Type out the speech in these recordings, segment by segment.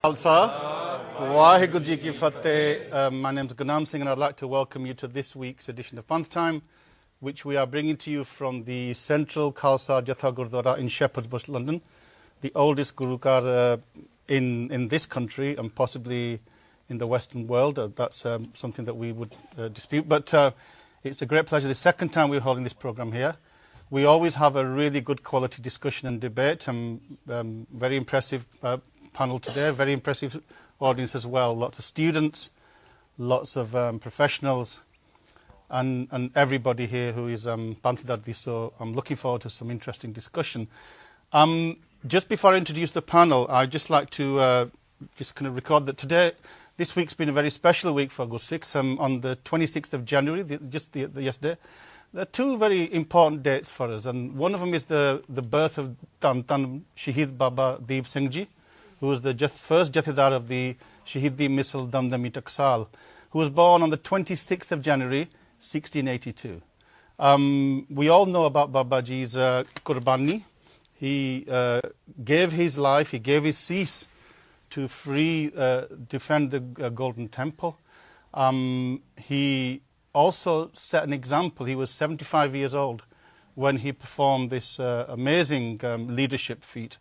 Khalsa, Waheguru Ji Ki Fateh. My name is Gurnam Singh and I'd like to welcome you to this week's edition of Panth Time, which we are bringing to you from the Central Khalsa Jatha Gurdwara in Shepherd's Bush, London, the oldest Gurukar in this country and possibly in the Western world. That's something that we would dispute, but it's a great pleasure. The second time we're holding this programme here. We always have a really good quality discussion and debate. Very impressive panel today, very impressive audience as well. Lots of students, lots of professionals, and everybody here who is Panthdardi. So I'm looking forward to some interesting discussion. Just before I introduce the panel, I'd just like to just kind of record that today, this week's been a very special week for Sikhs. On the 26th of January, yesterday, there are two very important dates for us, and one of them is the birth of Tan Shahid Baba Deep Singh Ji, who was the first Jathedar of the Shahidi Misl Damdami Taksal, who was born on the 26th of January, 1682. We all know about Babaji's Qurbani. He gave his life, he gave his cease to defend the Golden Temple. He also set an example. He was 75 years old when he performed this amazing leadership feat.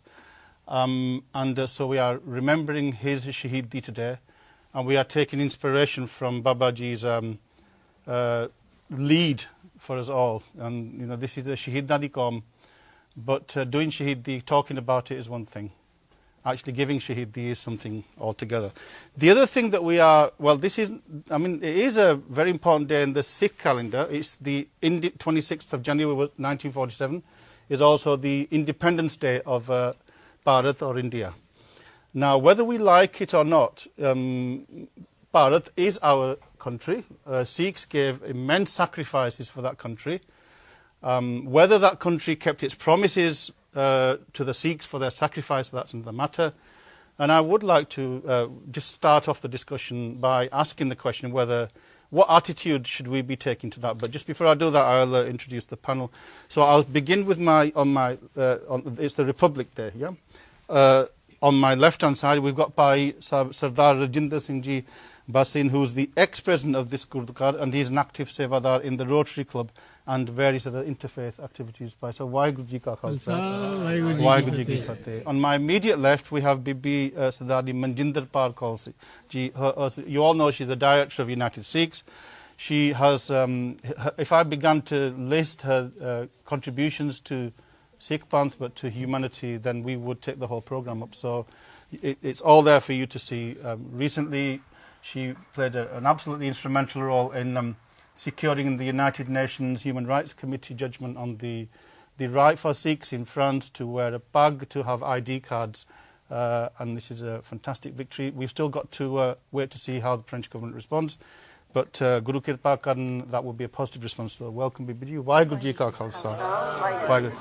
So we are remembering his Shahidi today, and we are taking inspiration from Babaji's lead for us all. And this is a Shahid Nadi Qaum, but doing Shahidi, talking about it is one thing. Actually giving Shahidi is something altogether. The other thing that we are, it is a very important day in the Sikh calendar. It's the 26th of January 1947, is also the Independence Day of Bharat or India. Now, whether we like it or not, Bharat is our country. Sikhs gave immense sacrifices for that country. Whether that country kept its promises to the Sikhs for their sacrifice, that's another matter. And I would like to just start off the discussion by asking the question what attitude should we be taking to that? But just before I do that, I'll introduce the panel. So I'll begin with it's the Republic Day, yeah? On my left-hand side, we've got Sardar Rajinder Singh Ji Basin, who's the ex-president of this Gurdwara, and he's an active Sevadar in the Rotary Club and various other interfaith activities. So, Waheguru Ji Ka Khalsa, Waheguru Ji Ki Fateh. On my immediate left, we have Bibi Sardari Manjinder Par Kaur Ji. You all know she's the director of United Sikhs. She has, if I began to list her contributions to Sikh Panth, but to humanity, then we would take the whole program up. So it's all there for you to see. Recently, she played an absolutely instrumental role in securing the United Nations Human Rights Committee judgment on the right for Sikhs in France to wear a bag, to have ID cards, and this is a fantastic victory. We've still got to wait to see how the French government responds, but Guru Kirpa Karan, that would be a positive response. So welcome, Bibi. Waheguru Ji Ka Khalsa.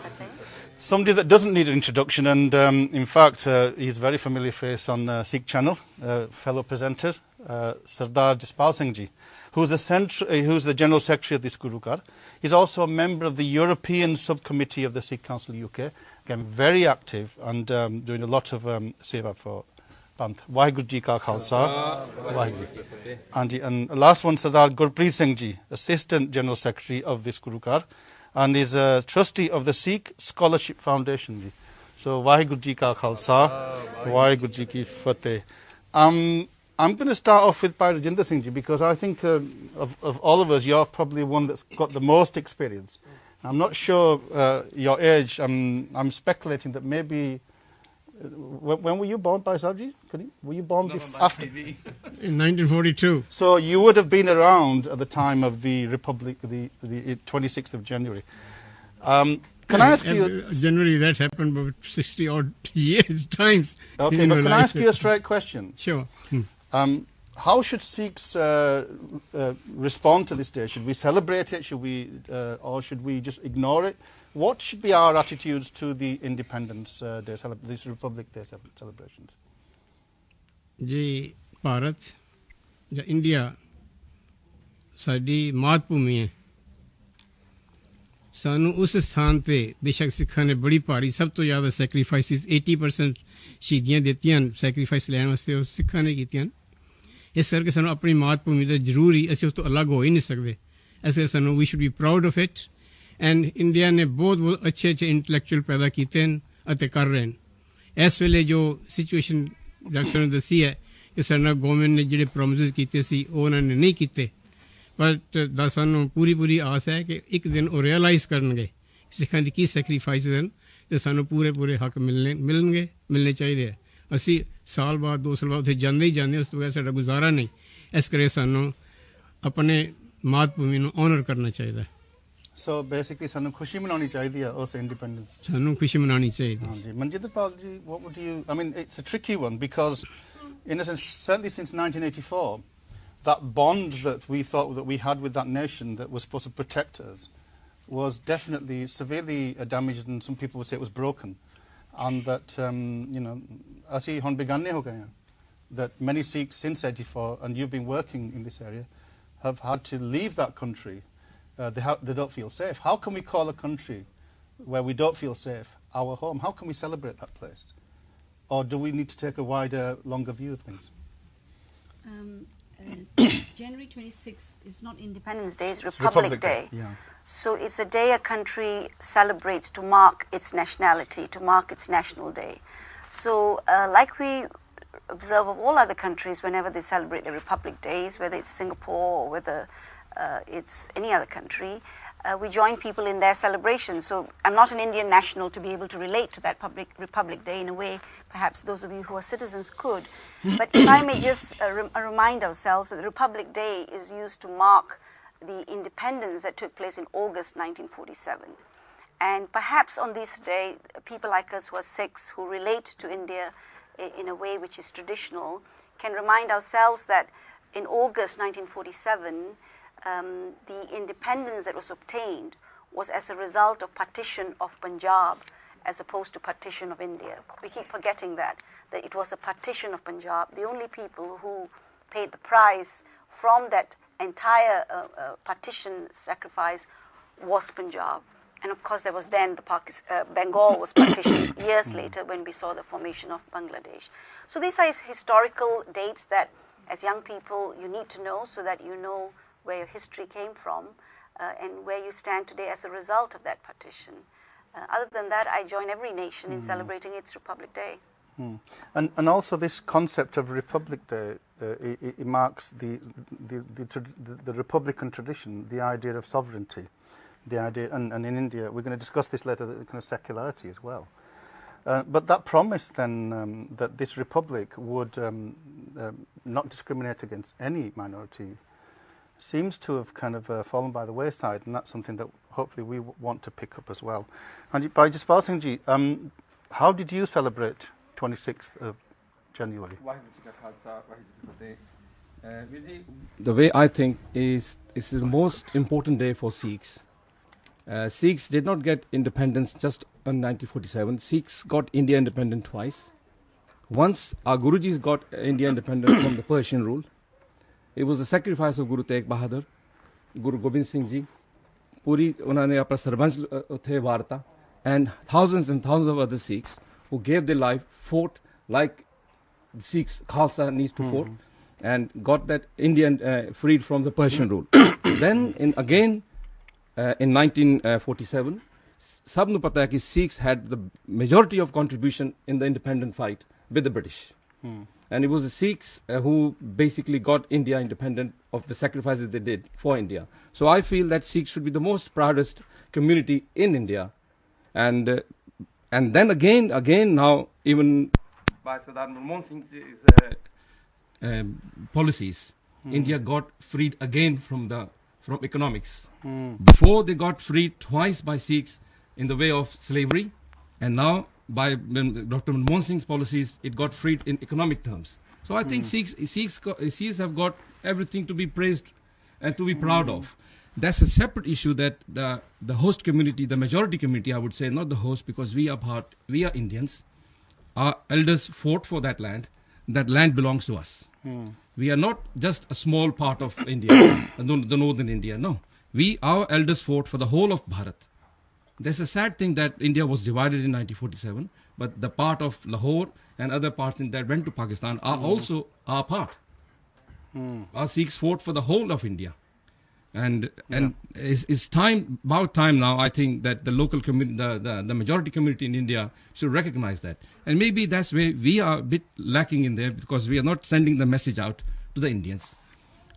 Somebody that doesn't need an introduction, and in fact, he's a very familiar face on Sikh Channel, fellow presenter, Sardar Jaspal Singh Ji, who's the General Secretary of this Gurukar. He's also a member of the European Subcommittee of the Sikh Council UK, again, very active and doing a lot of seva for Panth. Waheguru Ji Ka Khalsa. And the last one, Sardar Gurpreet Singh Ji, Assistant General Secretary of this Gurukar, and is a trustee of the Sikh Scholarship Foundation Ji. So, Waheguru Ji Ka Khalsa, Waheguru Ji Ki Fateh. I'm going to start off with Bhai Rajinder Singh Ji, because I think of all of us, you're probably one that's got the most experience. I'm not sure your age. I'm speculating that maybe... when were you born, Bhai Sahib Ji? Were you born after? In 1942. So you would have been around at the time of the Republic, the 26th of January. Can I ask you... January, that happened about 60 odd years, times. Okay, but can I ask you a straight question? Sure. How should Sikhs respond to this day? Should we celebrate it? Or should we just ignore it? What should be our attitudes to the Independence Day, this Republic Day celebrations? जी भारत या India साडी मात भूमि है ਸਾਨੂੰ ਉਸ ਸਥਾਨ ਤੇ ਬੇਸ਼ੱਕ ਸਿੱਖਾਂ ਨੇ ਬੜੀ ਭਾਰੀ ਸਭ ਤੋਂ ਜ਼ਿਆਦਾ ਸੈਕਰੀਫਾਈਸਿਸ 80% ਸ਼ਹੀਦੀਆਂ ਦਿੱਤੀਆਂ ਸੈਕਰੀਫਾਈਸ ਲੈਣ ਵਾਸਤੇ ਉਹ ਸਿੱਖਾਂ ਨੇ ਕੀਤੀਆਂ ਇਸ ਕਰਕੇ ਸਾਨੂੰ ਆਪਣੀ ਮਾਤ ਭੂਮੀ ਦਾ ਜ਼ਰੂਰੀ ਅਸੀਂ ਉਸ ਤੋਂ ਅਲੱਗ ਹੋ ਹੀ ਨਹੀਂ ਸਕਦੇ ਇਸ ਕਰਕੇ ਸਾਨੂੰ ਵੀ should be proud of it and India ਨੇ ਬਹੁਤ ਅੱਛੇ ਇੰਟੈਲੈਕਚੁਅਲ ਪੈਦਾ ਕੀਤੇ ਹਨ ਅਤੇ ਕਰ ਰਹੇ ਹਨ ਇਸ ਵੇਲੇ ਜੋ ਸਿਚੁਏਸ਼ਨ ਡਾਕਟਰ ਨੇ ਦੱਸੀ ਹੈ ਕਿ ਸਾਡੇ ਨਾਲ ਗੌਰਮੈਂਟ ਨੇ ਜਿਹੜੇ ਪ੍ਰੋਮਿਸ ਕੀਤੇ ਸੀ ਉਹ ਉਹਨਾਂ ਨੇ ਨਹੀਂ ਕੀਤੇ ਬਟ ਦਾ ਸਾਨੂੰ ਪੂਰੀ ਆਸ ਹੈ ਕਿ ਇੱਕ ਦਿਨ ਉਹ ਰਿਅਲਾਈਜ਼ ਕਰਨਗੇ ਸਿੱਖਾਂ ਦੀ ਕੀ ਸੈਕਰੀਫਾਈਸਿਸ ਹਨ ਅਤੇ ਸਾਨੂੰ ਪੂਰੇ ਹੱਕ ਮਿਲਣੇ ਚਾਹੀਦੇ ਹੈ ਅਸੀਂ ਸਾਲ ਬਾਅਦ 2 ਸਾਲ ਬਾਅਦ ਉੱਥੇ ਜਾਂਦੇ ਹੀ ਜਾਂਦੇ ਉਸ ਤੋਂ ਬਗੈਰ ਸਾਡਾ ਗੁਜ਼ਾਰਾ ਨਹੀਂ ਇਸ ਕਰਕੇ ਸਾਨੂੰ ਆਪਣੇ ਮਾਤ ਭੂਮੀ ਨੂੰ ਆਨਰ ਕਰਨਾ ਚਾਹੀਦਾ ਸੋ ਬੇਸਿਕਲੀ ਸਾਨੂੰ ਖੁਸ਼ੀ ਮਨਾਉਣੀ ਚਾਹੀਦੀ ਹੈ ਉਸ ਇੰਡੀਪੈਂਡੈਂਸ ਸਾਨੂੰ ਖੁਸ਼ੀ ਮਨਾਉਣੀ ਚਾਹੀਦੀ ਹਾਂਜੀ ਮਨਜਿੰਦਰਪਾਲ ਜੀ what would you I mean it's a tricky one because in a sense certainly since 1984 that bond that we thought that we had with that nation that was supposed to protect us was definitely severely damaged and some people would say it was broken and that you know ਅਸੀਂ ਹੁਣ ਬਿਗਾਨੇ ਹੋ ਗਏ ਹਾਂ that many Sikhs since 84 and you've been working in this area have had to leave that country they don't feel safe how can we call a country where we don't feel safe our home how can we celebrate that place or do we need to take a wider longer view of things January 26th is not Independence Day, it's Republic Day. Yeah. So it's a day a country celebrates to mark its nationality, to mark its national day. So like we observe of all other countries whenever they celebrate their Republic Days, whether it's Singapore or whether it's any other country, we join people in their celebration. So I'm not an Indian national to be able to relate to that Republic Day in a way perhaps those of you who are citizens could. But if I may just remind ourselves that the Republic Day is used to mark the independence that took place in August 1947. And perhaps on this day, people like us who are Sikhs, who relate to India in a way which is traditional, can remind ourselves that in August 1947, the independence that was obtained was as a result of partition of Punjab as opposed to partition of India. We keep forgetting that it was a partition of Punjab. The only people who paid the price from that entire partition sacrifice was Punjab. And of course there was then Bengal was partitioned years later when we saw the formation of Bangladesh. So these are historical dates that as young people you need to know so that you know where your history came from and where you stand today as a result of that partition. Other than that, I join every nation in celebrating its Republic Day. And also this concept of Republic Day, it marks the Republican tradition, the idea of sovereignty, the idea, and in India, we're going to discuss this later, the kind of secularity as well. But that promise then that this republic would not discriminate against any minority seems to have kind of fallen by the wayside, and that's something that hopefully we want to pick up as well. And Bhai Jaspal Singh ji, how did you celebrate 26th of January? The way I think is this is the most important day for Sikhs. Sikhs did not get independence just in 1947. Sikhs got India independent twice. Once our Gurujis got India independent from the Persian rule. It was the sacrifice of Guru Tegh Bahadur, Guru Gobind Singh Ji. Puri unhone apna sarbanch uthe varta, and thousands of other Sikhs who gave their life, fought like Sikhs Khalsa needs to fought, and got that Indian freed from the Persian rule. Then in 1947, sab nu pata hai ki Sikhs had the majority of contribution in the independent fight with the British. And it was the Sikhs who basically got India independent of the sacrifices they did for India. So I feel that Sikhs should be the most proudest community in India. And then again now, even by Sardar Manmohan Singh's policies, India got freed again from economics. Before they got freed twice by Sikhs in the way of slavery, and now by Dr. Manmohan Singh's policies, it got freed in economic terms. So I think Sikhs have got everything to be praised and to be proud of. That's a separate issue that the host community, the majority community, I would say, not the host, because we are Indians. Our elders fought for that land. That land belongs to us. We are not just a small part of India, the northern India. No, our elders fought for the whole of Bharat. there's a sad thing that India was divided in 1947, but the part of Lahore and other parts that went to Pakistan are also our part. Our Sikhs fought for the whole of India. And it's about time now, I think, that the local community, the majority community in India should recognize that. And maybe that's where we are a bit lacking in there, because we are not sending the message out to the Indians.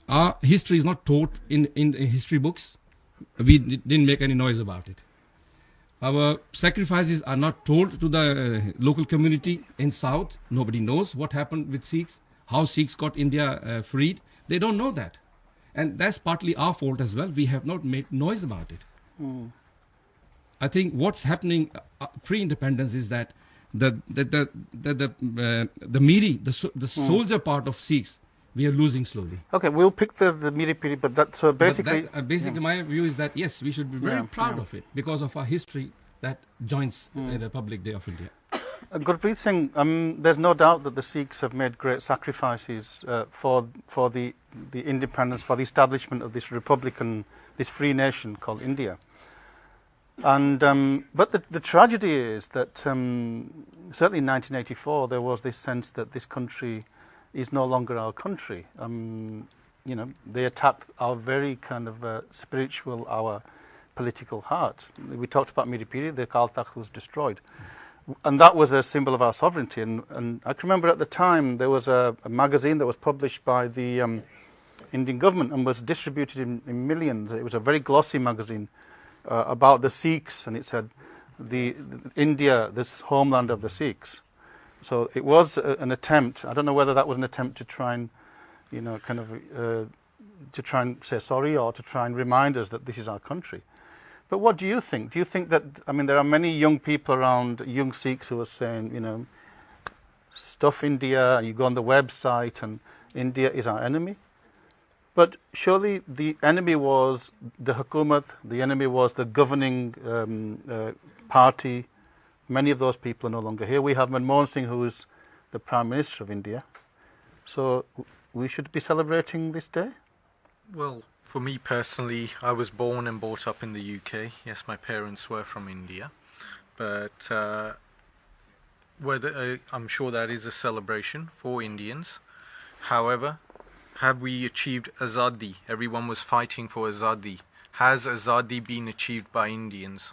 Our history is not taught in history books. We didn't make any noise about it. Our sacrifices are not told to the local community in South. Nobody knows what happened with Sikhs, how Sikhs got India freed. They don't know that. And that's partly our fault as well. We have not made noise about it. I think what's happening pre-independence is that the Miri, the soldier part of Sikhs, we are losing slowly. Okay, we'll pick the Miri period, but that, so basically... Basically, my view is that, yes, we should be very proud of it because of our history that joins the Republic Day of India. Gurpreet Singh, there's no doubt that the Sikhs have made great sacrifices for the independence, for the establishment of this republican, this free nation called India. And but the tragedy is that certainly in 1984 there was this sense that this country is no longer our country. You know, they attacked our very kind of spiritual, our political heart. We talked about Miri period, the Akal Takht was destroyed. And that was a symbol of our sovereignty. And I can remember at the time there was a magazine that was published by the Indian government and was distributed in millions. It was a very glossy magazine about the Sikhs, and it said, the India, this homeland of the Sikhs. So it was an attempt. I don't know whether that was an attempt to try and, you know, kind of to try and say sorry or to try and remind us that this is our country. But what do you think? Do you think that, I mean, there are many young people around, young Sikhs who are saying, you know, stuff India, you go on the website and India is our enemy? But surely the enemy was the Hukumat, the enemy was the governing party. Many of those people are no longer here. We have Manmohan Singh, who is the Prime Minister of India. So we should be celebrating this day? Well, for me personally, I was born and brought up in the UK. Yes, my parents were from India. But I'm sure that is a celebration for Indians. However, have we achieved Azadi? Everyone was fighting for Azadi. Has Azadi been achieved by Indians?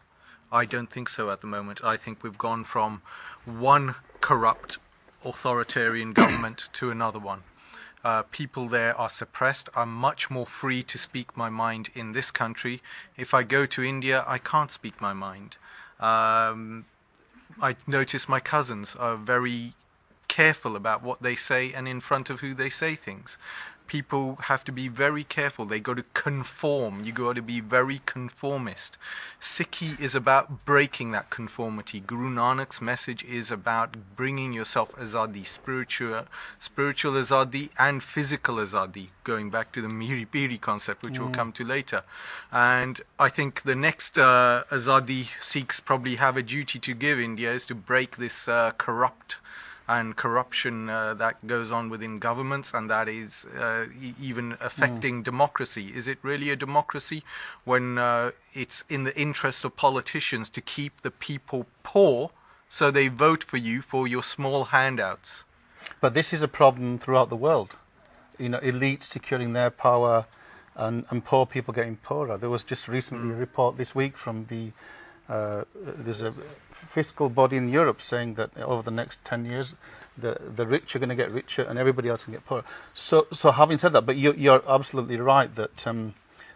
I don't think so at the moment. I think we've gone from one corrupt authoritarian government to another one. People there are suppressed. I'm much more free to speak my mind in this country. If I go to India, I can't speak my mind. I notice my cousins are very careful about what they say and in front of who they say things. People have to be very careful. They got to conform. You got to be very conformist. Sikhi is about breaking that conformity. Guru Nanak's message is about bringing yourself azadi, spiritual azadi and physical azadi, going back to the Miri Piri concept, which we'll come to later. And I think the next azadi Sikhs probably have a duty to give India is to break this corruption that goes on within governments, and that is even affecting democracy. Is it really a democracy when it's in the interest of politicians to keep the people poor so they vote for you for your small handouts? But this is a problem throughout the world. You know, elites securing their power and poor people getting poorer. There was just recently a report this week from there's a fiscal body in Europe saying that over the next 10 years, the rich are going to get richer and everybody else can get poorer. So having said that, but you're absolutely right that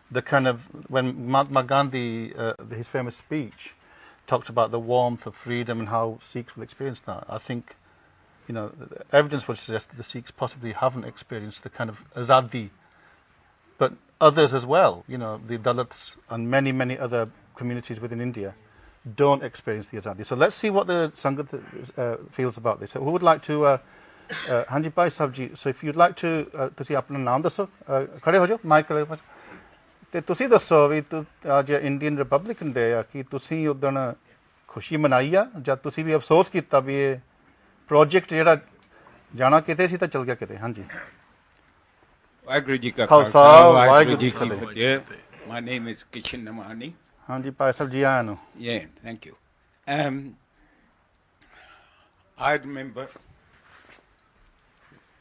the kind of, when Mahatma Gandhi, his famous speech, talked about the warmth of freedom and how Sikhs will experience that, I think, you know, evidence would suggest that the Sikhs possibly haven't experienced the kind of azadi, but others as well, you know, the Dalits and many, many other communities within India don't experience the azadi. So let's see what the Sangat feels about this. Who would like to, Hanji Bhai Sahab ji, so if you'd like to, ਤੁਸੀਂ ਆਪਣਾ ਨਾਮ ਦੱਸੋ, ਖੜੇ ਹੋ ਜਾਓ, mic ਲੈ ਲਓ, ਤੇ ਤੁਸੀਂ ਦੱਸੋ ਵੀ ਅੱਜ ਇੰਡੀਅਨ ਰਿਪਬਲਿਕਨ ਡੇ ਆ, ਕਿ ਤੁਸੀਂ ਉਦਣ ਖੁਸ਼ੀ ਮਨਾਈ ਆ ਜਾਂ ਤੁਸੀਂ ਵੀ ਅਫਸੋਸ ਕੀਤਾ ਵੀ ਇਹ ਪ੍ਰੋਜੈਕਟ ਜਿਹੜਾ ਜਾਣਾ ਕਿਤੇ ਸੀ ਤਾਂ ਚਲ ਗਿਆ ਕਿਤੇ? ਹਾਂਜੀ, ਵਾਹਿਗੁਰੂ ਜੀ ਕਾ ਖਾਲਸਾ, ਵਾਹਿਗੁਰੂ ਜੀ ਕੀ ਫਤਿਹ. My name is Kishan Namani. Hanji Bhai Sahib ji aaya nu. Yeah, thank you. I remember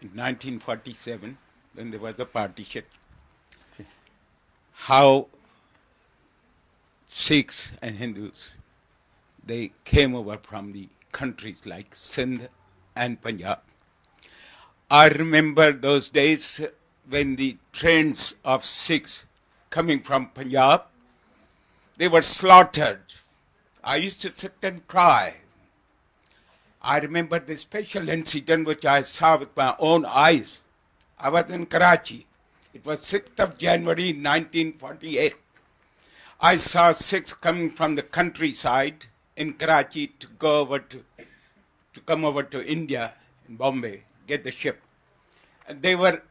in 1947, when there was a partition, how Sikhs and Hindus, they came over from the countries like Sindh and Punjab. I remember those days when the trains of Sikhs coming from Punjab, they were slaughtered. I used to sit and cry. I remember the special incident which I saw with my own eyes. I was in Karachi. It was 6th of January 1948. I saw Sikhs coming from the countryside in Karachi to come over to India, in Bombay, get the ship. And they were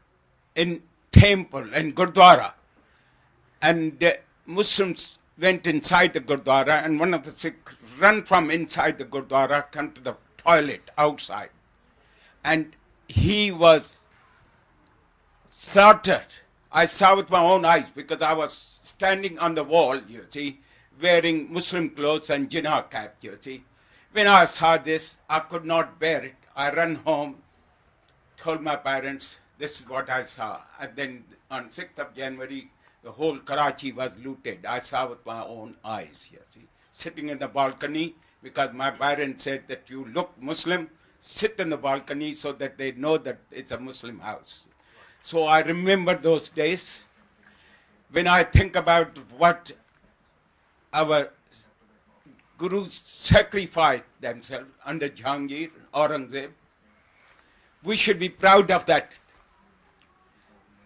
in temple, in Gurdwara. And Muslims went inside the Gurdwara, and one of the Sikhs ran from inside the Gurdwara, come to the toilet outside. And he was slaughtered. I saw with my own eyes because I was standing on the wall, you see, wearing Muslim clothes and jinnah cap, you see. When I saw this, I could not bear it. I ran home, told my parents, this is what I saw. And then on 6th of January, the whole Karachi was looted. I saw with my own eyes, you see. Sitting in the balcony, because my parents said that you look Muslim, sit in the balcony so that they know that it's a Muslim house. So I remember those days. When I think about what our Gurus sacrificed themselves under Jahangir, Aurangzeb, we should be proud of that.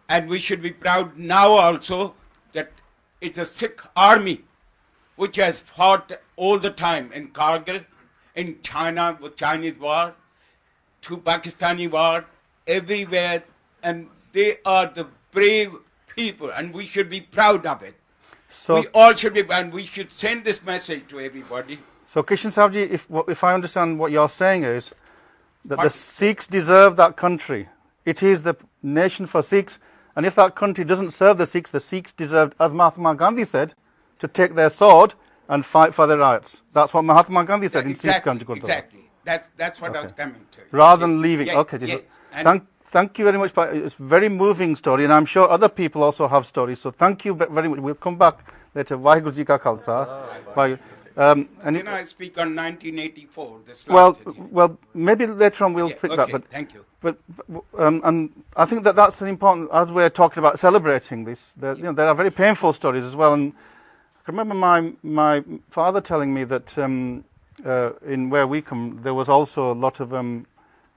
And we should be proud now also that it's a Sikh army which has fought all the time in Kargil, in China with Chinese war, to Pakistani war, everywhere. And they are the brave people, and we should be proud of it. So, we all should be, and we should send this message to everybody. So Kishan Sahib ji, if I understand what you're saying is that the Sikhs deserve that country. It is the nation for Sikhs, and if that country doesn't serve the Sikhs deserved, as Mahatma Gandhi said, to take their sword and fight for their rights. That's what Mahatma Gandhi said in Sikh country. Exactly. That's what I was coming to. Rather than leaving. Yeah, Okay. Yes. Thank you very much. It's a very moving story, and I'm sure other people also have stories. So thank you very much. We'll come back later. Vaheguru Ji Ka Khalsa. And I speak on 1984. This well, maybe later on we'll pick that. But thank you. But and I think that's an important, as we're talking about celebrating this. There are very painful stories as well. And I remember my father telling me that in where we come, there was also a lot of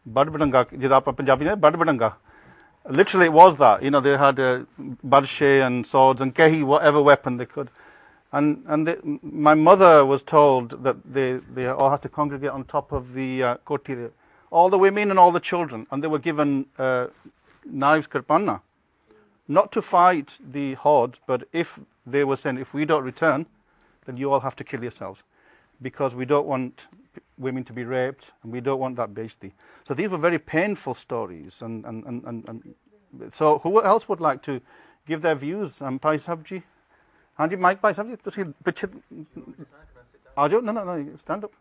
badbadanga. Jida aapa Punjabi ne badbadanga. Literally, it was that. They had badshe and swords and kehi, whatever weapon they could. And my mother was told that they all had to congregate on top of the koti, all the women and all the children, and they were given knives, kirpana, not to fight the hordes, but if they were saying, if we don't return, then you all have to kill yourselves, because we don't want women to be raped, and we don't want that bejti. So these were very painful stories, and so who else would like to give their views? Pai Sahib ji? हाँ जी mic भाई साहब जी तुसी पिछे आ जाओ no stand up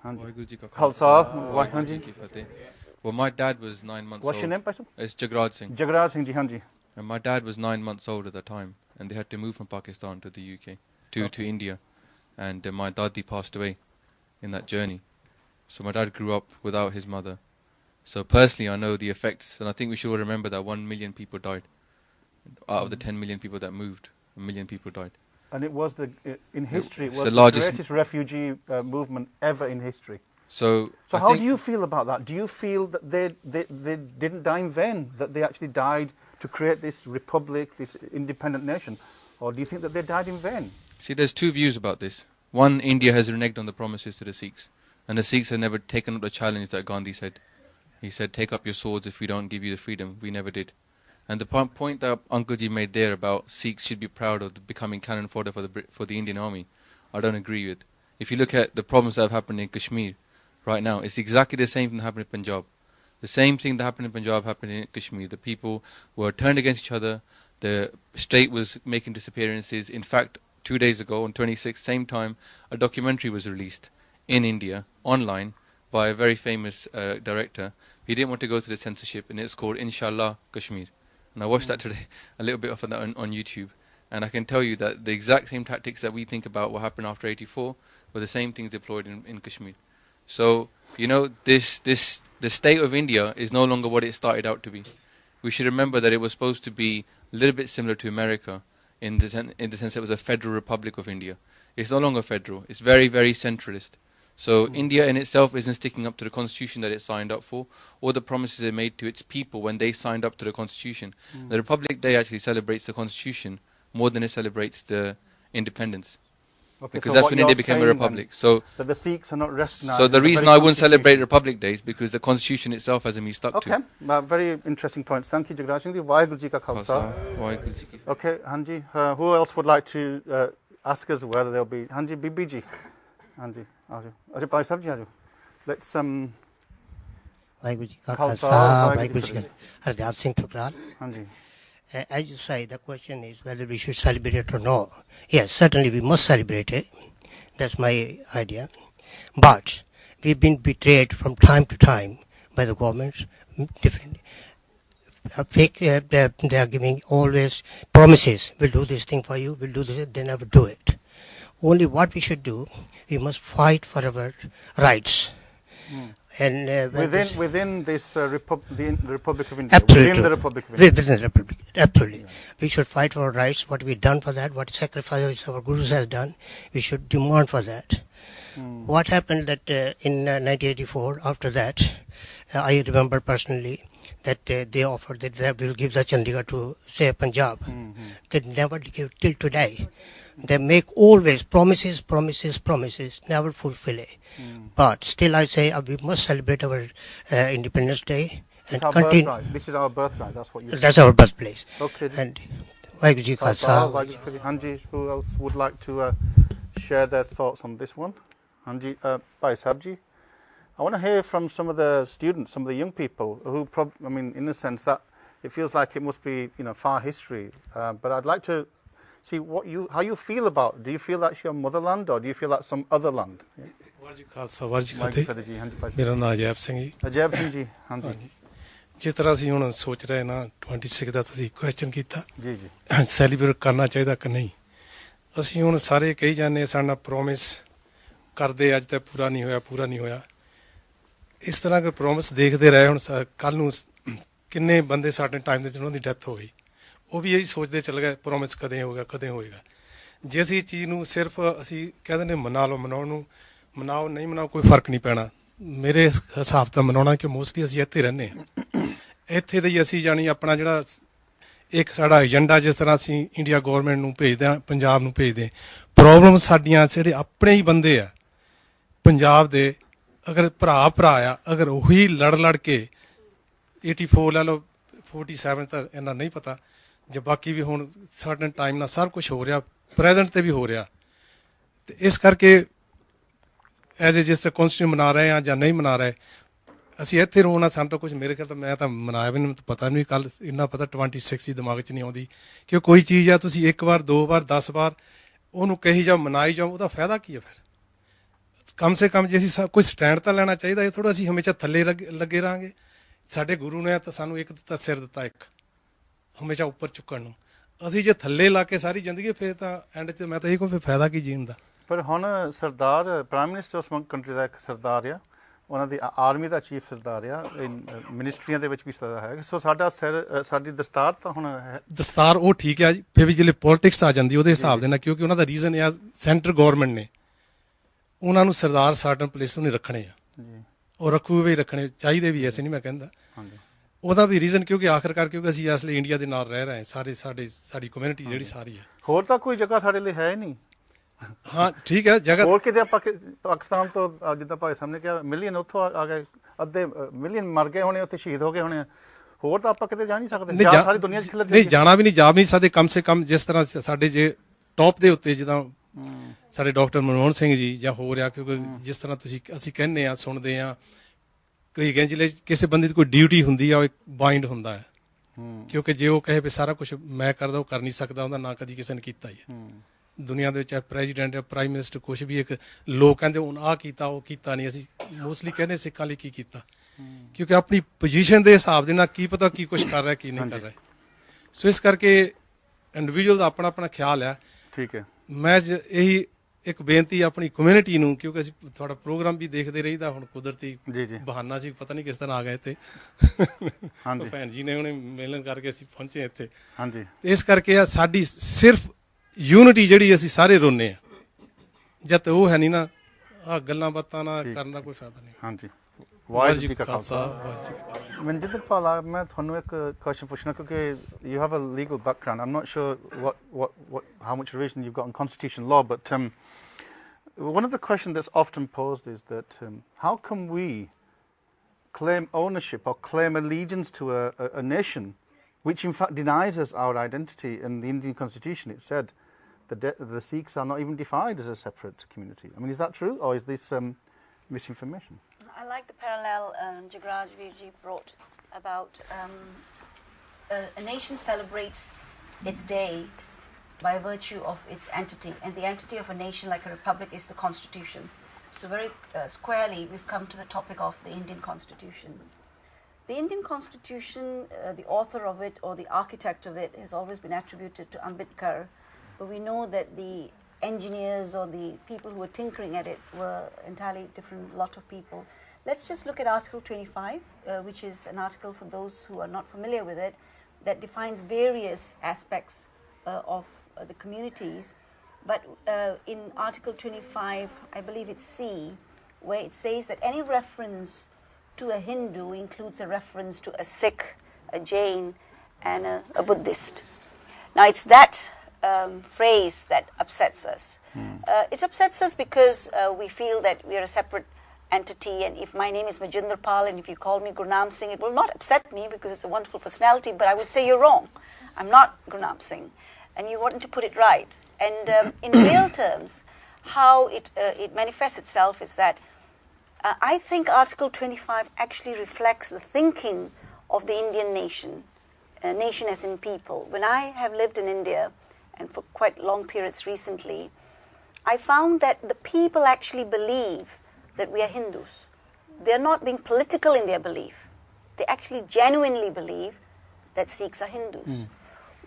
हाँ जी वाहिगुरु जी का खालसा वाहिगुरु जी की फतेह. Well, my dad was 9 months old. What's your name, Paisal? It's Jagraj Singh. Jagraj Singh ji, हाँ जी. And my dad was 9 months old at the time, and they had to move from Pakistan to the UK, to India, and my dadi passed away in that journey. So my dad grew up without his mother. So personally, I know the effects, and I think we should all remember that 1 million people died. Out of the 10 million people that moved, 1 million people died. And it was in history, it was the greatest refugee movement ever in history. So how do you feel about that? Do you feel that they didn't die in vain, that they actually died to create this republic, this independent nation? Or do you think that they died in vain? See, there's two views about this. One, India has reneged on the promises to the Sikhs, and the Sikhs have never taken up the challenge that Gandhi said. He said, take up your swords if we don't give you the freedom. We never did. And the point that Uncle Ji made there about Sikhs should be proud of becoming cannon fodder for the Indian army, I don't agree with. If you look at the problems that have happened in Kashmir right now, it's exactly the same thing that happened in Punjab. The same thing that happened in Punjab happened in Kashmir. The people were turned against each other. The state was making disappearances. In fact, 2 days ago, on 26th, same time, a documentary was released in India, online, by a very famous director. He didn't want to go to the censorship, and it's called Inshallah Kashmir. And I watched that today, a little bit of that on YouTube. And I can tell you that the exact same tactics that we think about what happened after 84 were the same things deployed in Kashmir. So, you know, the state of India is no longer what it started out to be. We should remember that it was supposed to be a little bit similar to America in the sense that it was a federal republic of India. It's no longer federal. It's very, very centralist. So India in itself isn't sticking up to the constitution that it signed up for, or the promises it made to its people when they signed up to the constitution. The Republic Day actually celebrates the constitution more than it celebrates the independence. Okay, because so that's when India became a republic. So that the Sikhs are not recognized. So the reason I wouldn't celebrate Republic Day is because the constitution itself hasn't been stuck to. Okay, very interesting points. Thank you, Jagiraj Singh ji. Waheguru ji ka khalsa. Waheguru ji ki fateh. Okay, Hanji, who else would like to ask us whether there'll be Hanji Bibi ji? Hanji, Ajay Bhai Sahib ji, Ajay. Let's Waheguru ji ka khalsa, Waheguru ji ka Hardev Singh Thukral. Hanji. As you say, the question is whether we should celebrate it or not. Yes, certainly we must celebrate it. That's my idea. But we've been betrayed from time to time by the government. Different fake. They are giving always promises. We'll do this thing for you. We'll do this. They never do it. Only what we should do, we must fight for our rights. And within this the Republic of India, absolutely. Within the Republic of India, within the Republic, absolutely. We should fight for our rights. What we've done for that, what sacrifices our Gurus has done, we should demand for that. What happened that in 1984? After that, I remember personally that they offered that they will give the Chandigarh to say Punjab. They never give till today. They make always promises, never fulfill it. But still I say we must celebrate our Independence Day and continue. Birthright. This is our birthright, that's what you That's our birthplace. Okay. And Waheguru ji Khalsa. Hanji, who else would like to share their thoughts on this one? Hanji, Bhai Sahib ji. I want to hear from some of the students, some of the young people who, in the sense that it feels like it must be, far history. But I'd like to see how you feel about it. Do you feel that's your motherland or do you feel that's some other land? ਮੇਰਾ ਨਾਮ ਅਜੈਬ ਸਿੰਘ ਜੀ। ਅਜੈਬ ਸਿੰਘ ਜੀ, ਹਾਂਜੀ। ਜਿਸ ਤਰ੍ਹਾਂ ਅਸੀਂ ਹੁਣ ਸੋਚ ਰਹੇ ਨਾ 26 ਦਾ ਤੁਸੀਂ ਕੁਐਸਚਨ ਕੀਤਾ ਜੀ ਜੀ, ਸੈਲੀਬ੍ਰੇਟ ਕਰਨਾ ਚਾਹੀਦਾ ਕਿ ਨਹੀਂ। ਅਸੀਂ ਹੁਣ ਸਾਰੇ ਕਹੀ ਜਾਂਦੇ ਸਾਡਾ ਪ੍ਰੋਮਿਸ ਕਰਦੇ ਅੱਜ ਤੱਕ ਪੂਰਾ ਨਹੀਂ ਹੋਇਆ। ਇਸ ਤਰ੍ਹਾਂ ਕੋਈ ਪ੍ਰੋਮਿਸ ਦੇਖਦੇ ਰਹੇ ਹੁਣ ਕੱਲ੍ਹ ਨੂੰ ਕਿੰਨੇ ਬੰਦੇ ਸਾਡੇ ਟਾਈਮ ਦੇ ਜਿਹਨਾਂ ਦੀ ਡੈਥ ਹੋ ਗਈ ਉਹ ਵੀ ਇਹੀ ਸੋਚਦੇ ਚੱਲ ਗਏ ਪ੍ਰੋਮਿਸ ਕਦੇ ਹੋਏਗਾ। ਜੇ ਅਸੀਂ ਚੀਜ਼ ਨੂੰ ਸਿਰਫ ਅਸੀਂ ਕਹਿ ਦਿੰਦੇ ਮਨਾਓ ਨਹੀਂ ਮਨਾਓ ਕੋਈ ਫਰਕ ਨਹੀਂ ਪੈਣਾ। ਮੇਰੇ ਹਿਸਾਬ ਤਾਂ ਮਨਾਉਣਾ ਕਿ ਮੋਸਟਲੀ ਅਸੀਂ ਇੱਥੇ ਰਹਿੰਦੇ ਹਾਂ, ਇੱਥੇ ਦੇ ਹੀ ਅਸੀਂ ਜਾਣੀ ਆਪਣਾ ਜਿਹੜਾ ਇੱਕ ਸਾਡਾ ਏਜੰਡਾ ਜਿਸ ਤਰ੍ਹਾਂ ਅਸੀਂ ਇੰਡੀਆ ਗੌਰਮੈਂਟ ਨੂੰ ਭੇਜਦੇ ਹਾਂ, ਪੰਜਾਬ ਨੂੰ ਭੇਜਦੇ, ਪ੍ਰੋਬਲਮ ਸਾਡੀਆਂ ਜਿਹੜੇ ਆਪਣੇ ਹੀ ਬੰਦੇ ਆ ਪੰਜਾਬ ਦੇ, ਅਗਰ ਭਰਾ ਆ, ਅਗਰ ਉਹੀ ਲੜ ਕੇ 84 ਲੈ ਲਓ 47 ਤਾਂ ਇੰਨਾ ਨਹੀਂ ਪਤਾ, ਜੇ ਬਾਕੀ ਵੀ ਹੁਣ ਸਰਟਨ ਟਾਈਮ ਨਾਲ ਸਭ ਕੁਛ ਹੋ ਰਿਹਾ, ਪ੍ਰੈਜ਼ੈਂਟ ਤੇ ਵੀ ਹੋ ਰਿਹਾ। ਤੇ ਇਸ ਕਰਕੇ ਐਜ਼ ਏ ਜਿਸ ਤਰ੍ਹਾਂ ਕੌਂਸਟੀਟਿਊਸ਼ਨ ਮਨਾ ਰਹੇ ਹਾਂ ਜਾਂ ਨਹੀਂ ਮਨਾ ਰਹੇ, ਅਸੀਂ ਇੱਥੇ ਰੋਣਾ ਸਾਨੂੰ ਤਾਂ ਕੁਛ ਮੇਰੇ ਖਿਆਲ ਤਾਂ ਮੈਂ ਤਾਂ ਮਨਾਇਆ ਵੀ ਨਹੀਂ, ਪਤਾ ਨਹੀਂ ਕੱਲ੍ਹ ਇੰਨਾ ਪਤਾ 26 ਦੀ ਦਿਮਾਗ 'ਚ ਨਹੀਂ ਆਉਂਦੀ ਕਿ ਕੋਈ ਚੀਜ਼ ਆ ਤੁਸੀਂ ਇੱਕ ਵਾਰ 2 ਵਾਰ 10 ਵਾਰ ਉਹਨੂੰ ਕਹੀ ਜਾਓ ਮਨਾਈ ਜਾਓ, ਉਹਦਾ ਫਾਇਦਾ ਕੀ ਹੈ ਫਿਰ। ਕਮ ਸੇ ਕਮ ਜੇ ਅਸੀਂ ਕੋਈ ਸਟੈਂਡ ਤਾਂ ਲੈਣਾ ਚਾਹੀਦਾ, ਇਹ ਥੋੜ੍ਹਾ ਅਸੀਂ ਹਮੇਸ਼ਾ ਥੱਲੇ ਲੱਗੇ ਰਹਾਂਗੇ। ਸਾਡੇ ਗੁਰੂ ਨੇ ਤਾਂ ਸਾਨੂੰ ਇੱਕ ਦਿੱਤਾ ਸਿਰ ਦਿੱਤਾ, ਇੱਕ ਹਮੇਸ਼ਾ ਉੱਪਰ ਚੁੱਕਣ ਨੂੰ। ਅਸੀਂ ਜੇ ਥੱਲੇ ਲਾ ਕੇ ਸਾਰੀ ਜ਼ਿੰਦਗੀ ਫਿਰ ਤਾਂ ਐਂਡ 'ਚ ਮੈਂ ਤਾਂ ਇਹ ਕੋਈ ਫਾਇਦਾ ਕੀ ਜੀਣ ਦਾ। ਪਰ ਹੁਣ ਸਰਦਾਰ ਪ੍ਰਾਈਮ ਮਿਨਿਸਟਰ ਉਸ ਕੰਟਰੀ ਦਾ ਇੱਕ ਸਰਦਾਰ ਆ, ਉਹਨਾਂ ਦੀ ਆਰਮੀ ਦਾ ਚੀਫ ਸਰਦਾਰ ਆ, ਮਿਨਿਸਟਰੀਆਂ ਦੇ ਵਿੱਚ ਵੀ ਸਰਦਾਰ ਹੈ। ਸੋ ਸਾਡੀ ਦਸਤਾਰ ਤਾਂ ਹੁਣ ਦਸਤਾਰ ਉਹ ਠੀਕ ਹੈ ਜੀ, ਫਿਰ ਵੀ ਜਿਹੜੇ ਪੋਲੀਟਿਕਸ ਆ ਜਾਂਦੀ ਉਹਦੇ ਹਿਸਾਬ ਦੇ ਨਾਲ, ਕਿਉਂਕਿ ਉਹਨਾਂ ਦਾ ਰੀਜ਼ਨ ਇਹ ਆ ਸੈਂਟਰ ਗੌਰਮੈਂਟ ਨੇ ਉਹਨਾਂ ਨੂੰ ਸਰਦਾਰ ਸਰਟਨ ਪਲੇਸ ਨੂੰ ਨਹੀਂ ਰੱਖਣੇ ਆ, ਉਹ ਰੱਖੂ ਵੀ ਰੱਖਣੇ ਚਾਹੀਦੇ ਵੀ, ਐਸੇ ਨਹੀਂ ਮੈਂ ਕਹਿੰਦਾ। ਉਹਦਾ ਵੀ ਰੀਜ਼ਨ ਕਿਉਂਕਿ ਆਖਿਰਕਾਰ ਕਿਉਂਕਿ ਅਸੀਂ ਇਸ ਲਈ ਇੰਡੀਆ ਦੇ ਨਾਲ ਰਹਿ ਰਹੇ ਸਾਰੇ, ਸਾਡੀ ਕਮਿਊਨਿਟੀ ਜਿਹੜੀ ਸਾਰੀ ਹੈ। ਹੋਰ ਤਾਂ ਕੋਈ ਜਗ੍ਹਾ ਸਾਡੇ ਲਈ ਹੈ ਹੀ ਨਹੀਂ। ਹਾਂ ਠੀਕ ਹੈ, ਜਗ੍ਹਾ ਹੋਰ ਕਿਤੇ ਪਾਕਿਸਤਾਨ ਤੋਂ ਜਿੱਦਾਂ ਭਾਈ ਸਾਹਿਬ ਨੇ ਕਿਹਾ ਮਿਲੀਅਨ ਉੱਥੋਂ ਆ ਗਏ, ਅੱਧੇ ਮਿਲੀਅਨ ਮਰ ਗਏ ਹੋਣੇ, ਉੱਥੇ ਸ਼ਹੀਦ ਹੋ ਗਏ ਹੋਣੇ, ਹੋਰ ਤਾਂ ਆਪਾਂ ਕਿਤੇ ਜਾ ਨਹੀਂ ਸਕਦੇ। ਸਾਰੀ ਦੁਨੀਆ 'ਚ ਖਿਲਰ ਨਹੀਂ ਜਾਣਾ ਵੀ ਨਹੀਂ, ਜਾ ਵੀ ਨਹੀਂ ਸਕਦੇ। ਕਮ ਸੇ ਕਮ ਜਿਸ ਤਰ੍ਹਾਂ ਸਾਡੇ ਜੇ ਟੌਪ ਦੇ ਉੱਤੇ ਜਿੱਦਾਂ ਸਾਡੇ ਡਾਕਟਰ ਮਨਮੋਹਨ ਸਿੰਘ ਜੀ ਜਾਂ ਹੋ ਰਿਹਾ, ਕਿਉਂਕਿ ਜਿਸ ਤਰ੍ਹਾਂ ਅਸੀਂ ਕਹਿੰਦੇ ਹਾਂ ਸੁਣਦੇ ਹਾਂ, ਕੋਈ ਕਹਿੰਦੇ ਕਿਸੇ ਬੰਦੇ ਦੀ ਕੋਈ ਡਿਊਟੀ ਹੁੰਦੀ ਆ, ਉਹ ਇੱਕ ਬਾਈਂਡ ਹੁੰਦਾ ਹੈ, ਕਿਉਂਕਿ ਜੇ ਉਹ ਕਹੇ ਵੀ ਸਾਰਾ ਕੁਝ ਮੈਂ ਕਰਦਾ ਉਹ ਕਰ ਨਹੀਂ ਸਕਦਾ, ਉਹਦਾ ਨਾਂ ਕਦੀ ਕਿਸੇ ਨੇ ਕੀਤਾ ਹੀ ਹੈ ਦੁਨੀਆ ਦੇ ਵਿੱਚ, ਚਾਹੇ ਪ੍ਰੈਜ਼ੀਡੈਂਟ ਜਾਂ ਪ੍ਰਾਈਮ ਮਿਨਿਸਟਰ, ਕੁਛ ਵੀ ਇੱਕ ਲੋਕ ਕਹਿੰਦੇ ਹੁਣ ਆਹ ਕੀਤਾ ਉਹ ਕੀਤਾ ਨਹੀਂ, ਅਸੀਂ ਮੋਸਟਲੀ ਕਹਿੰਦੇ ਸਿੱਖਾਂ ਲਈ ਕੀ ਕੀਤਾ, ਕਿਉਂਕਿ ਆਪਣੀ ਪੋਜੀਸ਼ਨ ਦੇ ਹਿਸਾਬ ਦੇ ਨਾਲ ਕੀ ਪਤਾ ਕੀ ਕੁਛ ਕਰ ਰਿਹਾ ਕੀ ਨਹੀਂ ਕਰ ਰਿਹਾ। ਸੋ ਇਸ ਕਰਕੇ ਇੰਡੀਵਿਜੂਅਲ ਦਾ ਆਪਣਾ ਆਪਣਾ ਖਿਆਲ ਹੈ। ਠੀਕ ਹੈ, ਮੈਂ ਇਹੀ ਇੱਕ ਬੇਨਤੀ ਆਪਣੀ ਕਮਿਊਨਿਟੀ ਨੂੰ, ਕਿਉਂਕਿ ਅਸੀਂ ਤੁਹਾਡਾ ਪ੍ਰੋਗਰਾਮ ਵੀ ਦੇਖਦੇ ਰਹੀਦਾ, ਹੁਣ ਕੁਦਰਤੀ ਬਹਾਨਾ ਸੀ, ਪਤਾ ਨਹੀਂ ਕਿਸ ਤਰ੍ਹਾਂ ਆ ਗਏ ਇੱਥੇ, ਭੈਣ ਜੀ ਨੇ ਉਹਨੇ ਮਿਲਣ ਕਰਕੇ ਅਸੀਂ ਪਹੁੰਚੇ ਇੱਥੇ। ਇਸ ਕਰਕੇ ਆ ਸਾਡੀ ਸਿਰਫ ਯੂਨਿਟੀ ਜਿਹੜੀ ਅਸੀਂ ਸਾਰੇ ਰੋਨੇ ਆ, ਜਦ ਉਹ ਹੈ ਨਹੀਂ ਨਾ, ਆਹ ਗੱਲਾਂ ਬਾਤਾਂ ਨਾ ਕਰਨ ਦਾ ਕੋਈ ਫਾਇਦਾ ਨਹੀਂ। ਹਾਂਜੀ, ਵਾਹਿਗੁਰੂ ਜੀ ਕਾ ਖਾਲਸਾ। ਮਨਜਿੰਦਰ ਪਾਲ, ਮੈਂ ਤੁਹਾਨੂੰ ਇੱਕ ਕੁਐਸਚਨ ਪੁੱਛਣਾ, ਕਿਉਂਕਿ you have a legal background. I'm not sure how much revision you've got on constitutional law, but one of the questions that's often posed is that how can we claim ownership or claim allegiance to a nation which in fact denies us our identity? In the Indian constitution it said that the Sikhs are not even defined as a separate community. I mean, is that true, or is this misinformation? I like the parallel Jagraj Virji brought about a nation celebrates its day by virtue of its entity, and the entity of a nation like a republic is the constitution. So very squarely we've come to the topic of the Indian constitution. The Indian constitution, the author of it or the architect of it has always been attributed to Ambedkar, but we know that the engineers or the people who were tinkering at it were entirely different lot of people. Let's just look at Article 25, which is an article for those who are not familiar with it, that defines various aspects of the communities. But in Article 25, I believe it's C, where it says that any reference to a Hindu includes a reference to a Sikh, a Jain, and a Buddhist. Now, it's that phrase that upsets us. It upsets us because we feel that we are a separate entity, and if my name is Majinder Pal and if you call me Gurnam Singh, it will not upset me because it's a wonderful personality, but I would say you're wrong. I'm not Gurnam Singh, and you want to put it right. And in real terms, how it manifests itself is that I think Article 25 actually reflects the thinking of the Indian nation, nation as in people. When I have lived in India, and for quite long periods recently, I found that the people actually believe that we are Hindus. They are not being political in their belief. They actually genuinely believe that Sikhs are Hindus.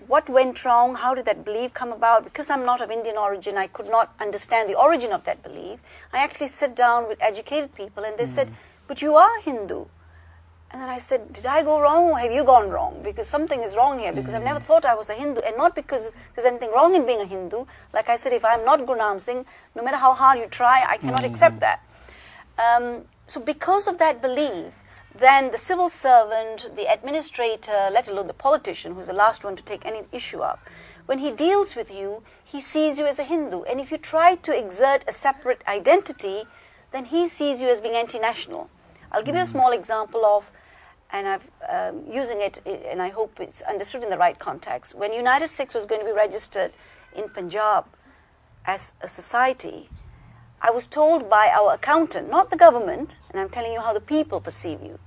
What went wrong? How did that belief come about? Because I'm not of Indian origin, I could not understand the origin of that belief. I actually sit down with educated people and they said, but you are Hindu. And then I said, did I go wrong or have you gone wrong? Because something is wrong here, because I've never thought I was a Hindu, and not because there's anything wrong in being a Hindu. Like I said, if I'm not Gurnam Singh, no matter how hard you try, I cannot accept that. So because of that belief, then the civil servant, the administrator, let alone the politician, who's the last one to take any issue up, when he deals with you, he sees you as a Hindu. And if you try to exert a separate identity, then he sees you as being anti-national. I'll give you a small example of, and I'm using it, and I hope it's understood in the right context. When United Sikhs was going to be registered in Punjab as a society, I was told by our accountant, not the government, and I'm telling you how the people perceive you,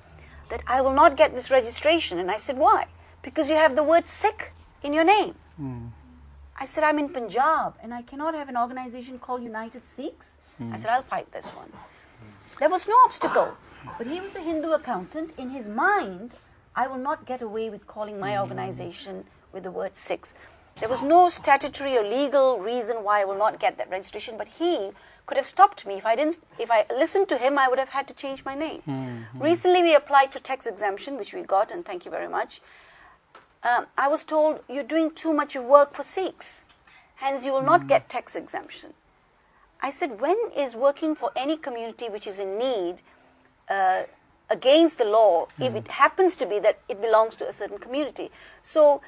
that I will not get this registration. And I said, why? Because you have the word Sikh in your name. I said, I'm in Punjab, and I cannot have an organization called United Sikhs. I said, I'll fight this one. There was no obstacle. But he was a Hindu accountant. In his mind, I will not get away with calling my organization with the word Sikhs. There was no statutory or legal reason why I will not get that registration, but he could have stopped me. If I listened to him, I would have had to change my name. Recently, we applied for tax exemption, which we got, and thank you very much. I was told, you're doing too much work for Sikhs, hence you will not get tax exemption. I said, when is working for any community which is in need against the law, if it happens to be that it belongs to a certain community? So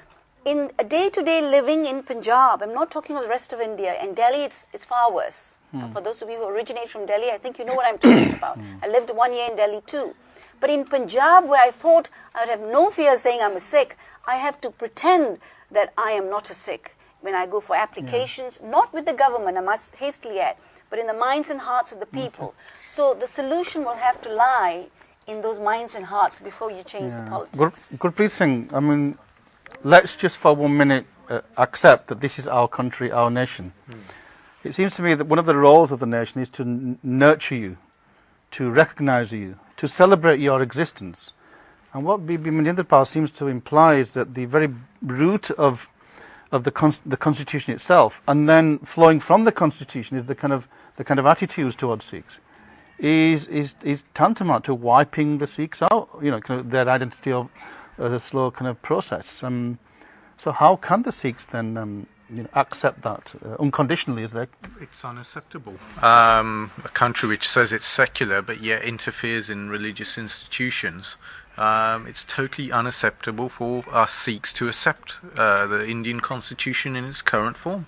in a day-to-day living in Punjab, I'm not talking of the rest of India, and Delhi it's far worse. For those of you who originate from Delhi, I think you know what I'm talking about. I lived 1 year in Delhi too. But in Punjab, where I thought I would have no fear saying I'm a Sikh, I have to pretend that I am not a Sikh when I go for applications, not with the government, I must hastily add, but in the minds and hearts of the people. So the solution will have to lie in those minds and hearts before you change the politics. Gurpreet Singh, I mean, let's just for 1 minute accept that this is our country, our nation. It seems to me that one of the roles of the nation is to nurture you, to recognize you, to celebrate your existence. And what Bibi Manjinderpal seems to imply is that the very root of the constitution itself, and then flowing from the constitution, is the kind of attitudes towards Sikhs, is tantamount to wiping the Sikhs out. Kind of their identity of as a slow kind of process. So how can the Sikhs then accept that unconditionally? It's unacceptable. A country which says it's secular but yet interferes in religious institutions. It's totally unacceptable for us Sikhs to accept the Indian constitution in its current form.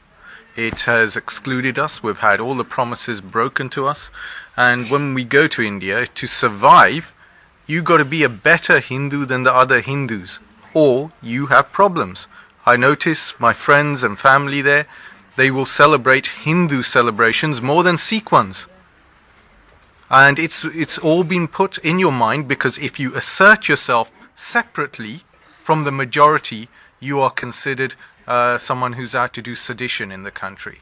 It has excluded us. We've had all the promises broken to us. And when we go to India, to survive, you got to be a better Hindu than the other Hindus, or you have problems. I notice my friends and family there, they will celebrate Hindu celebrations more than Sikh ones. And it's all been put in your mind, because if you assert yourself separately from the majority, you are considered someone who's out to do sedition in the country.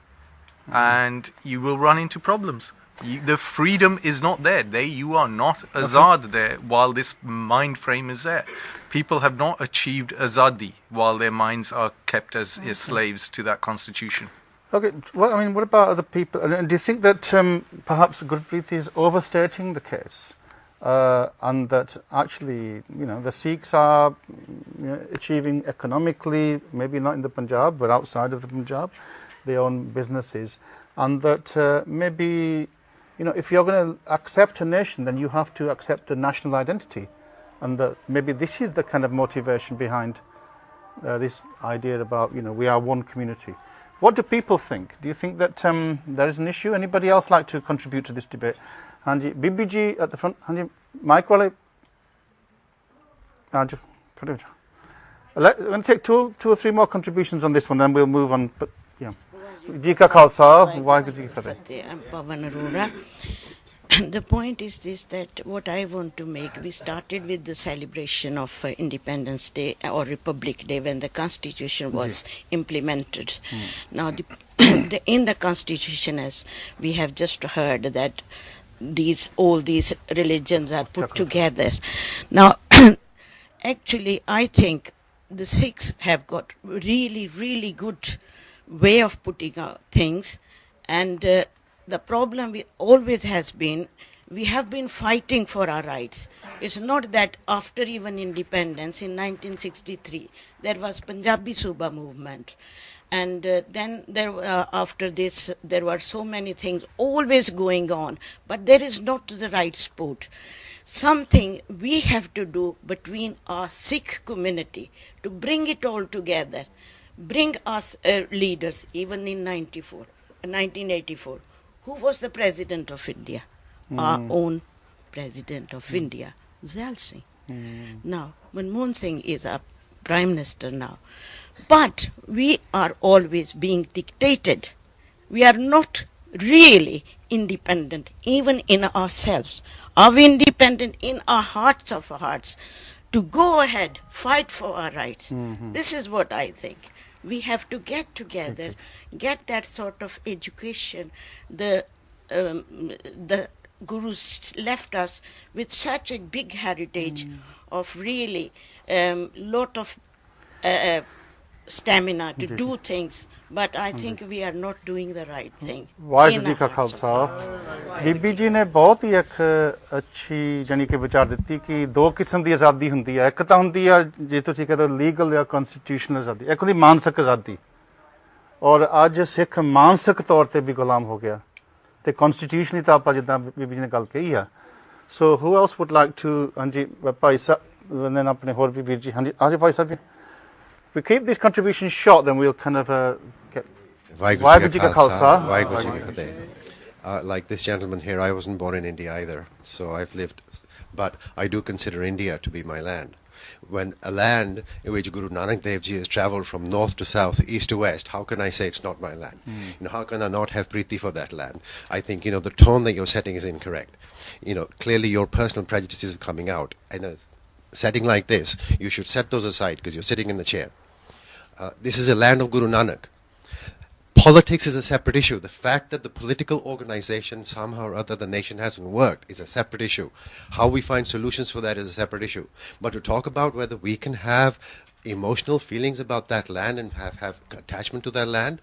And you will run into problems. The freedom is not there. You are not azad there while this mind frame is there. People have not achieved azadi while their minds are kept as slaves to that constitution. Okay, well, I mean, what about other people? And do you think that perhaps Gurpreet is overstating the case, and that actually, the Sikhs are achieving economically, maybe not in the Punjab, but outside of the Punjab, they own businesses, and that maybe, if you're going to accept a nation, then you have to accept a national identity, and that maybe this is the kind of motivation behind this idea about, we are one community. What do people think? Do you think that there is an issue? Anybody else like to contribute to this debate? Hanji, BBG at the front. Hanji, Mike, wale. Hanji, we're going to take two or three more contributions on this one, then we'll move on. But yeah, Ji Ka Khalsa, Waheguru Ji Ki Fateh. I'm Pavan Arora. The point is this, that what I want to make, we started with the celebration of Independence Day or Republic Day when the Constitution was implemented. Now, in the Constitution, as we have just heard, that all these religions are put together. Now, actually, I think the Sikhs have got really, really good way of putting out things, and the problem always has been, we have been fighting for our rights. It's not that after even independence in 1963, there was Punjabi Suba movement. And then after this, there were so many things always going on. But there is not the right support. Something we have to do between our Sikh community to bring it all together. Bring us leaders, even in 1984. Who was the President of India? Our own President of India, Zal Singh. Now, Manmohan Singh is our Prime Minister now. But we are always being dictated. We are not really independent, even in ourselves. Are we independent in our hearts of hearts to go ahead, fight for our rights? This is what I think. We have to get together, get that sort of education. The Gurus left us with such a big heritage of really lot of stamina to do things, but I think we are not doing the right thing. Waheguru Ji Ka Khalsa. Bibi ji ne बहुत ही एक अच्छी जानी कि विचार ਦਿੱਤੀ कि दो किस्म ਦੀ ਆਜ਼ਾਦੀ ਹੁੰਦੀ ਹੈ। ਇੱਕ ਤਾਂ ਹੁੰਦੀ ਹੈ ਜੇ ਤੁਸੀਂ ਕਹਿੰਦੇ ਹੋ ਲੀਗਲ ਜਾਂ ਕਨਸਟੀਟਿਊਸ਼ਨਲ ਆਜ਼ਾਦੀ, ਇੱਕ ਹੁੰਦੀ ਮਾਨਸਿਕ ਆਜ਼ਾਦੀ। ਔਰ ਅੱਜ ਸਿੱਖ ਮਾਨਸਿਕ ਤੌਰ ਤੇ ਵੀ ਗੁਲਾਮ ਹੋ ਗਿਆ ਤੇ ਕਨਸਟੀਟਿਊਸ਼ਨਲੀ ਤਾਂ ਆਪਾਂ ਜਿੱਦਾਂ ਬੀਬੀ ਜੀ ਨੇ ਗੱਲ ਕਹੀ ਆ। ਸੋ ਹੂ ਐਲਸ ਵੁੱਡ ਲਾਈਕ ਟੂ ਹਾਂਜੀ ਭਾਈ ਸਾਹਿਬ ਨੇ ਆਪਣੇ ਹੋਰ ਵੀ ਵੀਰ ਜੀ ਹਾਂਜੀ ਹਾਂਜੀ Bhai Sahib If we keep these contributions short, then we'll kind of get... Waheguru Ji Ka Khalsa. Waheguru Ji Ki Fateh. Like this gentleman here, I wasn't born in India either, so I've lived... But I do consider India to be my land. When a land in which Guru Nanak Dev Ji has travelled from north to south, east to west, how can I say it's not my land? How can I not have priti for that land? I think, the tone that you're setting is incorrect. Clearly your personal prejudices are coming out. In a setting like this, you should set those aside because you're sitting in the chair. This is a land of Guru Nanak. Politics is a separate issue. The fact that the political organization, somehow or other, the nation hasn't worked is a separate issue. How we find solutions for that is a separate issue. But to talk about whether we can have emotional feelings about that land and have attachment to that land,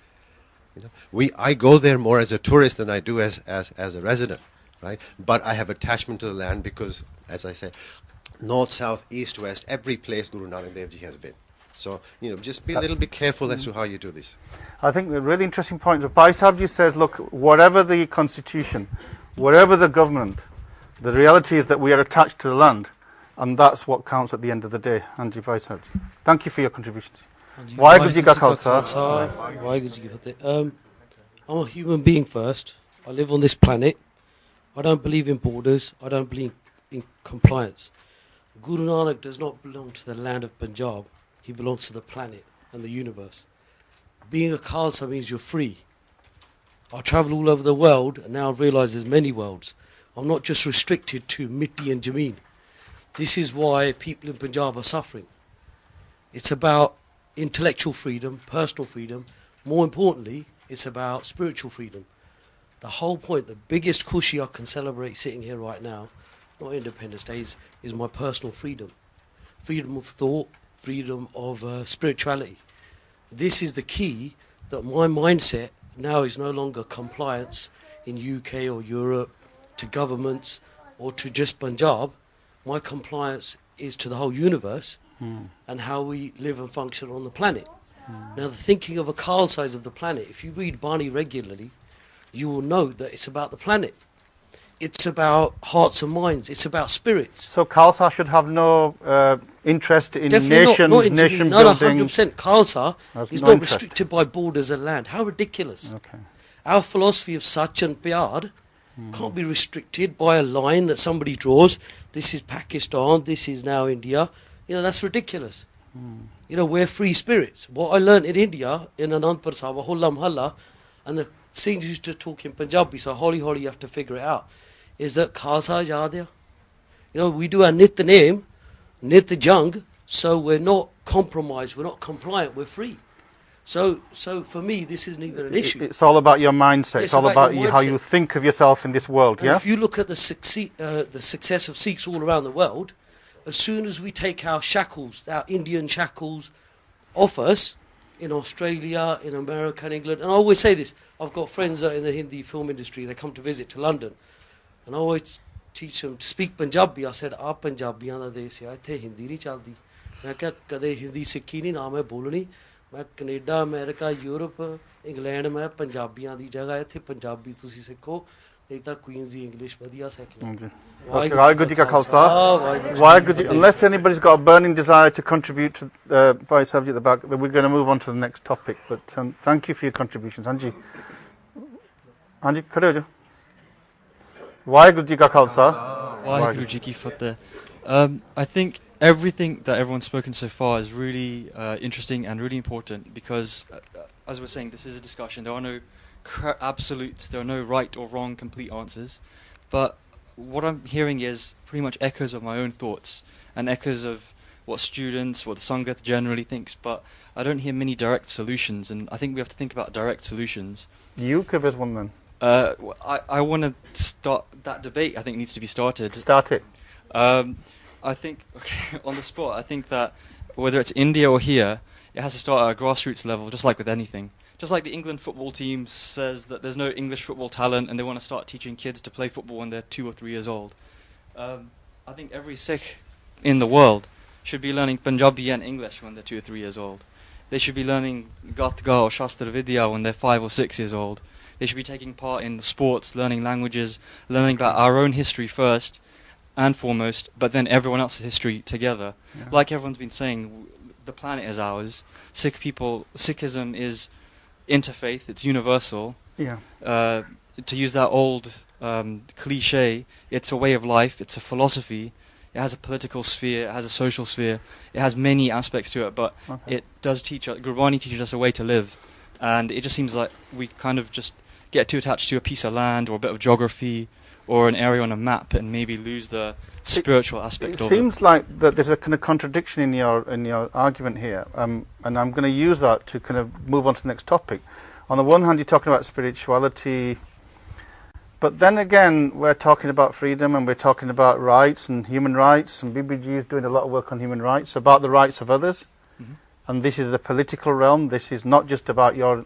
I go there more as a tourist than I do as a resident, right? But I have attachment to the land because, as I say, north, south, east, west, every place Guru Nanak Dev Ji has been. So, just be a little bit careful as to how you do this. I think the really interesting point, Bhai Sahib says, look, whatever the constitution, whatever the government, the reality is that we are attached to the land, and that's what counts at the end of the day. Anji Bhai Sahib. Thank you for your contributions. Waheguru Ji Ka Khalsa. Waheguru Ji Ki Fateh. I'm a human being first. I live on this planet. I don't believe in borders. I don't believe in compliance. Guru Nanak does not belong to the land of Punjab. He belongs to the planet and the universe. Being a Khalsa means you're free. I travel all over the world and now I realise there's many worlds. I'm not just restricted to Mitti and Jameen. This is why people in Punjab are suffering. It's about intellectual freedom, personal freedom. More importantly, it's about spiritual freedom. The whole point, the biggest khushi I can celebrate sitting here right now, not Independence Day, is my personal freedom. Freedom of thought, freedom of spirituality. This is the key, that my mindset now is no longer compliance in UK or Europe to governments or to just Punjab. My compliance is to the whole universe and how we live and function on the planet. Now, the thinking of a Khalsa is of the planet. If you read Bani regularly, you will know that it's about the planet. It's about hearts and minds. It's about spirits. So Khalsa should have no interest in Definitely not nation not building. 100%. Khalsa is no not interest. restricted by borders and land. How ridiculous. Okay. Our philosophy of Sach and Pyar can't be restricted by a line that somebody draws. This is Pakistan, this is now India. That's ridiculous. We're free spirits. What I learned in India, in Anandpur Sahib, Holla Mahalla, and the Sikhs used to talk in Punjabi, so holy you have to figure it out, is that Khalsa Yadya. We do our Nit name, Nit Jung, so we're not compromised, we're not compliant, we're free. So for me, this isn't even an issue. It's all about your mindset. It's all about your how you think of yourself in this world. And yeah. if you look at the success of Sikhs all around the world, as soon as we take our shackles, our Indian shackles, off us, in Australia, in America, and England, and I always say this, I've got friends that are in the Hindi film industry, they come to visit to London, and I always teach them to speak Punjabi. I said, "Aap Punjabiyan da desh hai, ithe Hindi nahi chaldi." मैं क्या कदे हिंदी सीखी नहीं ना मैं बोलनी मैं Canada America Europe England में पंजाबियां दी जगह इत्थे पंजाबी तुसी सीखो नहीं तां क्वींस दी इंग्लिश वधिया सीख लो Waheguru Ji Ka Khalsa. Waheguru Ji. Unless anybody's got a burning desire to contribute to by subject at the back, then we're going to move on to the next topic. But thank you for your contributions, Anji. Anji, khade ho jo. Waheguru Ji Ka Khalsa. Waheguru Ji Ki Fateh. I think everything that everyone's spoken so far is really interesting and really important because, as we're saying, this is a discussion. There are no absolutes, there are no right or wrong complete answers. But what I'm hearing is pretty much echoes of my own thoughts and echoes of what students, what the Sangat generally thinks. But I don't hear many direct solutions, and I think we have to think about direct solutions. You give us one then. I want to start that debate. I think needs to be started. Start it. I think, on the spot, I think that whether it's India or here, it has to start at a grassroots level, just like with anything. Just like the England football team says that there's no English football talent and they want to start teaching kids to play football when they're 2 or 3 years old. I think every Sikh in the world should be learning Punjabi and English when they're 2 or 3 years old. They should be learning Gatga or Shastra Vidya when they're 5 or 6 years old. They should be taking part in sports, learning languages, learning about our own history first and foremost, but then everyone else's history together. Yeah. Like everyone's been saying, the planet is ours. Sikhism is interfaith, it's universal. Yeah. To use that old cliche, it's a way of life, it's a philosophy, it has a political sphere, it has a social sphere, it has many aspects to it, but it does teach us, Gurdwara teaches us a way to live, and it just seems like we kind of just get too attached to a piece of land or a bit of geography or an area on a map and maybe lose the spiritual aspect of it. It seems like that there's a kind of contradiction in your argument here, and I'm going to use that to kind of move on to the next topic. On the one hand, you're talking about spirituality, but then again, we're talking about freedom and we're talking about rights and human rights, and BBG is doing a lot of work on human rights, about the rights of others. And this is the political realm. This is not just about your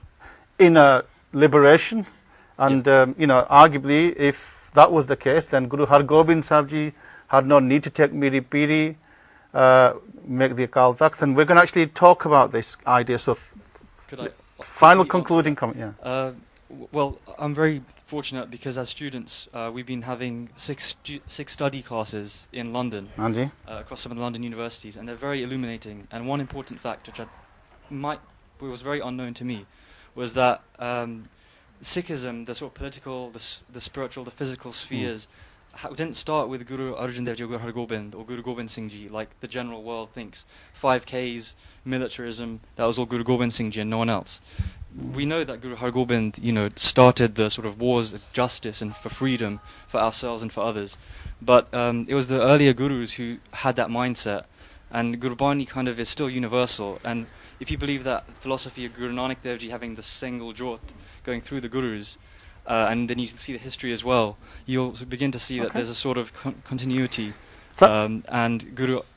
inner liberation. And, arguably, if that was the case, then Guru Har Gobind Sahib Ji had no need to take Miri Piri, make the Akal Takht. And we're going to actually talk about this idea. So, final concluding comment, Well, I'm very fortunate because as students, we've been having six study classes in London, across some of the London universities, and they're very illuminating. And one important fact, which was very unknown to me, was that Sikhism, the sort of political, the spiritual, the physical spheres, didn't start with Guru Arjan Dev Ji or Guru Har Gobind or Guru Gobind Singh Ji, like the general world thinks. 5Ks, militarism, that was all Guru Gobind Singh Ji and no one else. We know that Guru Har Gobind, started the sort of wars of justice and for freedom for ourselves and for others. But it was the earlier gurus who had that mindset, and Gurbani kind of is still universal. And if you believe that philosophy of Guru Nanak Dev Ji having the single jot going through the gurus, and then you see the history as well, you'll begin to see that there's a sort of continuity. And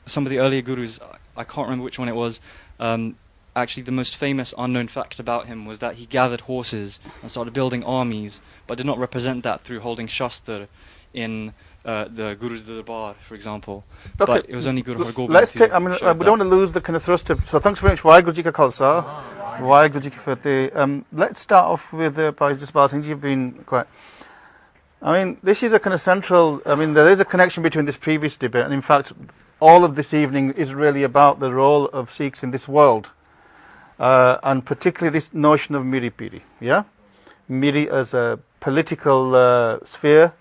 some of the earlier gurus, I can't remember which one it was, actually the most famous unknown fact about him was that he gathered horses and started building armies, but did not represent that through holding shastra in the Guru's Darbar, for example. Okay. But it was only Guru Har Gobind. We don't want to lose the kind of thrust of... So thanks very much. Waheguru Ji Ka Khalsa. Waheguru Ji Ki Fateh. Let's start off with Jasbal Singh Ji. You've been quite... this is a kind of central... there is a connection between this previous debate, and in fact, all of this evening is really about the role of Sikhs in this world. And particularly this notion of Miri Piri, Miri as a political sphere,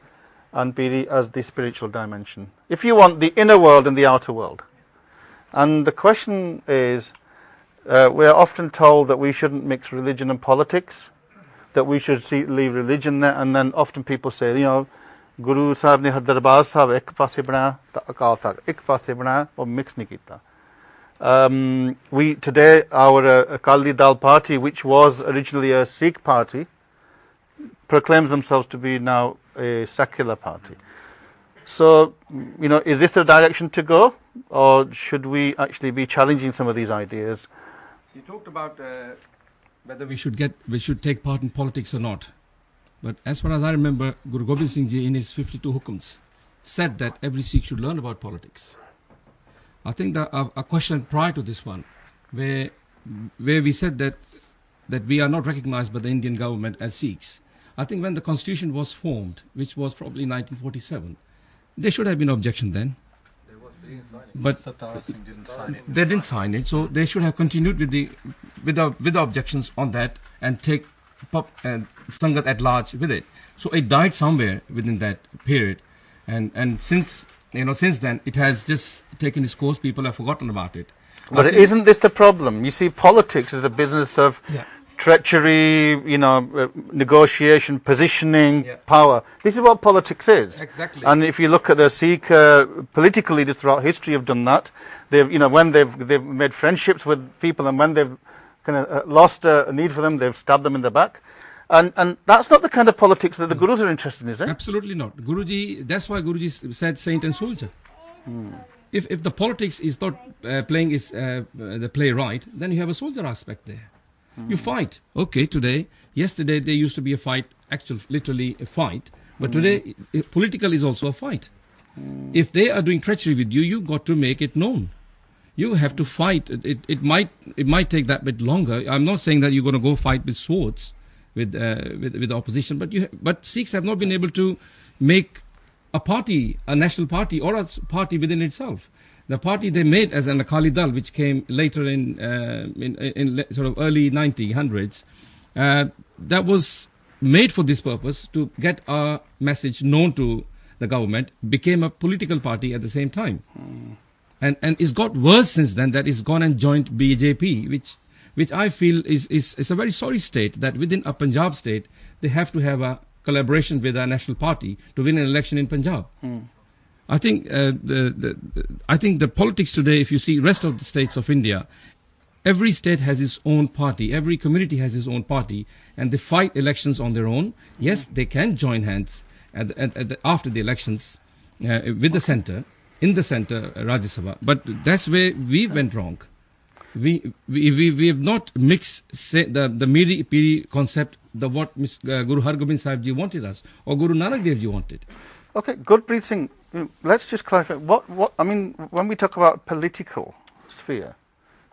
and Piri as the spiritual dimension. If you want, the inner world and the outer world. And the question is, we're often told that we shouldn't mix religion and politics, that we should leave religion there, and then often people say, Guru Sahib ne Har Darbar Sahib ek paase banaya, ta Akal Takht ek paase banaya, aur mix nahi kita. Today, our Akali Dal party, which was originally a Sikh party, proclaims themselves to be now a secular party. So, is this the direction to go, or should we actually be challenging some of these ideas? You talked about whether we should take part in politics or not. But as far as I remember, Guru Gobind Singh Ji in his 52 hukams said that every Sikh should learn about politics. I think that a question prior to this one, where we said that we are not recognized by the Indian government as Sikhs. I think when the constitution was formed, which was probably 1947, there should have been objection then. But they didn't sign it, so they should have continued with the objections on that and take Sangat at large with it. So it died somewhere within that period, and since then it has just taken its course. People have forgotten about it. But isn't this the problem? You see, politics is the business of treachery, negotiation, positioning, power. This is what politics is. Exactly. And if you look at the Sikh political leaders throughout history have done that. They've, when they've made friendships with people, and when they've kind of lost a need for them, they've stabbed them in the back. And that's not the kind of politics that the Gurus are interested in, is it? Absolutely not. Guruji, that's why Guruji said saint and soldier. If the politics is not playing the play right, then you have a soldier aspect there. You fight. Okay, yesterday there used to be a fight, literally a fight, but today political is also a fight. If they are doing treachery with you, you've got to make it known. You have to fight. It might take that bit longer. I'm not saying that you're going to go fight with swords with the opposition, but Sikhs have not been able to make a party, a national party, or a party within itself. The party they made as an Akali Dal, which came later in sort of early 1900s, that was made for this purpose, to get our message known to the government, became a political party at the same time. And it's got worse since then, that it's gone and joined BJP, which I feel is a very sorry state, that within a Punjab state, they have to have collaboration with our national party to win an election in Punjab. I think I think the politics today, if you see rest of the states of India, every state has its own party, every community has its own party, and they fight elections on their own. Yes, they can join hands after the elections with the centre, in the centre, Rajya Sabha. But that's where we went wrong. We have not mixed the Miri Piri concept, what Guru Har Gobind Sahib Ji wanted us, or Guru Nanak Dev Ji wanted. Okay, Gurpreet Singh, let's just clarify. What I mean, when we talk about political sphere,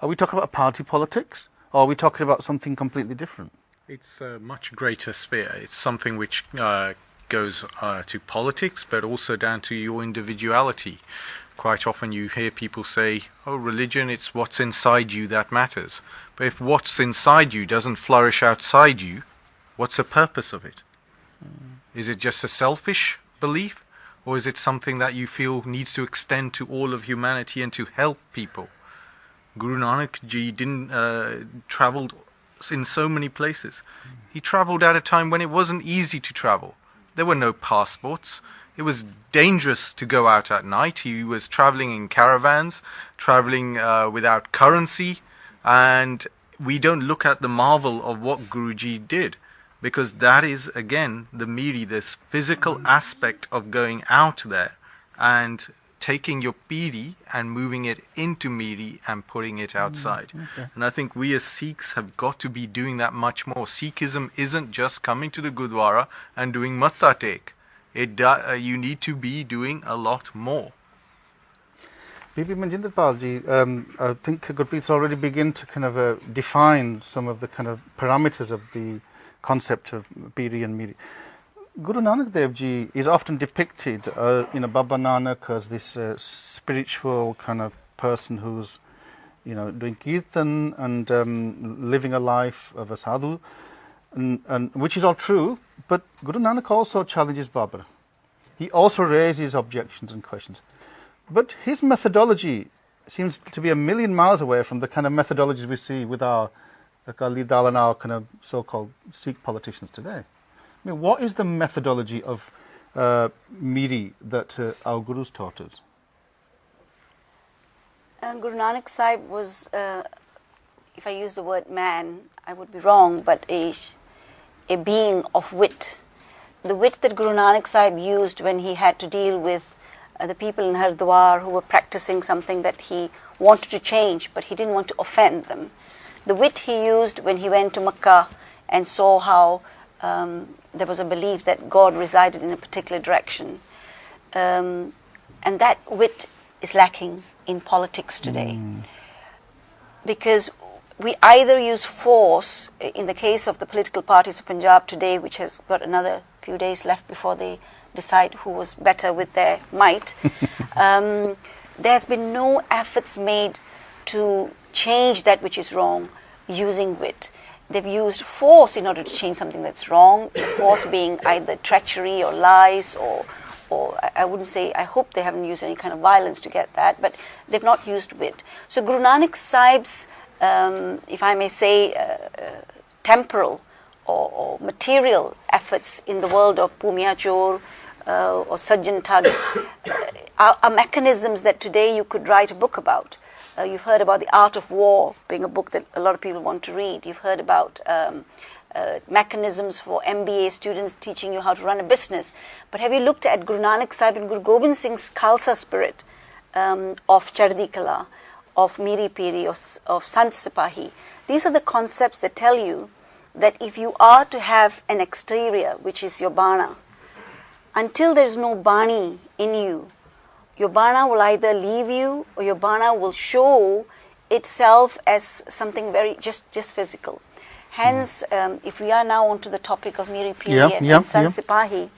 are we talking about party politics, or are we talking about something completely different? It's a much greater sphere. It's something which goes to politics, but also down to your individuality. Quite often you hear people say, oh, religion, it's what's inside you that matters. But if what's inside you doesn't flourish outside you, what's the purpose of it? Is it just a selfish belief, or is it something that you feel needs to extend to all of humanity and to help people? Guru Nanak Ji travelled in so many places. He travelled at a time when it wasn't easy to travel. There were no passports. It was dangerous to go out at night. He was travelling in caravans, travelling without currency, and we don't look at the marvel of what Guruji did, because that is, again, the Miri, this physical aspect of going out there and taking your Piri and moving it into Miri and putting it outside. And I think we as Sikhs have got to be doing that much more. Sikhism isn't just coming to the Gurdwara and doing Matta Tek. You need to be doing a lot more. Bibi Manjinder Pal ji, I think Gurpreet's already begun to kind of define some of the kind of parameters of the concept of Piri and Miri. Guru Nanak Dev Ji is often depicted, Baba Nanak as this spiritual kind of person who's, doing kirtan and living a life of a sadhu, and which is all true. But Guru Nanak also challenges Baba. He also raises objections and questions. But his methodology seems to be a million miles away from the kind of methodologies we see with our Akali Dal and our kind of so-called Sikh politicians today. I mean, what is the methodology of Miri that our Gurus taught us? Guru Nanak Sahib was, if I use the word man, I would be wrong, but a being of wit. The wit that Guru Nanak Sahib used when he had to deal with the people in Gurdwara who were practicing something that he wanted to change, but he didn't want to offend them. The wit he used when he went to Makkah and saw how there was a belief that God resided in a particular direction. And that wit is lacking in politics today. Because we either use force, in the case of the political parties of Punjab today, which has got another few days left before they decide who was better with their might, there's been no efforts made to change that which is wrong using wit. They've used force in order to change something that's wrong, force being either treachery or lies or I wouldn't say, I hope they haven't used any kind of violence to get that, but they've not used wit. So Guru Nanak Sahib's, if I may say, temporal or material efforts in the world of Bhumiya Chor or Sajjan Thag are mechanisms that today you could write a book about. You've heard about The Art of War being a book that a lot of people want to read. You've heard about mechanisms for MBA students teaching you how to run a business. But have you looked at Guru Nanak Sahib and Guru Gobind Singh's Khalsa spirit of Chardi Kala, of Miri Piri, of Sant Sipahi? These are the concepts that tell you that if you are to have an exterior, which is your bana, until there is no bani in you, your bana will either leave you or your bana will show itself as something very just physical. Hence, if we are now onto the topic of Miri Piri and Sant Sipahi,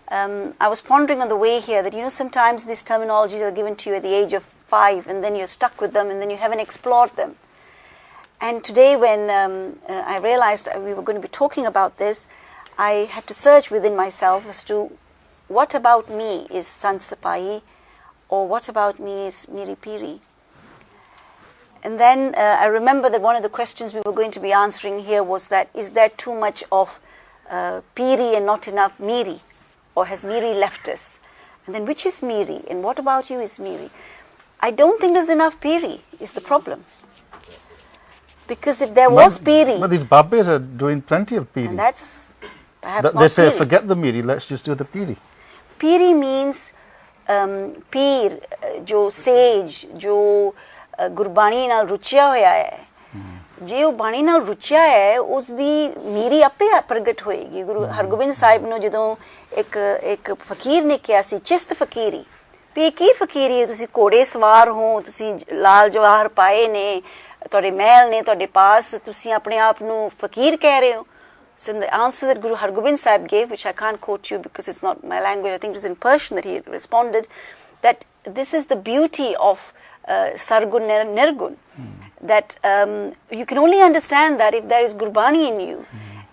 I was pondering on the way here that, sometimes these terminologies are given to you at the age of 5 and then you're stuck with them and then you haven't explored them. And today when I realized we were going to be talking about this, I had to search within myself as to what about me is Sant Sipahi, or what about me is Miri Piri? And then I remember that one of the questions we were going to be answering here was that, is there too much of Piri and not enough Miri? Or has Miri left us? And then which is Miri? And what about you is Miri? I don't think there's enough Piri is the problem. Because if there was Piri... But these Babes are doing plenty of Piri. And that's perhaps not They say, Piri. forget the Miri, let's just do the Piri. Piri means Pir, jo sage, jo Gurbani ਨਾਲ ਰੁਚਿਆ ਹੋਇਆ ਹੈ ਜੇ ਉਹ ਬਾਣੀ ਨਾਲ ਰੁਚਿਆ ਹੈ ਉਸ ਦੀ ਮੀਰੀ ਆਪੇ ਪ੍ਰਗਟ ਹੋਏਗੀ ਗੁਰੂ ਹਰਗੋਬਿੰਦ ਸਾਹਿਬ ਨੂੰ ਜਦੋਂ ਇੱਕ ਫਕੀਰ ਨੇ ਕਿਹਾ ਸੀ ਚਿਸਤ ਫਕੀਰੀ ਵੀ ਕੀ ਫਕੀਰੀ ਹੈ ਤੁਸੀਂ ਘੋੜੇ ਸਵਾਰ ਹੋ ਤੁਸੀਂ ਲਾਲ ਜਵਾਹਰ ਪਾਏ ਨੇ ਤੁਹਾਡੇ ਮਹਿਲ ਨੇ ਤੁਹਾਡੇ ਪਾਸ ਤੁਸੀਂ ਆਪਣੇ ਆਪ ਨੂੰ ਫਕੀਰ ਕਹਿ ਰਹੇ ਹੋ So the answer that Guru Hargobind Sahib gave, which I can't quote you because it's not my language, I think it was in Persian that he responded, that this is the beauty of Sargun Nirgun, that you can only understand that if there is Gurbani in you,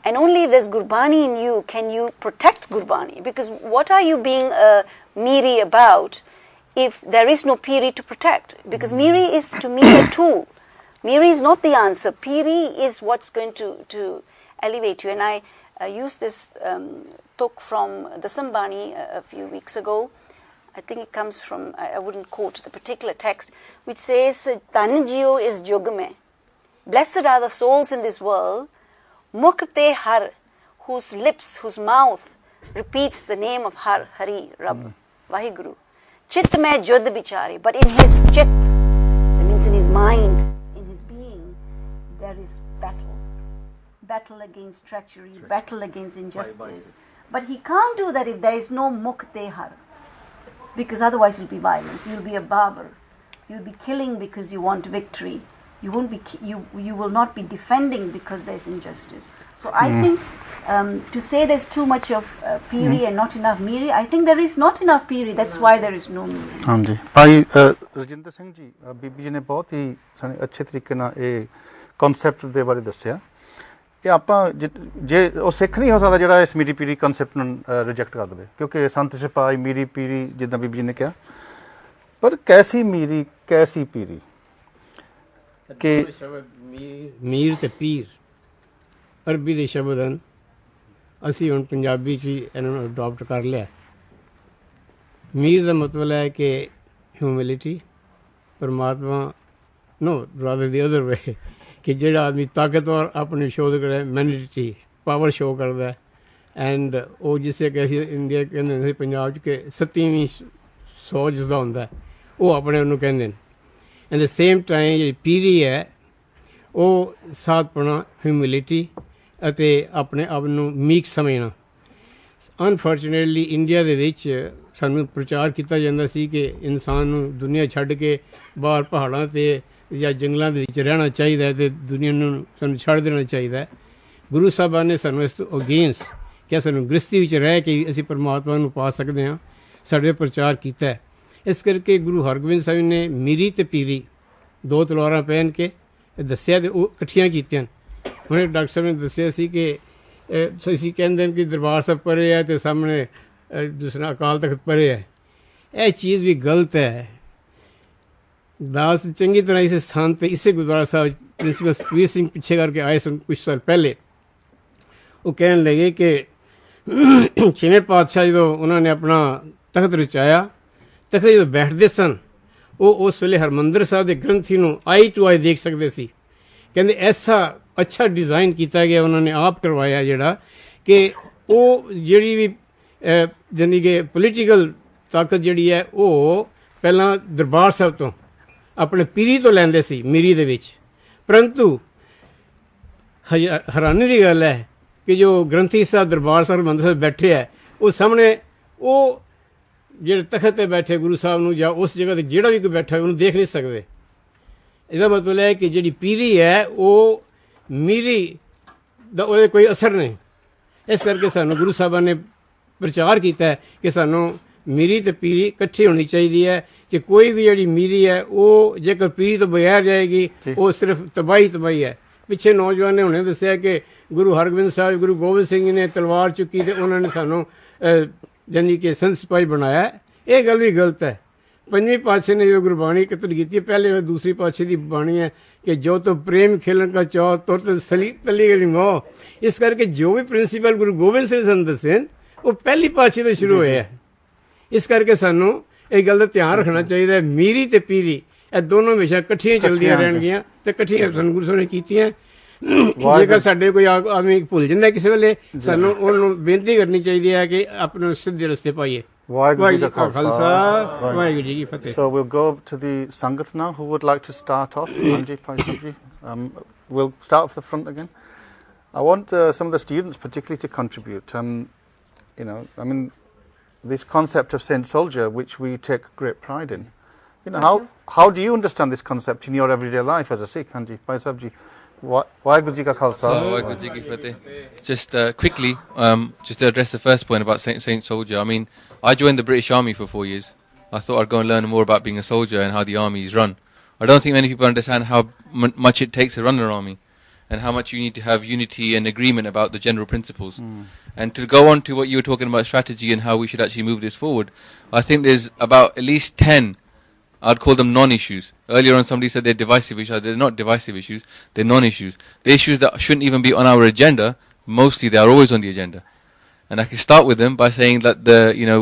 and only if there's Gurbani in you can you protect Gurbani, because what are you being Miri about if there is no Piri to protect? Because Miri is to me a tool. Miri is not the answer. Piri is what's going to elevate you. And I used this talk from the Sambani a few weeks ago. I think it comes from, I wouldn't quote the particular text, which says, Tan Jio is Jugme. Blessed are the souls in this world, Mukte Har, whose lips, whose mouth repeats the name of Har, Hari, Rab, Vahiguru. Chit mein jud bichari, but in his chit, that means in his mind, in his being, there is battle. Battle against treachery, battle against injustice. But he can't do that if there is no Mukte Har. Because otherwise it will be violence. You'll be a barbar. You'll be killing because you want victory. You won't be. You will not be defending because there's injustice. So I think to say there's too much of Piri and not enough Miri, I think there is not enough Piri. That's why there is no Miri. ਹਾਂਜੀ ਭਾਈ ਰਜਿੰਦਰ ਸਿੰਘ ਜੀ ਬੀਬੀ ਜੀ ਨੇ ਬਹੁਤ ਹੀ ਸਾਨੂੰ ਅੱਛੇ ਤਰੀਕੇ ਨਾਲ ਇਹ concept ਦੇ ਬਾਰੇ ਦੱਸਿਆ ਕਿ ਆਪਾਂ ਜੇ ਉਹ ਸਿੱਖ ਨਹੀਂ ਹੋ ਸਕਦਾ ਜਿਹੜਾ ਇਸ ਮੀਰੀ ਪੀਰੀ ਕਨਸੈਪਟ ਨੂੰ ਰਿਜੈਕਟ ਕਰ ਦੇਵੇ ਕਿਉਂਕਿ ਸੰਤ ਸਿਪਾਹੀ ਮੀਰੀ ਪੀਰੀ ਜਿੱਦਾਂ ਬੀਬੀ ਜੀ ਨੇ ਕਿਹਾ ਪਰ ਕੈਸੀ ਮੀਰੀ ਕੈਸੀ ਪੀਰੀ ਕਿ ਮੀਰ ਤੇ ਪੀਰ ਅਰਬੀ ਦੇ ਸ਼ਬਦ ਹਨ ਅਸੀਂ ਹੁਣ ਪੰਜਾਬੀ 'ਚ ਇਹਨਾਂ ਨੂੰ ਅਡਾਪਟ ਕਰ ਲਿਆ ਮੀਰ ਦਾ ਮਤਲਬ ਹੈ ਕਿ ਹਿਊਮਿਲਿਟੀ ਪਰਮਾਤਮਾ ਨੋ ਰਾਦਰ ਦੀ ਅਦਰ ਵੇ ਕਿ ਜਿਹੜਾ ਆਦਮੀ ਤਾਕਤਵਰ ਆਪਣੀ ਸ਼ੋਅ ਕਰੇ ਮੈਨਿਟੀ ਪਾਵਰ ਸ਼ੋਅ ਕਰਦਾ ਐਂਡ ਉਹ ਜਿਸੇ ਕਿ ਅਸੀਂ ਇੰਡੀਆ ਕਹਿੰਦੇ ਨੇ ਪੰਜਾਬ 'ਚ ਕਿ 7ਵੀਂ ਸੌ ਜਿਸਦਾ ਹੁੰਦਾ ਉਹ ਆਪਣੇ ਉਹਨੂੰ ਕਹਿੰਦੇ ਨੇ ਐਟ ਦ ਸੇਮ ਟਾਈਮ ਜਿਹੜੀ ਪੀਰੀ ਹੈ ਉਹ ਸਾਧਪਣਾ ਹਿਊਮਿਲਿਟੀ ਅਤੇ ਆਪਣੇ ਆਪ ਨੂੰ ਮੀਕ ਸਮਝਣਾ ਅਨਫੋਰਚੂਨੇਟਲੀ ਇੰਡੀਆ ਦੇ ਵਿੱਚ ਸਾਨੂੰ ਪ੍ਰਚਾਰ ਕੀਤਾ ਜਾਂਦਾ ਸੀ ਕਿ ਇਨਸਾਨ ਨੂੰ ਦੁਨੀਆ ਛੱਡ ਕੇ ਬਾਹਰ ਪਹਾੜਾਂ 'ਤੇ ਜਾਂ ਜੰਗਲਾਂ ਦੇ ਵਿੱਚ ਰਹਿਣਾ ਚਾਹੀਦਾ ਅਤੇ ਦੁਨੀਆ ਨੂੰ ਸਾਨੂੰ ਛੱਡ ਦੇਣਾ ਚਾਹੀਦਾ ਗੁਰੂ ਸਾਹਿਬਾਨ ਨੇ ਸਾਨੂੰ ਇਸ ਤੋਂ ਅਗੇਂਸਟ ਕਿ ਸਾਨੂੰ ਗ੍ਰਸਤੀ ਵਿੱਚ ਰਹਿ ਕੇ ਅਸੀਂ ਪਰਮਾਤਮਾ ਨੂੰ ਪਾ ਸਕਦੇ ਹਾਂ ਸਾਡੇ ਪ੍ਰਚਾਰ ਕੀਤਾ ਇਸ ਕਰਕੇ ਗੁਰੂ ਹਰਗੋਬਿੰਦ ਸਾਹਿਬ ਨੇ ਮੀਰੀ ਅਤੇ ਪੀਰੀ ਦੋ ਤਲਵਾਰਾਂ ਪਹਿਨ ਕੇ ਦੱਸਿਆ ਅਤੇ ਉਹ ਇਕੱਠੀਆਂ ਕੀਤੀਆਂ ਹੁਣੇ ਡਾਕਟਰ ਸਾਹਿਬ ਨੇ ਦੱਸਿਆ ਸੀ ਕਿ ਅਸੀਂ ਕਹਿੰਦੇ ਨੇ ਕਿ ਦਰਬਾਰ ਸਾਹਿਬ ਪਰੇ ਹੈ ਅਤੇ ਸਾਹਮਣੇ ਦੂਸਰਾ ਅਕਾਲ ਤਖਤ ਪਰੇ ਹੈ ਇਹ ਚੀਜ਼ ਵੀ ਗਲਤ ਹੈ ਦਾਸ ਚੰਗੀ ਤਰ੍ਹਾਂ ਇਸ ਸਥਾਨ 'ਤੇ ਇਸੇ ਗੁਰਦੁਆਰਾ ਸਾਹਿਬ ਪ੍ਰਿੰਸੀਪਲ ਸਤਵੀਰ ਸਿੰਘ ਪਿੱਛੇ ਕਰਕੇ ਆਏ ਸਨ ਕੁਛ ਸਾਲ ਪਹਿਲੇ ਉਹ ਕਹਿਣ ਲੱਗੇ ਕਿ 6ਵੇਂ ਪਾਤਸ਼ਾਹ ਜਦੋਂ ਉਹਨਾਂ ਨੇ ਆਪਣਾ ਤਖਤ ਰਚਾਇਆ ਤਖਤ ਜਦੋਂ ਬੈਠਦੇ ਸਨ ਉਹ ਉਸ ਵੇਲੇ ਹਰਿਮੰਦਰ ਸਾਹਿਬ ਦੇ ਗ੍ਰੰਥੀ ਨੂੰ ਆਈ ਟੂ ਆਈ ਦੇਖ ਸਕਦੇ ਸੀ ਕਹਿੰਦੇ ਐਸਾ ਅੱਛਾ ਡਿਜ਼ਾਈਨ ਕੀਤਾ ਗਿਆ ਉਹਨਾਂ ਨੇ ਆਪ ਕਰਵਾਇਆ ਜਿਹੜਾ ਕਿ ਉਹ ਜਿਹੜੀ ਵੀ ਜਾਨੀ ਕਿ ਪੋਲੀਟੀਕਲ ਤਾਕਤ ਜਿਹੜੀ ਹੈ ਉਹ ਪਹਿਲਾਂ ਦਰਬਾਰ ਸਾਹਿਬ ਤੋਂ ਆਪਣੇ ਪੀਰੀ ਤੋਂ ਲੈਂਦੇ ਸੀ ਮੀਰੀ ਦੇ ਵਿੱਚ ਪਰੰਤੂ ਹੈਰਾਨੀ ਦੀ ਗੱਲ ਹੈ ਕਿ ਜੋ ਗ੍ਰੰਥੀ ਸਾਹਿਬ ਦਰਬਾਰ ਸਾਹਿਬ ਹਰਿਮੰਦਰ ਸਾਹਿਬ ਬੈਠੇ ਹੈ ਉਹ ਸਾਹਮਣੇ ਉਹ ਜਿਹੜੇ ਤਖਤ 'ਤੇ ਬੈਠੇ ਗੁਰੂ ਸਾਹਿਬ ਨੂੰ ਜਾਂ ਉਸ ਜਗ੍ਹਾ 'ਤੇ ਜਿਹੜਾ ਵੀ ਕੋਈ ਬੈਠਾ ਉਹਨੂੰ ਦੇਖ ਨਹੀਂ ਸਕਦੇ ਇਹਦਾ ਮਤਲਬ ਹੈ ਕਿ ਜਿਹੜੀ ਪੀਰੀ ਹੈ ਉਹ ਮੀਰੀ ਦਾ ਉਹਦੇ ਕੋਈ ਅਸਰ ਨਹੀਂ ਇਸ ਕਰਕੇ ਸਾਨੂੰ ਗੁਰੂ ਸਾਹਿਬਾਂ ਨੇ ਪ੍ਰਚਾਰ ਕੀਤਾ ਕਿ ਸਾਨੂੰ ਮੀਰੀ ਅਤੇ ਪੀਰੀ ਇਕੱਠੀ ਹੋਣੀ ਚਾਹੀਦੀ ਹੈ ਕਿ ਕੋਈ ਵੀ ਜਿਹੜੀ ਮੀਰੀ ਹੈ ਉਹ ਜੇਕਰ ਪੀਰੀ ਤੋਂ ਬਗੈਰ ਜਾਏਗੀ ਉਹ ਸਿਰਫ ਤਬਾਹੀ ਹੈ ਪਿੱਛੇ ਨੌਜਵਾਨ ਨੇ ਹੁਣੇ ਦੱਸਿਆ ਕਿ ਗੁਰੂ ਹਰਗੋਬਿੰਦ ਸਾਹਿਬ ਗੁਰੂ ਗੋਬਿੰਦ ਸਿੰਘ ਨੇ ਤਲਵਾਰ ਚੁੱਕੀ ਅਤੇ ਉਹਨਾਂ ਨੇ ਸਾਨੂੰ ਜਾਨੀ ਕਿ ਸੰਤ ਸਿਪਾਹੀ ਬਣਾਇਆ ਇਹ ਗੱਲ ਵੀ ਗਲਤ ਹੈ ਪੰਜਵੀਂ ਪਾਤਸ਼ਾਹ ਨੇ ਜੋ ਗੁਰਬਾਣੀ ਇਕੱਤਰ ਕੀਤੀ ਹੈ, ਪਹਿਲੇ ਦੂਸਰੀ ਪਾਤਸ਼ਾਹ ਦੀ ਬਾਣੀ ਹੈ ਕਿ ਜੋ ਤੋਂ ਪ੍ਰੇਮ ਖੇਲਣ ਦਾ ਚਾਅ ਤੁਰਤ ਸਲੀ ਤਲੀ ਗਈ ਮੋਹ। ਇਸ ਕਰਕੇ ਜੋ ਵੀ ਪ੍ਰਿੰਸੀਪਲ ਗੁਰੂ ਗੋਬਿੰਦ ਸਿੰਘ ਸਾਨੂੰ ਦੱਸੇ ਉਹ ਪਹਿਲੀ ਪਾਤਸ਼ਾਹ ਤੋਂ ਸ਼ੁਰੂ ਹੋਇਆ ਹੈ। ਇਸ ਕਰਕੇ ਸਾਨੂੰ ਇਹ ਗੱਲ ਦਾ ਧਿਆਨ ਰੱਖਣਾ ਚਾਹੀਦਾ ਹੈ, ਮੀਰੀ ਤੇ ਪੀਰੀ ਇਹ ਦੋਨੋਂ ਹਮੇਸ਼ਾ ਇਕੱਠੀਆਂ ਚੱਲਦੀਆਂ ਰਹਿਣਗੀਆਂ ਤੇ ਇਕੱਠੀਆਂ ਸਾਨੂੰ ਗੁਰੂ ਸਾਹਿਬ ਨੇ ਕੀਤੀਆਂ। ਜੇਕਰ ਸਾਡੇ ਕੋਈ ਆਦਮੀ ਭੁੱਲ ਜਾਂਦਾ ਕਿਸੇ ਵੇਲੇ ਸਾਨੂੰ ਉਹਨੂੰ ਬੇਨਤੀ ਕਰਨੀ ਚਾਹੀਦੀ ਹੈ ਕਿ ਆਪਣੇ ਸਿੱਧੇ ਰਸਤੇ ਪਾਈਏ। ਵਾਹਿਗੁਰੂ ਜੀ ਕਾ ਖਾਲਸਾ, ਵਾਹਿਗੁਰੂ ਜੀ ਕੀ ਫਤਿਹ। So we'll go to the Sangat now. Who would like to start off? Anji, Paisabji. We'll start off the front again. I want some of the students particularly to contribute. You know, I mean, this concept of Saint Soldier, which we take great pride in. You know, how do you understand this concept in your everyday life as a Sikh? Anji, Paisabji. Waiguru Ji Ka Khalsa. Waiguru Ji Ki Fateh. Just quickly, just to address the first point about Saint Soldier. I mean, I joined the British Army for 4 years. I thought I'd go and learn more about being a soldier and how the army is run. I don't think many people understand how much it takes to run an army and how much you need to have unity and agreement about the general principles. And to go on to what you were talking about, strategy and how we should actually move this forward, I think there's about at least 10, I'd call them non-issues. Earlier on somebody said they're divisive issues. They're not divisive issues, they're non-issues. The issues that shouldn't even be on our agenda, mostly they are always on the agenda. And I can start with them by saying that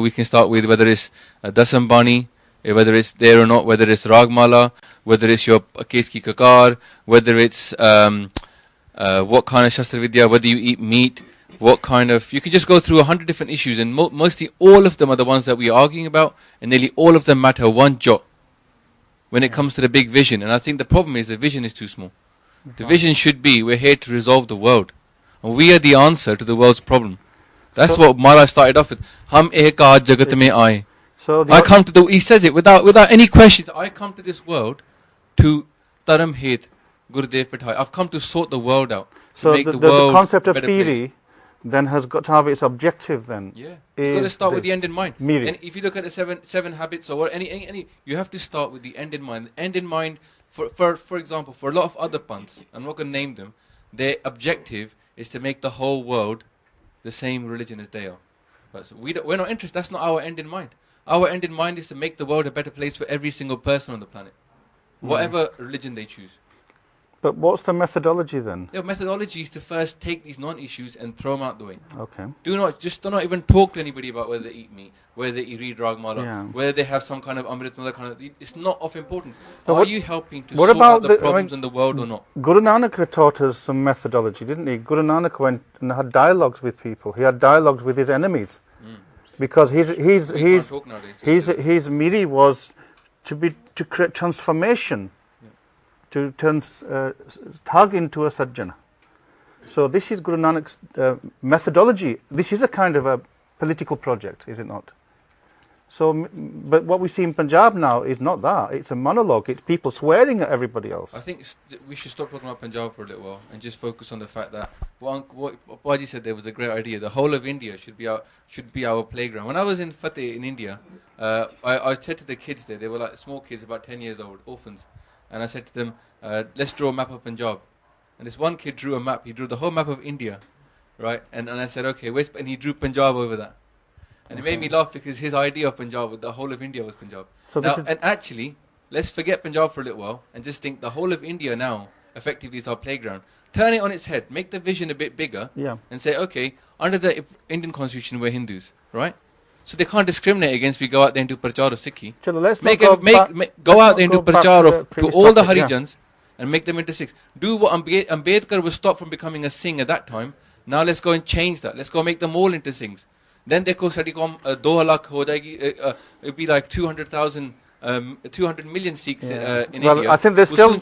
we can start with whether it's Dasambani, whether it's there or not, whether it's Ragmala, whether it's your Keski Kakar, whether it's what kind of Shastra Vidya, whether you eat meat, what kind of... You can just go through 100 different issues, and mostly all of them are the ones that we're arguing about, and nearly all of them matter one jot when it comes to the big vision. And I think the problem is the vision is too small. The vision should be, we're here to resolve the world. And we are the answer to the world's problem. That's what Mara started off with. Hum ek aaj jagat mein aaye. So he says it without any questions. I come to this world to taram het Gurudev Pathai. I've come to sort the world out. So make the world concept of better Piri place. then has got to have its objective then. Yeah. You've got to start with the end in mind. Miri. And if you look at the seven habits or any, you have to start with the end in mind. The end in mind, for example, for a lot of other panths, I'm not going to name them, their objective is to make the whole world the same religion as they are. But so we're not interested. That's not our end in mind. Our end in mind is to make the world a better place for every single person on the planet, whatever religion they choose. But what's the methodology then? The methodology is to first take these non-issues and throw them out the way. Okay. Do not even talk to anybody about whether they eat meat, whether they read Ragmala, whether they have some kind of Amrit, another kind of... It's not of importance. Are you helping to sort out the problems in the world or not? Guru Nanak taught us some methodology, didn't he? Guru Nanak went and had dialogues with people. He had dialogues with his enemies. Because his miri was to create transformation, to turn Thag into a Sajjana. So this is Guru Nanak's methodology. This is a kind of a political project, is it not? So, but what we see in Punjab now is not that. It's a monologue. It's people swearing at everybody else. I think we should stop talking about Punjab for a little while and just focus on the fact that what Baji said there was a great idea. The whole of India should be our playground. When I was in Fateh in India, I said to the kids there, they were like small kids, about 10 years old, orphans. And I said to them, let's draw a map of Punjab. And this one kid drew a map. He drew the whole map of India, right? And I said, okay, and he drew Punjab over that. And it made me laugh because his idea of Punjab, with the whole of India, was Punjab. So and actually, let's forget Punjab for a little while and just think the whole of India now effectively is our playground. Turn it on its head, make the vision a bit bigger, and say, okay, under the Indian constitution we're Hindus, right? So they can't discriminate against we go out there and do prachar of Sikhi. Go out there and do prachar to all the Harijans and make them into Sikhs. Do what Ambedkar was stopped from becoming a Singh at that time. Now let's go and change that. Let's go make them all into Singhs. Then they could say, 2 lakh ho jayegi, it'd be like 200,000, 200 million Sikhs in India. Well, I think there's we'll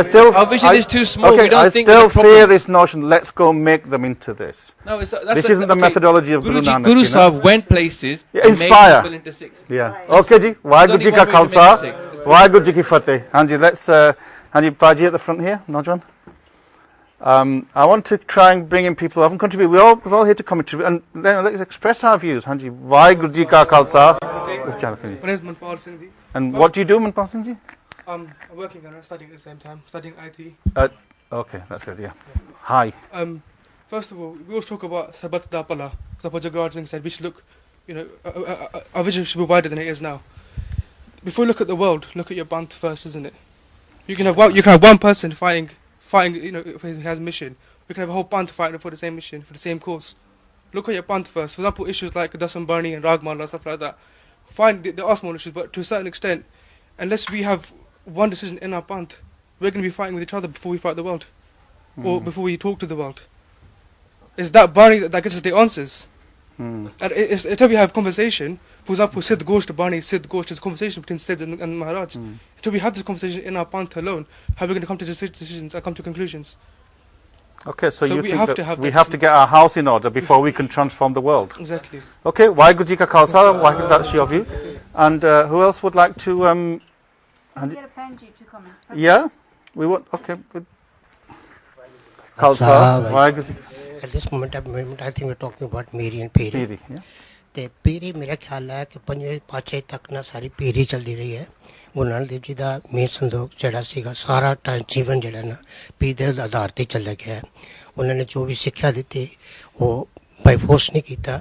still, our vision is too small. Okay, we don't I think still fear this notion, let's go make them into this. No, this isn't the methodology of Guru Nanak. Guru Sahib went places and made people into Sikhs. Yeah. Okay, ji. Waheguru ji ka khalsa. Waheguru ji ki fateh. Hanji, let's, Hanji Paji at the front here, Najwan. I want to try and bring in people who haven't contributed. We're all here to contribute, and then let's express our views. Hanji, Waheguru ji ka khalsa. And what do you do, Manpal Singh ji? I'm working and studying at the same time, studying IT. Okay, that's good, yeah. Hi. First of all, we always talk about Sabat Dapala. Sabajagaraj said we should look our vision should be wider than it is now. Before you look at the world, look at your Panth first, isn't it? You can have one person fighting, if he has a mission. We can have a whole Panth fighting for the same mission, for the same cause. Look at your Panth first. For example, issues like Dasan Barni and Ragmal and stuff like that. Fine, there are small issues, but to a certain extent, unless we have one decision in our Panth, we're going to be fighting with each other before we fight the world, or before we talk to the world. It's that Barni that gets us the answers. And until we have conversation, for example, Siddh Ghosh to Barni, Siddh Ghosh is a conversation between Siddh and Maharaj. Until we have this conversation in our Panth alone, how are we going to come to decisions and come to conclusions? Okay, so you we think have that to have we have to get our house in order before we can transform the world. Exactly. Okay, Waheguru Ji Ka Khalsa, Waheguru, that's your view. And who else would like to... Get a Panji to comment. Yeah? We want... Okay. Khalsa, Waheguru Ji. At this moment, I think we're talking about Miri and Piri. Piri, yeah. The Piri, मेरा ख्याल है कि पंजे पाँचे तक ना सारी पीरी चलती रही है गुरु नानक देव जी का मेन संदोख जड़ा सीगा सारा जीवन जड़ा ना पीर के आधार ते चल गया है उन्होंने जो भी शिक्षा दी वो बाई फोर्स नहीं किया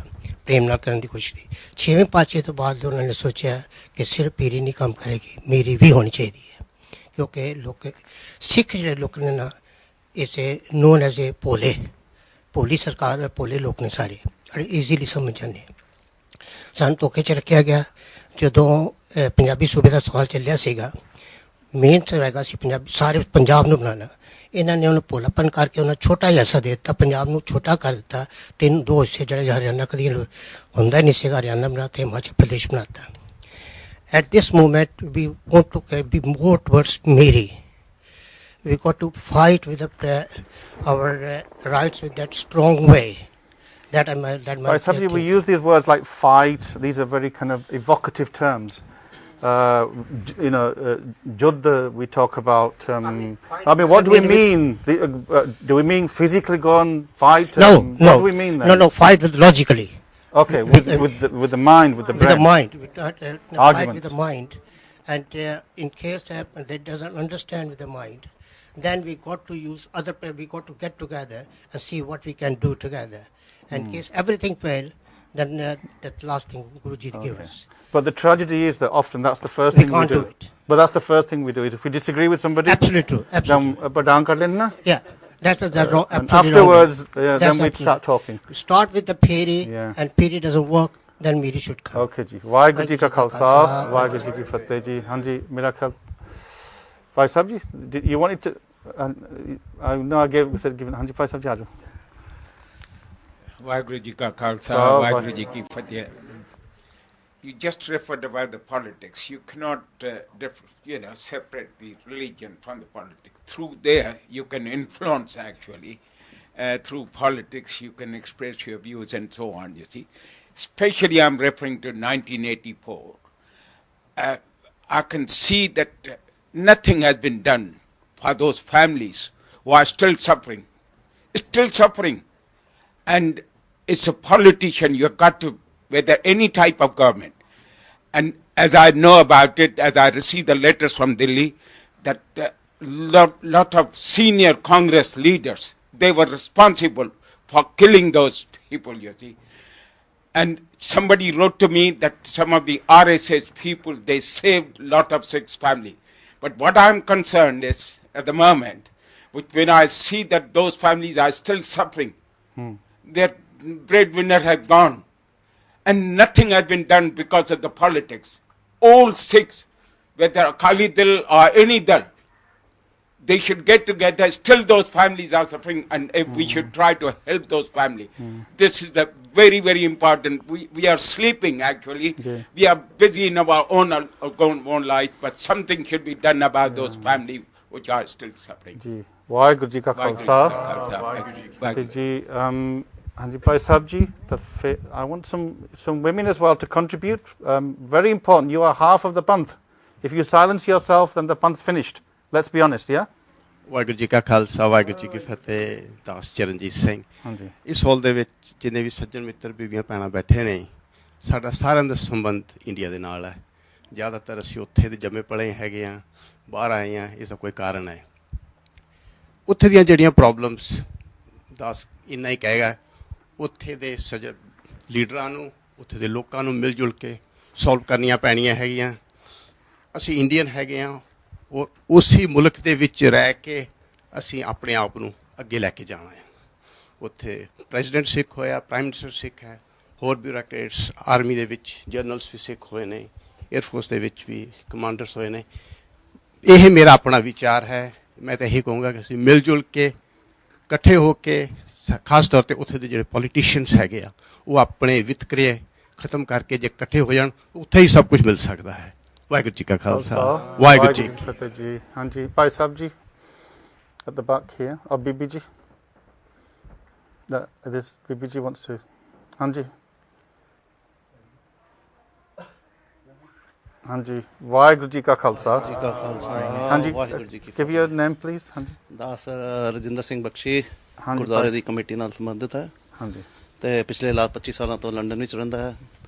प्रेम नाल करने की कोशिश की छेवें पाँचे तो बाद उन्होंने सोचा कि सिर्फ पीरी नहीं काम करेगी मेरी भी होनी चाहिए क्योंकि लोग सिख जो लोग ने ना इसे नोन एज ए भोली सरकार भोले लोग ने सारे ईजीली समझ जाने ਸਾਨੂੰ ਧੋਖੇ 'ਚ ਰੱਖਿਆ ਗਿਆ ਜਦੋਂ ਪੰਜਾਬੀ ਸੂਬੇ ਦਾ ਸਵਾਲ ਚੱਲਿਆ ਸੀਗਾ ਮੇਨ ਹੈਗਾ ਸੀ ਪੰਜਾਬੀ ਸਾਰੇ ਪੰਜਾਬ ਨੂੰ ਬਣਾਉਣਾ ਇਹਨਾਂ ਨੇ ਉਹਨੂੰ ਭੋਲਾਪਨ ਕਰਕੇ ਉਹਨਾਂ ਛੋਟਾ ਜਿਹਾ ਹਿੱਸਾ ਦੇ ਦਿੱਤਾ ਪੰਜਾਬ ਨੂੰ ਛੋਟਾ ਕਰ ਦਿੱਤਾ ਦੋ ਹਿੱਸੇ ਜਿਹੜੇ ਹਰਿਆਣਾ ਕਦੀ ਹੁੰਦਾ ਨਹੀਂ ਸੀਗਾ ਹਰਿਆਣਾ ਬਣਾਤਾ ਹਿਮਾਚਲ ਪ੍ਰਦੇਸ਼ ਬਣਾਤਾ at this moment we want to be more towards ਮੇਰੀ we got to fight with our rights with that strong way. We use these words like fight. These are very kind of evocative terms. Juddha, we talk about. I mean, what do we mean? Do we mean physically go and fight? No. What do we mean then? No. Fight with logically. Okay, with the mind, with the brain. With the mind. Arguments. Fight with the mind, and in case they doesn't understand with the mind, then we got to use we got to get together and see what we can do together. In case everything fail, then that last thing Guruji gave us. But the tragedy is that often that's the first thing we do. We can't do it. But that's the first thing we do is if we disagree with somebody. Absolutely true. Absolutely. Yeah, that's wrong. And afterwards, then we start talking. Start with the Piri, and Piri doesn't work, then Miri should come. Okay, ji. Waheguru Ji Ka Khalsa, Waheguru Ji Ki Fateh ji. Hanji, mera khayal. Bhai Sahib ji, you wanted to? I know I said given. Hanji, Bhai Sahib ji, aajo. Waheguru Ji Ka Khalsa, Waheguru Ji Ki Fateh. You just referred about the politics. You cannot, separate the religion from the politics. Through there, you can influence actually. Through politics, you can express your views and so on, you see. Especially I'm referring to 1984. I can see that nothing has been done for those families who are still suffering. And it's a politician, you've got to, whether any type of government. And as I know about it, as I receive the letters from Delhi, that lot of senior Congress leaders, they were responsible for killing those people, you see. And somebody wrote to me that some of the RSS people, they saved a lot of Sikh family. But what I'm concerned is, at the moment, when I see that those families are still suffering, their breadwinner has gone, and nothing has been done because of the politics. All Sikhs, whether Akali Dal or any Dal, they should get together. Still those families are suffering, and if we should try to help those families. This is the very, very important. We are sleeping actually. We are busy in our own life, but something should be done about those families which are still suffering. Waheguru Ji Ka Khalsa. Hanji Bhai Sahib ji, I want some women as well to contribute. Very important. You are half of the Panth. If you silence yourself, then the Panth's finished. Let's be honest, yeah? Waheguru ji ਕਾ ਖਾਲਸਾ ਵਾਹਿਗੁਰੂ ਜੀ ਕੀ ਫਤਿਹ ਦਾਸ ਚਰਨਜੀਤ ਸਿੰਘ ਇਸ ਹਾਲ ਦੇ ਵਿੱਚ ਜਿੰਨੇ ਵੀ ਸੱਜਣ ਮਿੱਤਰ ਬੀਬੀਆਂ ਭੈਣਾਂ ਬੈਠੇ ਨੇ ਸਾਡਾ ਸਾਰਿਆਂ ਦਾ ਸੰਬੰਧ ਇੰਡੀਆ ਦੇ ਨਾਲ ਹੈ ਜ਼ਿਆਦਾਤਰ ਅਸੀਂ ਉੱਥੇ ਦੇ ਜੰਮੇ ਪਲੇ ਹੈਗੇ ਆ ਬਾਹਰ ਆਏ ਆ ਇਸ ਦਾ ਕੋਈ ਕਾਰਨ ਹੈ ਉੱਥੇ ਦੀਆਂ ਜਿਹੜੀਆਂ ਪ੍ਰੋਬਲਮਸ ਦਾਸ ਇੰਨਾ ਹੀ ਕਹੇਗਾ ਉੱਥੇ ਦੇ ਲੀਡਰਾਂ ਨੂੰ ਉੱਥੇ ਦੇ ਲੋਕਾਂ ਨੂੰ ਮਿਲ ਜੁਲ ਕੇ ਸੋਲਵ ਕਰਨੀਆਂ ਪੈਣੀਆਂ ਹੈਗੀਆਂ। ਅਸੀਂ ਇੰਡੀਅਨ ਹੈਗੇ ਹਾਂ, ਉਹ ਉਸੇ ਮੁਲਕ ਦੇ ਵਿੱਚ ਰਹਿ ਕੇ ਅਸੀਂ ਆਪਣੇ ਆਪ ਨੂੰ ਅੱਗੇ ਲੈ ਕੇ ਜਾਣਾ ਹੈ। ਉੱਥੇ ਪ੍ਰੈਜ਼ੀਡੈਂਟ ਸਿੱਖ ਹੋਇਆ, ਪ੍ਰਾਈਮ ਮਿਨਿਸਟਰ ਸਿੱਖ ਹੈ, ਹੋਰ ਬਿਊਰੋਕਰੇਟਸ ਆਰਮੀ ਦੇ ਵਿੱਚ ਜਨਰਲਸ ਵੀ ਸਿੱਖ ਹੋਏ ਨੇ, ਏਅਰਫੋਰਸ ਦੇ ਵਿੱਚ ਵੀ ਕਮਾਂਡਰਸ ਹੋਏ ਨੇ। ਇਹ ਮੇਰਾ ਆਪਣਾ ਵਿਚਾਰ ਹੈ। ਮੈਂ ਤਾਂ ਇਹੀ ਕਹੂੰਗਾ ਕਿ ਅਸੀਂ ਮਿਲ ਜੁਲ ਕੇ ਇਕੱਠੇ ਹੋ ਕੇ, ਖਾਸ ਤੌਰ 'ਤੇ ਉੱਥੇ ਦੇ ਜਿਹੜੇ ਪੋਲੀਟੀਸ਼ੀਅਨਸ ਹੈਗੇ ਆ, ਉਹ ਆਪਣੇ ਵਿਤਕਰੇ ਖਤਮ ਕਰਕੇ ਜੇ ਇਕੱਠੇ ਹੋ ਜਾਣ, ਉੱਥੇ ਹੀ ਸਭ ਕੁਝ ਮਿਲ ਸਕਦਾ ਹੈ। ਵਾਹਿਗੁਰੂ ਜੀ ਕਾ ਖਾਲਸਾ, ਵਾਹਿਗੁਰੂ ਜੀ ਕੀ ਫਤਿਹ ਜੀ। ਹਾਂਜੀ Bhai Sahib ji at the back here, or ਬੀਬੀ ਜੀ, this ਬੀਬੀ ਜੀ wants to, ਹਾਂਜੀ ਹਾਂਜੀ। ਵਾਹਿਗੁਰੂ ਜੀ ਕਾ ਖਾਲਸਾ, ਹਾਂਜੀ। ਵਾਹਿਗੁਰੂ ਜੀ ਕੀ give your name please। ਹਾਂਜੀ, ਦਾਸ ਰਜਿੰਦਰ ਸਿੰਘ ਬਖਸ਼ੀ, ਗੁਰਦੁਆਰੇ ਦੀ ਕਮੇਟੀ ਨਾਲ ਸੰਬੰਧਿਤ ਹੈ। ਹਾਂਜੀ। ਤੇ ਪਿਛਲੇ 25 ਸਾਲਾਂ ਤੋਂ ਲੰਡਨ ਵਿੱਚ ਰਹਿੰਦਾ ਹੈ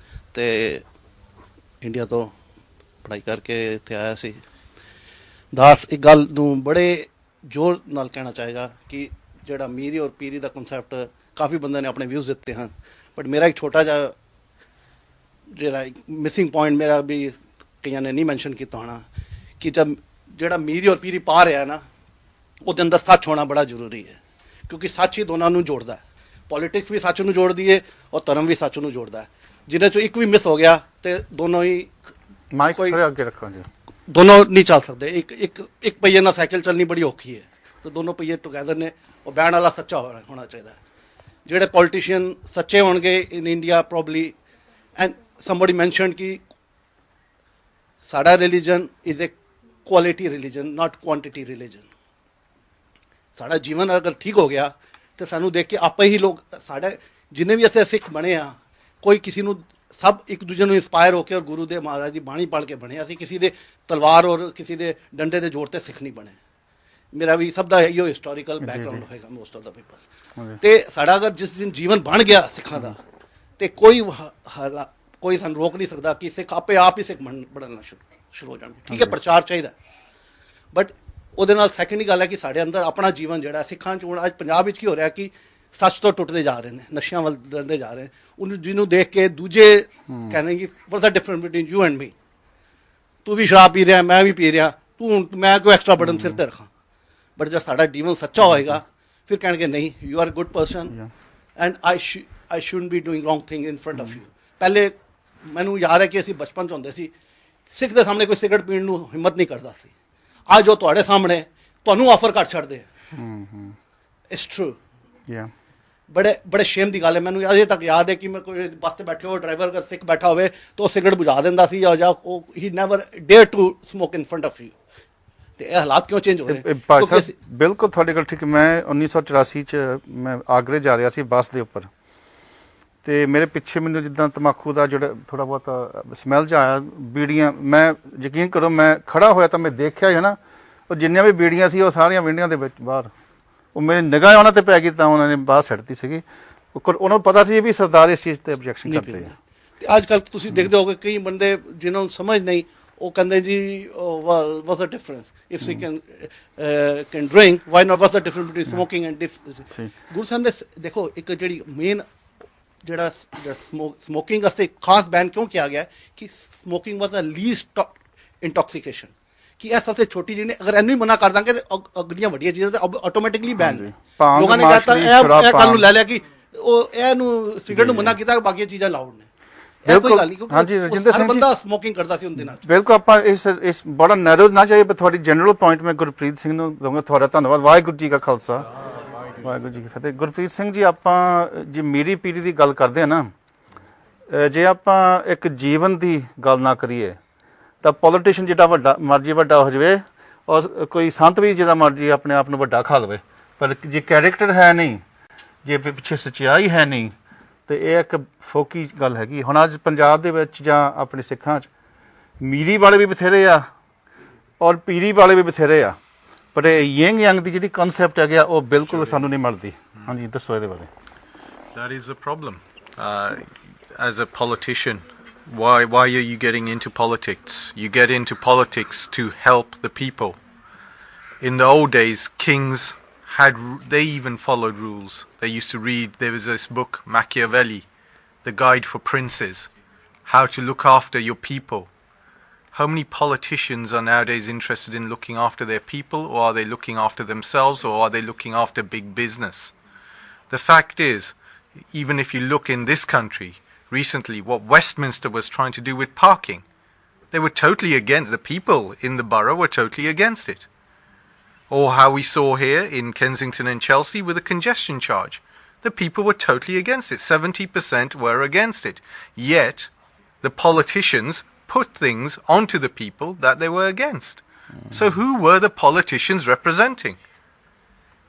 ਤੇ ਇੰਡੀਆ ਤੋਂ ਪੜ੍ਹਾਈ ਕਰਕੇ ਇੱਥੇ ਆਇਆ ਸੀ। ਦਾਸ ਇੱਕ ਗੱਲ ਨੂੰ ਬੜੇ ਜ਼ੋਰ ਨਾਲ ਕਹਿਣਾ ਚਾਹੇਗਾ ਕਿ ਜਿਹੜਾ ਮੀਰੀ ਔਰ ਪੀਰੀ ਦਾ ਕਨਸੈਪਟ ਕਾਫੀ ਬੰਦਿਆਂ ਨੇ ਆਪਣੇ ਵਿਊਜ਼ ਦਿੱਤੇ ਹਨ, ਬਟ ਮੇਰਾ ਇੱਕ ਛੋਟਾ ਜਿਹਾ ਜਿਹੜਾ ਮਿਸਿੰਗ ਪੁਆਇੰਟ ਮੇਰਾ ਵੀ ਕਈਆਂ ਨੇ ਨਹੀਂ ਮੈਂਸ਼ਨ ਕੀਤਾ ਹੋਣਾ ਕਿ ਜਦ ਜਿਹੜਾ ਮੀਰੀ ਔਰ ਪੀਰੀ ਪਾ ਰਿਹਾ ਨਾ, ਉਹਦੇ ਅੰਦਰ ਸੱਚ ਹੋਣਾ ਬੜਾ ਜ਼ਰੂਰੀ ਹੈ, ਕਿਉਂਕਿ ਸੱਚ ਹੀ ਦੋਨਾਂ ਨੂੰ ਜੋੜਦਾ ਹੈ। ਪੋਲੀਟਿਕਸ ਵੀ ਸੱਚ ਨੂੰ ਜੋੜਦੀ ਹੈ ਔਰ ਧਰਮ ਵੀ ਸੱਚ ਨੂੰ ਜੋੜਦਾ ਹੈ। ਜਿਹਦੇ 'ਚੋਂ ਇੱਕ ਵੀ ਮਿਸ ਹੋ ਗਿਆ ਤੇ ਦੋਨੋਂ ਹੀ ਮਾਈਕ ਅੱਗੇ ਰੱਖੋ ਜੀ, ਦੋਨੋਂ ਨਹੀਂ ਚੱਲ ਸਕਦੇ। ਇੱਕ ਪਹੀਏ ਨਾਲ ਸਾਈਕਲ ਚੱਲਣੀ ਬੜੀ ਔਖੀ ਹੈ, ਤੇ ਦੋਨੋਂ ਪਹੀਏ ਟੁਗੈਦਰ ਨੇ। ਉਹ ਬਹਿਣ ਵਾਲਾ ਸੱਚਾ ਹੋਣਾ ਚਾਹੀਦਾ ਹੈ। ਜਿਹੜੇ ਪੋਲੀਟੀਸ਼ੀਅਨ ਸੱਚੇ ਹੋਣਗੇ in India probably, and somebody mentioned ਕਿ ਸਾਡਾ religion is a quality religion, not quantity religion. ਸਾਡਾ ਜੀਵਨ ਅਗਰ ਠੀਕ ਹੋ ਗਿਆ ਤੇ ਸਾਨੂੰ ਦੇਖ ਕੇ ਆਪੇ ਹੀ ਲੋਕ, ਸਾਡੇ ਜਿੰਨੇ ਵੀ ਅਸੀਂ ਸਿੱਖ ਬਣੇ ਆ, ਕੋਈ ਕਿਸੇ ਨੂੰ, ਸਭ ਇੱਕ ਦੂਜੇ ਨੂੰ ਇੰਸਪਾਇਰ ਹੋ ਕੇ ਔਰ ਗੁਰੂ ਦੇ ਮਹਾਰਾਜ ਦੀ ਬਾਣੀ ਪੜ੍ਹ ਕੇ ਬਣੇ। ਅਸੀਂ ਕਿਸੇ ਦੇ ਤਲਵਾਰ ਔਰ ਕਿਸੇ ਦੇ ਡੰਡੇ ਦੇ ਜ਼ੋਰ 'ਤੇ ਸਿੱਖ ਨਹੀਂ ਬਣੇ। ਮੇਰਾ ਵੀ ਸਭ ਦਾ ਇਹੋ ਹਿਸਟੋਰੀਕਲ ਬੈਕਗਰਾਉਂਡ ਹੋਏਗਾ, ਮੋਸਟ ਆਫ ਦਾ ਪੀਪਲ। ਤੇ ਸਾਡਾ ਅਗਰ ਜਿਸ ਦਿਨ ਜੀਵਨ ਬਣ ਗਿਆ ਸਿੱਖਾਂ ਦਾ, ਤੇ ਕੋਈ ਸਾਨੂੰ ਰੋਕ ਨਹੀਂ ਸਕਦਾ ਕਿ ਸਿੱਖ ਆਪੇ ਆਪ ਹੀ ਸਿੱਖ ਬਣਨਾ ਸ਼ੁਰੂ ਹੋ ਜਾਣਗੇ। ਠੀਕ ਹੈ, ਪ੍ਰਚਾਰ ਚਾਹੀਦਾ, ਬਟ ਉਹਦੇ ਨਾਲ ਸੈਕੰਡਰੀ ਗੱਲ ਹੈ ਕਿ ਸਾਡੇ ਅੰਦਰ ਆਪਣਾ ਜੀਵਨ ਜਿਹੜਾ ਸਿੱਖਾਂ 'ਚ, ਹੁਣ ਅੱਜ ਪੰਜਾਬ ਵਿੱਚ ਕੀ ਹੋ ਰਿਹਾ ਕਿ ਸੱਚ ਤੋਂ ਟੁੱਟਦੇ ਜਾ ਰਹੇ ਨੇ, ਨਸ਼ਿਆਂ ਵੱਲ ਦਰਦੇ ਜਾ ਰਹੇ ਨੇ। ਉਹਨੂੰ ਜਿਹਨੂੰ ਦੇਖ ਕੇ ਦੂਜੇ ਕਹਿੰਦੇ ਕਿ what's the difference between you and me, ਤੂੰ ਵੀ ਸ਼ਰਾਬ ਪੀ ਰਿਹਾ, ਮੈਂ ਵੀ ਪੀ ਰਿਹਾ, ਤੂੰ ਮੈਂ ਕੋਈ ਐਕਸਟਰਾ ਬਰਡਨ ਸਿਰ 'ਤੇ ਰੱਖਾਂ। ਬਟ ਜਦ ਸਾਡਾ ਜੀਵਨ ਸੱਚਾ ਹੋਏਗਾ, ਫਿਰ ਕਹਿਣਗੇ ਨਹੀਂ, you are good person and I shouldn't B doing wrong thing in front of you. ਪਹਿਲੇ ਮੈਨੂੰ ਯਾਦ ਹੈ ਕਿ ਅਸੀਂ ਬਚਪਨ 'ਚ ਹੁੰਦੇ ਸੀ, ਸਿੱਖ ਦੇ ਸਾਹਮਣੇ ਕੋਈ ਸਿਗਰਟ ਪੀਣ ਨੂੰ ਹਿੰਮਤ ਨਹੀਂ ਕਰਦਾ ਸੀ। ਅੱਜ ਉਹ ਤੁਹਾਡੇ ਸਾਹਮਣੇ ਤੁਹਾਨੂੰ ਆਫਰ ਕਰ ਛੱਡਦੇ। It's true. ਬੜੇ ਸ਼ੇਮ ਦੀ ਗੱਲ ਹੈ। ਮੈਨੂੰ ਅਜੇ ਤੱਕ ਯਾਦ ਹੈ ਕਿ ਮੈਂ ਕੋਈ ਬੱਸ 'ਤੇ ਬੈਠੇ ਹੋ, ਡਰਾਈਵਰ ਅਗਰ ਸਿੱਖ ਬੈਠਾ ਹੋਵੇ ਤਾਂ ਉਹ ਸਿਗਰਟ ਬੁਝਾ ਦਿੰਦਾ ਸੀ, ਜਾਂ ਉਹ ਹੀ never dare to smoke in front of you. ਤੇ ਇਹ ਹਾਲਾਤ ਕਿਉਂ ਚੇਂਜ ਹੋ ਰਹੇ? ਬਿਲਕੁਲ ਤੁਹਾਡੀ ਗੱਲ ਠੀਕ। ਮੈਂ 1984 'ਚ ਮੈਂ ਆਗਰੇ ਜਾ ਰਿਹਾ ਸੀ ਬੱਸ ਦੇ ਉੱਪਰ, ਤੇ ਮੇਰੇ ਪਿੱਛੇ ਮੈਨੂੰ ਜਿੱਦਾਂ ਤੰਬਾਕੂ ਦਾ ਜਿਹੜਾ ਥੋੜ੍ਹਾ ਬਹੁਤਾ ਸਮੈਲ ਜਿਹਾ ਆਇਆ, ਬੀੜੀਆਂ। ਮੈਂ ਯਕੀਨ ਕਰੋ, ਮੈਂ ਖੜਾ ਹੋਇਆ ਤਾਂ ਮੈਂ ਦੇਖਿਆ ਹੈ ਨਾ, ਉਹ ਜਿੰਨੀਆਂ ਵੀ ਬੀੜੀਆਂ ਸੀ ਉਹ ਸਾਰੀਆਂ ਵਿੰਡੀਆਂ ਦੇ ਵਿੱਚ ਬਾਹਰ। ਉਹ ਮੇਰੀ ਨਿਗਾਹ ਉਹਨਾਂ 'ਤੇ ਪੈ ਗਈ ਤਾਂ ਉਹਨਾਂ ਨੇ ਬਾਹਰ ਛੱਡਤੀ ਸੀਗੀ। ਉਹਨਾਂ ਨੂੰ ਪਤਾ ਸੀ ਵੀ ਸਰਦਾਰ ਇਸ ਚੀਜ਼ 'ਤੇ objection ਕਰਦੇ ਆ। ਤੇ ਅੱਜ ਕੱਲ੍ਹ ਤੁਸੀਂ ਦੇਖਦੇ ਹੋਗੇ ਕਈ ਬੰਦੇ ਜਿਨ੍ਹਾਂ ਨੂੰ ਸਮਝ ਨਹੀਂ, ਉਹ ਕਹਿੰਦੇ ਜੀ what's the difference if she can drink, why not, what's the difference between smoking and Guru Sahib ਨੇ ਦੇਖੋ ਇੱਕ ਜਿਹੜੀ ਮੇਨ ਜਿਹੜਾ ਸਮੋਕਿੰਗ ਵਾਸਤੇ ਖਾਸ ਬੈਨ ਕਿਉਂ ਕਿਹਾ ਗਿਆ ਕਿ ਸਮੋਕਿੰਗ ਵਾਜ਼ ਦ ਲੀਸਟ ਇੰਟੌਕਸੀਕੇਸ਼ਨ, ਕਿ ਇਹ ਸਭ ਤੋਂ ਛੋਟੀ ਚੀਜ਼ ਨੇ। ਅਗਰ ਇਹਨੂੰ ਹੀ ਮਨਾ ਕਰ ਦਾਂਗੇ ਤੇ ਅਗਲੀਆਂ ਵੱਡੀਆਂ ਚੀਜ਼ਾਂ ਤੇ ਆਟੋਮੈਟਿਕਲੀ ਬੈਨ ਨੇ। ਲੋਕਾਂ ਨੇ ਕਹਿਤਾ ਇਹ ਕੱਲ ਨੂੰ ਲੈ ਲਿਆ ਕਿ ਉਹ ਇਹਨੂੰ ਸਿਗਰਟ ਨੂੰ ਮਨਾ ਕੀਤਾ, ਬਾਕੀਆਂ ਚੀਜ਼ਾਂ ਲਾਉਡ ਨੇ। ਇਹ ਕੋਈ ਗੱਲ ਨਹੀਂ, ਕਿਉਂਕਿ ਹਰ ਬੰਦਾ ਸਮੋਕਿੰਗ ਕਰਦਾ ਸੀ ਉਹਦੇ ਨਾਲ। ਬਿਲਕੁਲ। ਆਪਾਂ ਇਸ ਬੜਾ ਨੈਰੋ ਨਾ ਜਾਈਏ। ਤੁਹਾਡੀ ਜਨਰਲ ਪੁਆਇੰਟ ਮੈਂ ਗੁਰਪ੍ਰੀਤ ਸਿੰਘ ਨੂੰ ਦਊਂਗਾ। ਤੁਹਾਡਾ ਧੰਨਵਾਦ। ਵਾਹਿਗੁਰੂ ਜੀ ਕਾ ਖਾਲਸਾ, ਵਾਹਿਗੁਰੂ ਜੀ ਕੀ ਫਤਿਹ। ਗੁਰਪ੍ਰੀਤ ਸਿੰਘ ਜੀ, ਆਪਾਂ ਜੇ ਮੀਰੀ ਪੀਰੀ ਦੀ ਗੱਲ ਕਰਦੇ ਹਾਂ ਨਾ, ਜੇ ਆਪਾਂ ਇੱਕ ਜੀਵਨ ਦੀ ਗੱਲ ਨਾ ਕਰੀਏ ਤਾਂ ਪੋਲੀਟੀਸ਼ੀਅਨ ਜਿਹੜਾ ਮਰਜ਼ੀ ਵੱਡਾ ਹੋ ਜਾਵੇ, ਔਰ ਕੋਈ ਸੰਤ ਵੀ ਜਿਹਦਾ ਮਰਜ਼ੀ ਆਪਣੇ ਆਪ ਨੂੰ ਵੱਡਾ ਖਾ ਲਵੇ, ਪਰ ਜੇ ਕੈਰੈਕਟਰ ਹੈ ਨਹੀਂ, ਜੇ ਪਿੱਛੇ ਸੱਚਾਈ ਹੈ ਨਹੀਂ, ਤੇ ਇਹ ਇੱਕ ਫੋਕੀ ਗੱਲ ਹੈਗੀ। ਹੁਣ ਅੱਜ ਪੰਜਾਬ ਦੇ ਵਿੱਚ ਜਾਂ ਆਪਣੇ ਸਿੱਖਾਂ 'ਚ ਮੀਰੀ ਵਾਲੇ ਵੀ ਬਥੇਰੇ ਆ ਔਰ ਪੀਰੀ ਵਾਲੇ ਵੀ ਬਥੇਰੇ ਆ, ਪਰ ਇਹ ਯਿੰਗ ਯੰਗ ਦੀ ਜਿਹੜੀ ਕਨਸੈਪਟ ਹੈਗਾ ਉਹ ਬਿਲਕੁਲ ਸਾਨੂੰ ਨਹੀਂ ਮਿਲਦੀ। ਹਾਂਜੀ, ਦੱਸੋ ਇਹਦੇ ਬਾਰੇ। That is the problem. As a politician, why are you getting into politics? You get into politics to help the people. In the old days, kings they even followed rules. They used to read, there was this book, Machiavelli, the guide for princes, how to look after your people. How many politicians are nowadays interested in looking after their people, or are they looking after themselves, or are they looking after big business? The fact is, even if you look in this country, recently what Westminster was trying to do with parking, they were totally against, the people in the borough were totally against it. Or how we saw here in Kensington and Chelsea with a congestion charge. The people were totally against it. 70% were against it. Yet, the politicians put things onto the people that they were against. So who were the politicians representing?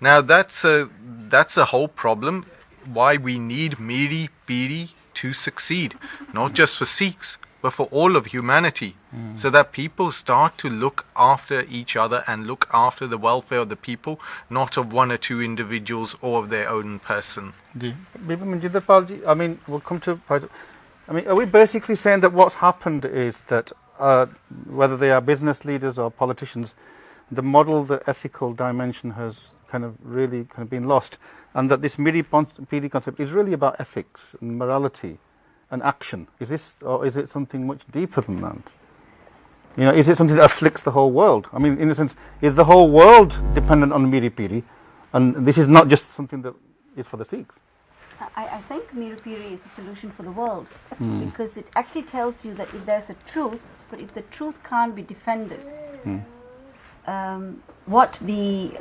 Now that's a whole problem why we need Miri Piri to succeed, not just for Sikhs, but for all of humanity, so that people start to look after each other and look after the welfare of the people, not of one or two individuals or of their own person. Bibi Manjinder Pal ji, I mean, we'll come to... I mean, are we basically saying that what's happened is that whether they are business leaders or politicians, the model, the ethical dimension has kind of really been lost, and that this Miri Piri concept is really about ethics and morality and action? Is this, or is it something much deeper than that? You know, is it something that afflicts the whole world? I mean, in a sense, is the whole world dependent on Miri Piri, and this is not just something that is for the Sikhs? I think Miri Piri is a solution for the world, because it actually tells you that if there's a truth, but if the truth can't be defended, what the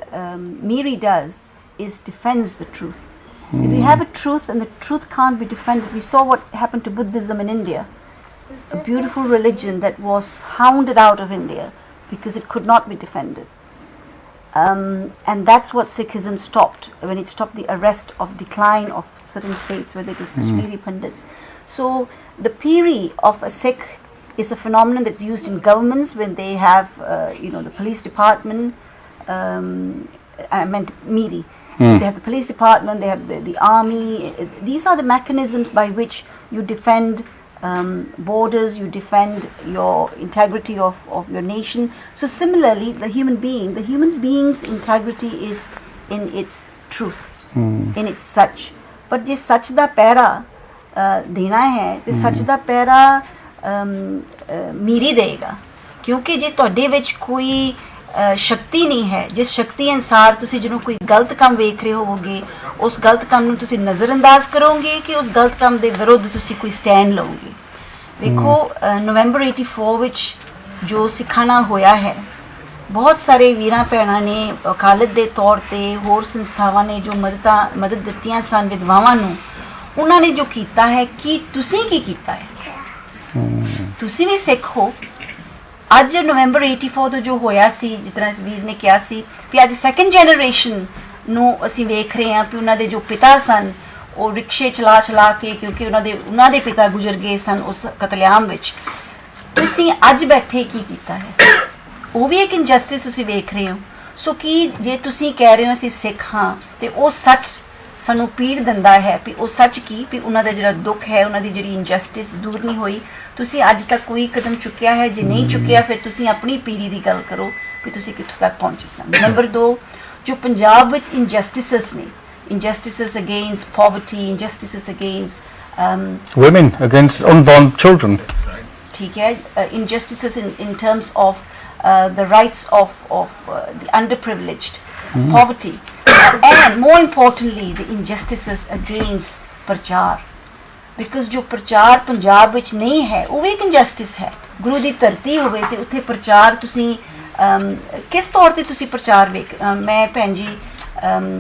Miri does is defends the truth. If you have a truth and the truth can't be defended, we saw what happened to Buddhism in India, a beautiful religion that was hounded out of India because it could not be defended. And that's what Sikhism stopped, when it stopped the arrest of decline of certain states, whether it was Kashmiri Pandits. So the Piri of a Sikh is a phenomenon that's used in governments when they have, the police department, I meant Miri. They have the police department, they have the army. These are the mechanisms by which you defend borders, you defend your integrity of your nation. So similarly, the human being's integrity is in its truth, in its such. But je sach da pehra dena hai, te sach da pehra Miri dega. Kyunki je ਤੁਹਾਡੇ ਵਿੱਚ ਕੋਈ ਸ਼ਕਤੀ ਨਹੀਂ ਹੈ, ਜਿਸ ਸ਼ਕਤੀ ਅਨਸਾਰ ਤੁਸੀਂ ਜਦੋਂ ਕੋਈ ਗਲਤ ਕੰਮ ਵੇਖ ਰਹੇ ਹੋਵੋਗੇ, ਉਸ ਗਲਤ ਕੰਮ ਨੂੰ ਤੁਸੀਂ ਨਜ਼ਰਅੰਦਾਜ਼ ਕਰੋਗੇ ਕਿ ਉਸ ਗਲਤ ਕੰਮ ਦੇ ਵਿਰੁੱਧ ਤੁਸੀਂ ਕੋਈ ਸਟੈਂਡ ਲਓਗੇ। ਵੇਖੋ ਨਵੰਬਰ 84 ਵਿੱਚ ਜੋ ਸਿੱਖਾਂ ਨਾਲ ਹੋਇਆ ਹੈ, ਬਹੁਤ ਸਾਰੇ ਵੀਰਾਂ ਭੈਣਾਂ ਨੇ ਵਕਾਲਤ ਦੇ ਤੌਰ ਤੇ ਹੋਰ ਸੰਸਥਾਵਾਂ ਨੇ ਜੋ ਮਦਦ ਦਿੱਤੀਆਂ ਸਨ ਵਿਧਵਾਵਾਂ ਨੂੰ, ਉਹਨਾਂ ਨੇ ਜੋ ਕੀਤਾ ਹੈ ਕਿ ਤੁਸੀਂ ਕੀ ਕੀਤਾ ਹੈ? ਤੁਸੀਂ ਵੀ ਸਿੱਖ ਹੋ। ਅੱਜ ਨਵੰਬਰ 84 ਤੋਂ ਜੋ ਹੋਇਆ ਸੀ, ਜਿਸ ਤਰ੍ਹਾਂ ਵੀਰ ਨੇ ਕਿਹਾ ਸੀ ਕਿ ਅੱਜ ਸੈਕੰਡ ਜਨਰੇਸ਼ਨ ਨੂੰ ਅਸੀਂ ਵੇਖ ਰਹੇ ਹਾਂ ਕਿ ਉਹਨਾਂ ਦੇ ਜੋ ਪਿਤਾ ਸਨ ਉਹ ਰਿਕਸ਼ੇ ਚਲਾ ਕੇ, ਕਿਉਂਕਿ ਉਹਨਾਂ ਦੇ ਪਿਤਾ ਗੁਜ਼ਰ ਗਏ ਸਨ ਉਸ ਕਤਲੇਆਮ ਵਿੱਚ, ਤੁਸੀਂ ਅੱਜ ਬੈਠੇ ਕੀ ਕੀਤਾ ਹੈ? ਉਹ ਵੀ ਇੱਕ ਇਨਜਸਟਿਸ ਤੁਸੀਂ ਵੇਖ ਰਹੇ ਹੋ। ਸੋ ਕਿ ਜੇ ਤੁਸੀਂ ਕਹਿ ਰਹੇ ਹੋ ਅਸੀਂ ਸਿੱਖ ਹਾਂ, ਤੇ ਉਹ ਸੱਚ ਸਾਨੂੰ ਪੀੜ ਦਿੰਦਾ ਹੈ ਵੀ ਉਹ ਸੱਚ ਕੀ, ਵੀ ਉਹਨਾਂ ਦਾ ਜਿਹੜਾ ਦੁੱਖ ਹੈ, ਉਹਨਾਂ ਦੀ ਜਿਹੜੀ ਇਨਜਸਟਿਸ ਦੂਰ ਨਹੀਂ ਹੋਈ। ਤੁਸੀਂ ਅੱਜ ਤੱਕ ਕੋਈ ਕਦਮ ਚੁੱਕਿਆ ਹੈ? ਜੇ ਨਹੀਂ ਚੁੱਕਿਆ, ਫਿਰ ਤੁਸੀਂ ਆਪਣੀ ਪੀੜੀ ਦੀ ਗੱਲ ਕਰੋ ਕਿ ਤੁਸੀਂ ਕਿੱਥੋਂ ਤੱਕ ਪਹੁੰਚੇ ਸਨ। ਨੰਬਰ 2, ਜੋ ਪੰਜਾਬ ਵਿੱਚ ਇਨਜਸਟਿਸਸ ਨੇ, injustices against poverty, injustices against women, against unborn children. ठीक है, injustices in terms of the rights of the underprivileged, poverty, and more importantly the injustices against प्रचार, because जो प्रचार पंजाब विच नहीं है वो भी एक injustice है। गुरु दी धरती होवे ते उत्थे प्रचार तुसी किस तौर ते तुसी प्रचार वेख, मैं भैन जी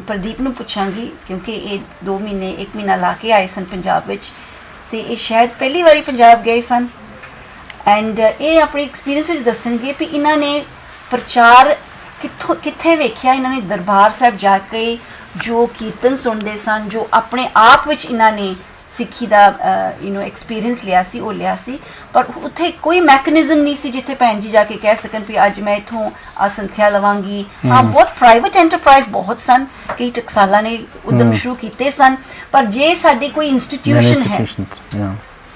प्रदीप ਨੂੰ ਪੁੱਛਾਂਗੀ ਕਿਉਂਕਿ ਇਹ 2 ਮਹੀਨੇ 1 ਮਹੀਨਾ ਲਾ ਕੇ ਆਏ ਸਨ ਪੰਜਾਬ ਵਿੱਚ, ਤੇ ਇਹ ਸ਼ਾਇਦ ਪਹਿਲੀ ਵਾਰੀ ਪੰਜਾਬ ਗਏ ਸਨ, ਐਂਡ ਇਹ ਆਪਣੇ ਐਕਸਪੀਰੀਅੰਸ ਵਿੱਚ ਦੱਸਣਗੇ ਵੀ ਇਹਨਾਂ ਨੇ ਪ੍ਰਚਾਰ ਕਿੱਥੇ ਵੇਖਿਆ। ਇਹਨਾਂ ਨੇ ਦਰਬਾਰ ਸਾਹਿਬ ਜਾ ਕੇ ਜੋ ਕੀਰਤਨ ਸੁਣਦੇ ਸਨ, ਜੋ ਆਪਣੇ ਆਪ ਵਿੱਚ ਇਹਨਾਂ ਨੇ ਸਿੱਖੀ ਦਾ ਐਕਸਪੀਰੀਅੰਸ ਲਿਆ ਸੀ, ਉਹ ਲਿਆ ਸੀ, ਪਰ ਉੱਥੇ ਕੋਈ ਮੈਕੈਨਿਜ਼ਮ ਨਹੀਂ ਸੀ ਜਿੱਥੇ ਭੈਣ ਜੀ ਜਾ ਕੇ ਕਹਿ ਸਕਣ ਵੀ ਅੱਜ ਮੈਂ ਇੱਥੋਂ ਆ ਸੰਥਿਆ ਲਵਾਂਗੀ। ਹਾਂ, ਬਹੁਤ ਪ੍ਰਾਈਵੇਟ ਐਂਟਰਪ੍ਰਾਈਜ਼ ਬਹੁਤ ਸਨ, ਕਈ ਟਕਸਾਲਾਂ ਨੇ ਉਦਮ ਸ਼ੁਰੂ ਕੀਤੇ ਸਨ, ਪਰ ਜੇ ਸਾਡੀ ਕੋਈ ਇੰਸਟੀਟਿਊਸ਼ਨ ਹੈ,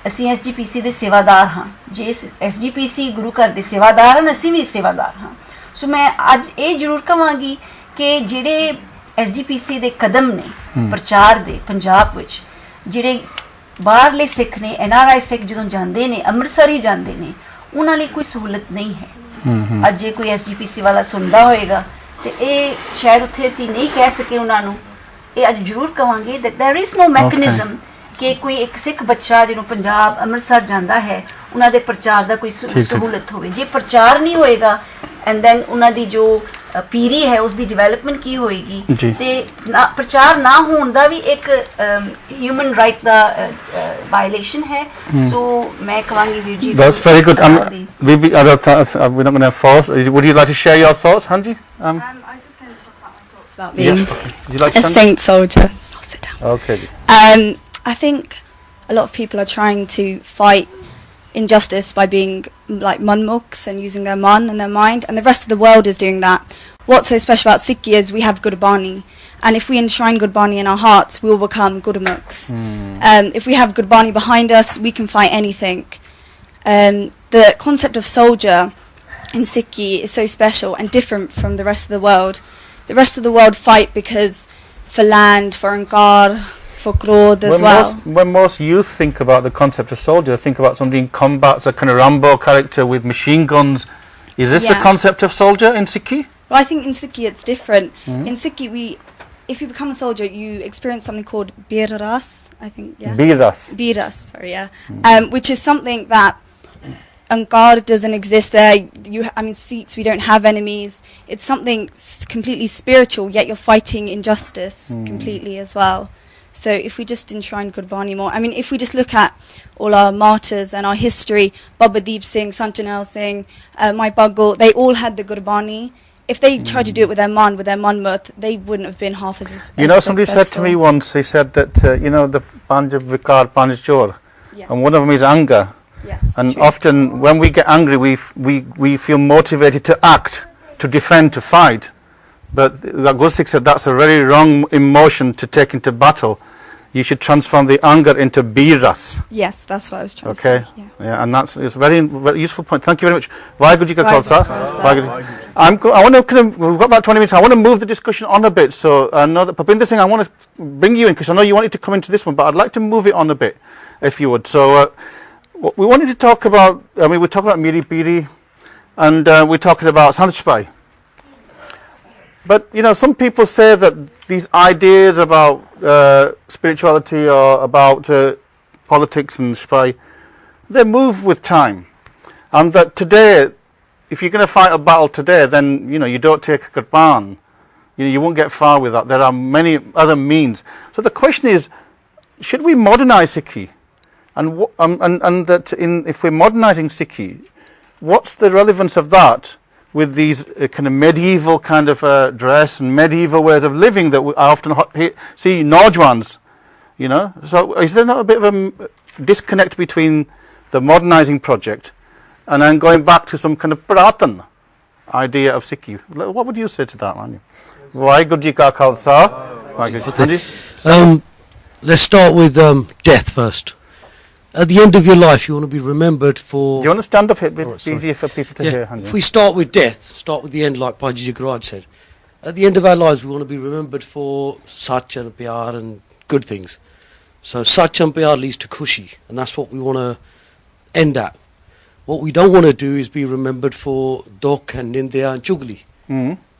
ਅਸੀਂ SGPC ਦੇ ਸੇਵਾਦਾਰ ਹਾਂ, ਜੇ SGPC ਗੁਰੂ ਘਰ ਦੇ ਸੇਵਾਦਾਰ ਹਨ, ਅਸੀਂ ਵੀ ਸੇਵਾਦਾਰ ਹਾਂ। ਸੋ ਮੈਂ ਅੱਜ ਇਹ ਜ਼ਰੂਰ ਕਹਾਂਗੀ ਕਿ ਜਿਹੜੇ SGPC ਦੇ ਕਦਮ ਨੇ ਪ੍ਰਚਾਰ ਦੇ ਪੰਜਾਬ ਵਿੱਚ, ਜਿਹੜੇ ਬਾਹਰਲੇ ਸਿੱਖ ਨੇ NRI ਸਿੱਖ ਜਦੋਂ ਜਾਂਦੇ ਨੇ ਅੰਮ੍ਰਿਤਸਰ ਹੀ ਜਾਂਦੇ ਨੇ ਉਹਨਾਂ ਲਈ ਕੋਈ ਸਹੂਲਤ ਨਹੀਂ ਹੈ ਅੱਜ ਜੇ ਕੋਈ SGPC ਵਾਲਾ ਸੁਣਦਾ ਹੋਏਗਾ ਤੇ ਇਹ ਸ਼ਾਇਦ ਉੱਥੇ ਅਸੀਂ ਨਹੀਂ ਕਹਿ ਸਕੇ ਉਹਨਾਂ ਨੂੰ ਇਹ ਅੱਜ ਜ਼ਰੂਰ ਕਵਾਂਗੇ that there is no mechanism ਕਿ ਕੋਈ ਇੱਕ ਸਿੱਖ ਬੱਚਾ ਜਿਹਨੂੰ ਪੰਜਾਬ ਅੰਮ੍ਰਿਤਸਰ ਜਾਂਦਾ ਹੈ ਉਹਨਾਂ ਦੇ ਪ੍ਰਚਾਰ ਦਾ ਕੋਈ ਸਹੂਲਤ ਹੋਵੇ ਜੇ ਪ੍ਰਚਾਰ ਨਹੀਂ ਹੋਏਗਾ ਐਂਡ ਦੈਨ ਉਹਨਾਂ ਦੀ ਜੋ ਪੀਰੀ ਹੈ ਉਸ ਦੀ ਡਿਵੈਲਪਮੈਂਟ ਕੀ ਹੋਏਗੀ ਤੇ ਪ੍ਰਚਾਰ ਨਾ ਹੋਣ ਦਾ ਵੀ ਇੱਕ ਹਿਊਮਨ ਰਾਈਟ ਦਾ ਵਾਇਲੇਸ਼ਨ ਹੈ ਸੋ ਮੈਂ ਕਹਾਂਗੀ ਵੀਰ ਜੀ That's very good. We're not going to force. Would you like to share your thoughts, Hanji? I was just going to talk about my thoughts about being Would you like a saint soldier. I'll sit down. Okay. I think a lot of people are trying to fight injustice by being like munmuks and using their mun and their mind, and the rest of the world is doing that. What's so special about Sikhi is we have Gurdwara, and if we enshrine Gurdwara in our hearts, we will become Gurmukhs. If we have Gurdwara behind us, we can fight anything. The concept of soldier in Sikhi is so special and different from the rest of the world. The rest of the world fight because for land, for Angar, for Krodh as well. When most youth think about the concept of soldier, think about somebody in combat, it's a kind of Rambo character with machine guns. Is this the concept of soldier in Sikhi? Well, I think in Sikhi it's different. In Sikhi, if you become a soldier, you experience something called Biras, I think, Biras, sorry, which is something that Angar doesn't exist there. Sikhs, we don't have enemies. It's something completely spiritual, yet you're fighting injustice completely as well. So if we just enshrine Gurdwara more, if we just look at all our martyrs and our history, Baba Deep Singh, Sant Janel Singh, my Buggle, they all had the Gurdwara. If they tried to do it with their manmuth, they wouldn't have been half as somebody said to me once, he said that, the Panj Vikar, Panj Jor, and one of them is anger. Yes, and true. Often when we get angry, we feel motivated to act, to defend, to fight. But like Gosik said, that's a very wrong emotion to take into battle. You should transform the anger into biras. Yes, that's what I was trying to say. Yeah, and it's a very, very useful point. Thank you very much. Waheguru Ji Ka Khalsa. I want to we've got about 20 minutes. I want to move the discussion on a bit. So I know that Papinder Singh, I want to bring you in because I know you wanted to come into this one, but I'd like to move it on a bit, if you would. So we wanted to talk about, we're talking about Miri Piri, and we're talking about Sanchpai. But, some people say that these ideas about spirituality or about politics and spy, they move with time. And that today, if you're going to fight a battle today, then, you don't take a Qurban. You won't get far with that. There are many other means. So the question is, should we modernize Sikhi? And that if we're modernizing Sikhi, what's the relevance of that with these kind of medieval kind of dress and medieval ways of living that I often see Najwans, So is there not a bit of a disconnect between the modernizing project and then going back to some kind of Pratan idea of Sikhi? What would you say to that, man? Waheguru Ji Ka Khalsa. Let's start with death first. At the end of your life, you want to be remembered for... Do you want to stand up a bit? It's easier for people to hear. If we start with death, start with the end, like Bhaji Jagraj said. At the end of our lives, we want to be remembered for Sach and Pyar and good things. So Sach and Pyar leads to Khushi, and that's what we want to end at. What we don't want to do is be remembered for Dok and Nindya and Chugli,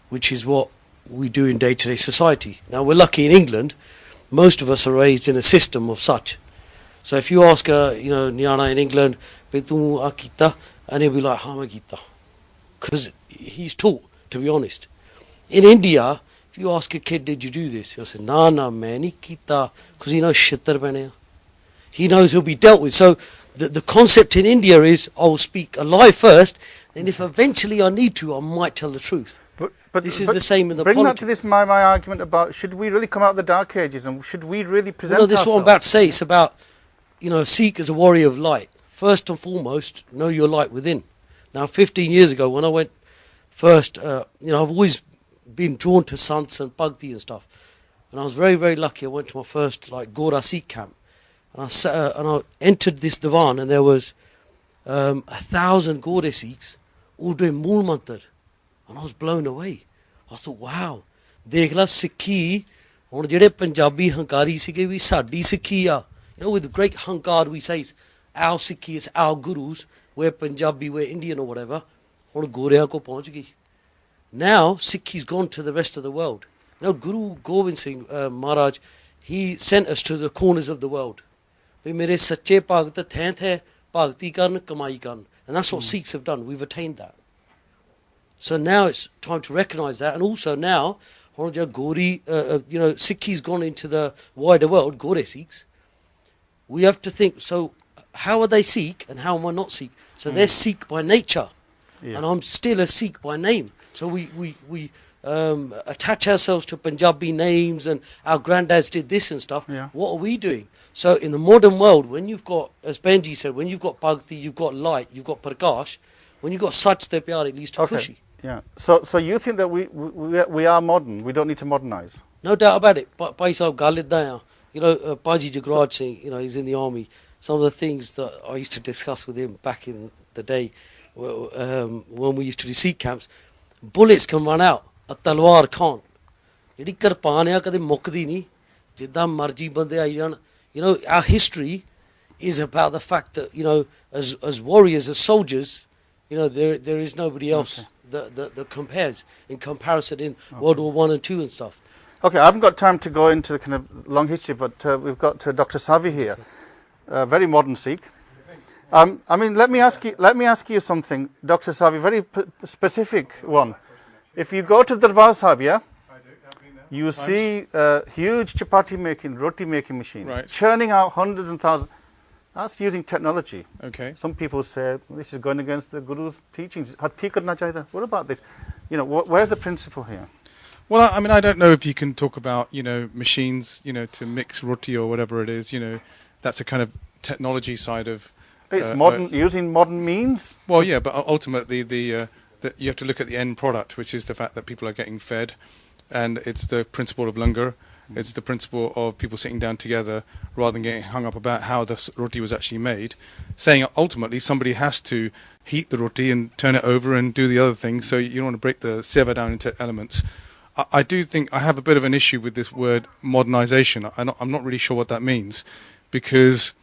which is what we do in day-to-day society. Now, we're lucky in England. Most of us are raised in a system of such. So if you ask Nyana in England, "Betu akita," and he'll be like, "Ha, kita," because he's taught. To be honest, in India, if you ask a kid, "Did you do this?" he'll say, "Na, man, kita," because he knows shittar bane. He knows he'll be dealt with. So the concept in India is, I will speak a lie first, then if eventually I need to, I might tell the truth. But this is the same in the bring politics. That to this my argument about should we really come out of the Dark Ages and should we really present this is what I'm about to say. It's about Sikh as a warrior of light. First and foremost, know your light within. Now, 15 years ago, when I went first, I've always been drawn to sants and bhakti and stuff. And I was very, very lucky. I went to my first Gora Sikh camp, and I entered this divan, and there was 1,000 Gora Sikhs all doing Mool Mantar, and I was blown away. I thought, wow, dekhla Sikhi, ਹੁਣ ਜਿਹੜੇ ਪੰਜਾਬੀ ਹੰਕਾਰੀ ਸੀਗੇ ਵੀ ਸਾਡੀ ਸਿੱਖੀ ਆ You know, with great hunkard we say, our Sikhi is our gurus, we're Punjabi, we're Indian or whatever. Hun Goreyan ko pahunch gayi. Now Sikhi's gone to the rest of the world. You know, Guru Gobind Singh Maharaj, he sent us to the corners of the world. We mere sache bhagt thain the bhakti karan kamai karan. And that's what Sikhs have done. We've attained that. So now it's time to recognise that. And also now, Gori, you know, Sikhi's gone into the wider world, Gore Sikhs. We have to think, so how are they Sikh and how am I not Sikh? So they're Sikh by nature. Yeah. And I'm still a Sikh by name. So we attach ourselves to Punjabi names and our granddads did this and stuff. Yeah. What are we doing? So in the modern world, when you've got, as Benji said, when you've got Bhakti, you've got light, you've got Prakash, when you've got Sach de Pyar, it leads to Khushi. Yeah. So you think that we are modern? We don't need to modernise? No doubt about it. Bhai Sahib Galid Daya, you know, Paji Jagraj Singh, you know, he's in the army. Some of the things that I used to discuss with him back in the day, when we used to do Sikh camps, bullets can run out, a talwar can't. ਜਿਹੜੀ ਕਿਰਪਾਨ ਆ ਕਦੇ ਮੁੱਕਦੀ ਨਹੀਂ ਜਿੱਦਾਂ ਮਰਜ਼ੀ ਬੰਦੇ ਆਈ ਜਾਣ. You know, our history is about the fact that, you know, as warriors, as soldiers, you know, there is nobody else that compares in comparison in World War I and II and stuff. Okay, I haven't got time to go into the kind of long history, but we've got Dr. Savi here, very modern Sikh. I mean, let me ask you something, Dr. Savi, very specific one. If you go to Darbar Sahib, yeah, you see huge chapati making, roti making machines, churning out hundreds and thousands. That's using technology. Okay. Some people say this is going against the Guru's teachings. What about this? You know, where's the principle here? Well, I mean, I don't know if you can talk about, you know, machines, you know, to mix roti or whatever it is. You know, that's a kind of technology side of. It's modern, using modern means. Well, yeah, but ultimately, you have to look at the end product, which is the fact that people are getting fed, and it's the principle of langar. It's the principle of people sitting down together rather than getting hung up about how the roti was actually made. Saying ultimately somebody has to heat the roti and turn it over and do the other things, so you don't want to break the seva down into elements. I do think I have a bit of an issue with this word modernisation. I'm not really sure what that means, because,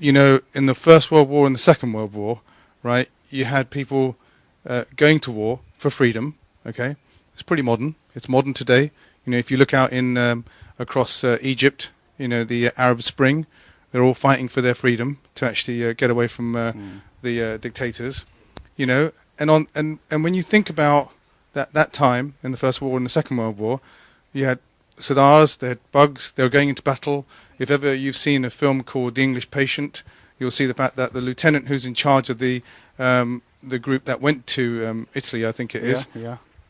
you know, in the First World War and the Second World War, right, you had people going to war for freedom, okay? It's pretty modern. It's modern today. You know, if you look out in across Egypt, you know, the Arab Spring, they're all fighting for their freedom to actually get away from the dictators, you know. And when you think about that time in the First World War and the Second World War, you had Sardars, they had bugs, they were going into battle. If ever you've seen a film called The English Patient, you'll see the fact that the lieutenant who's in charge of the group that went to Italy, I think it is,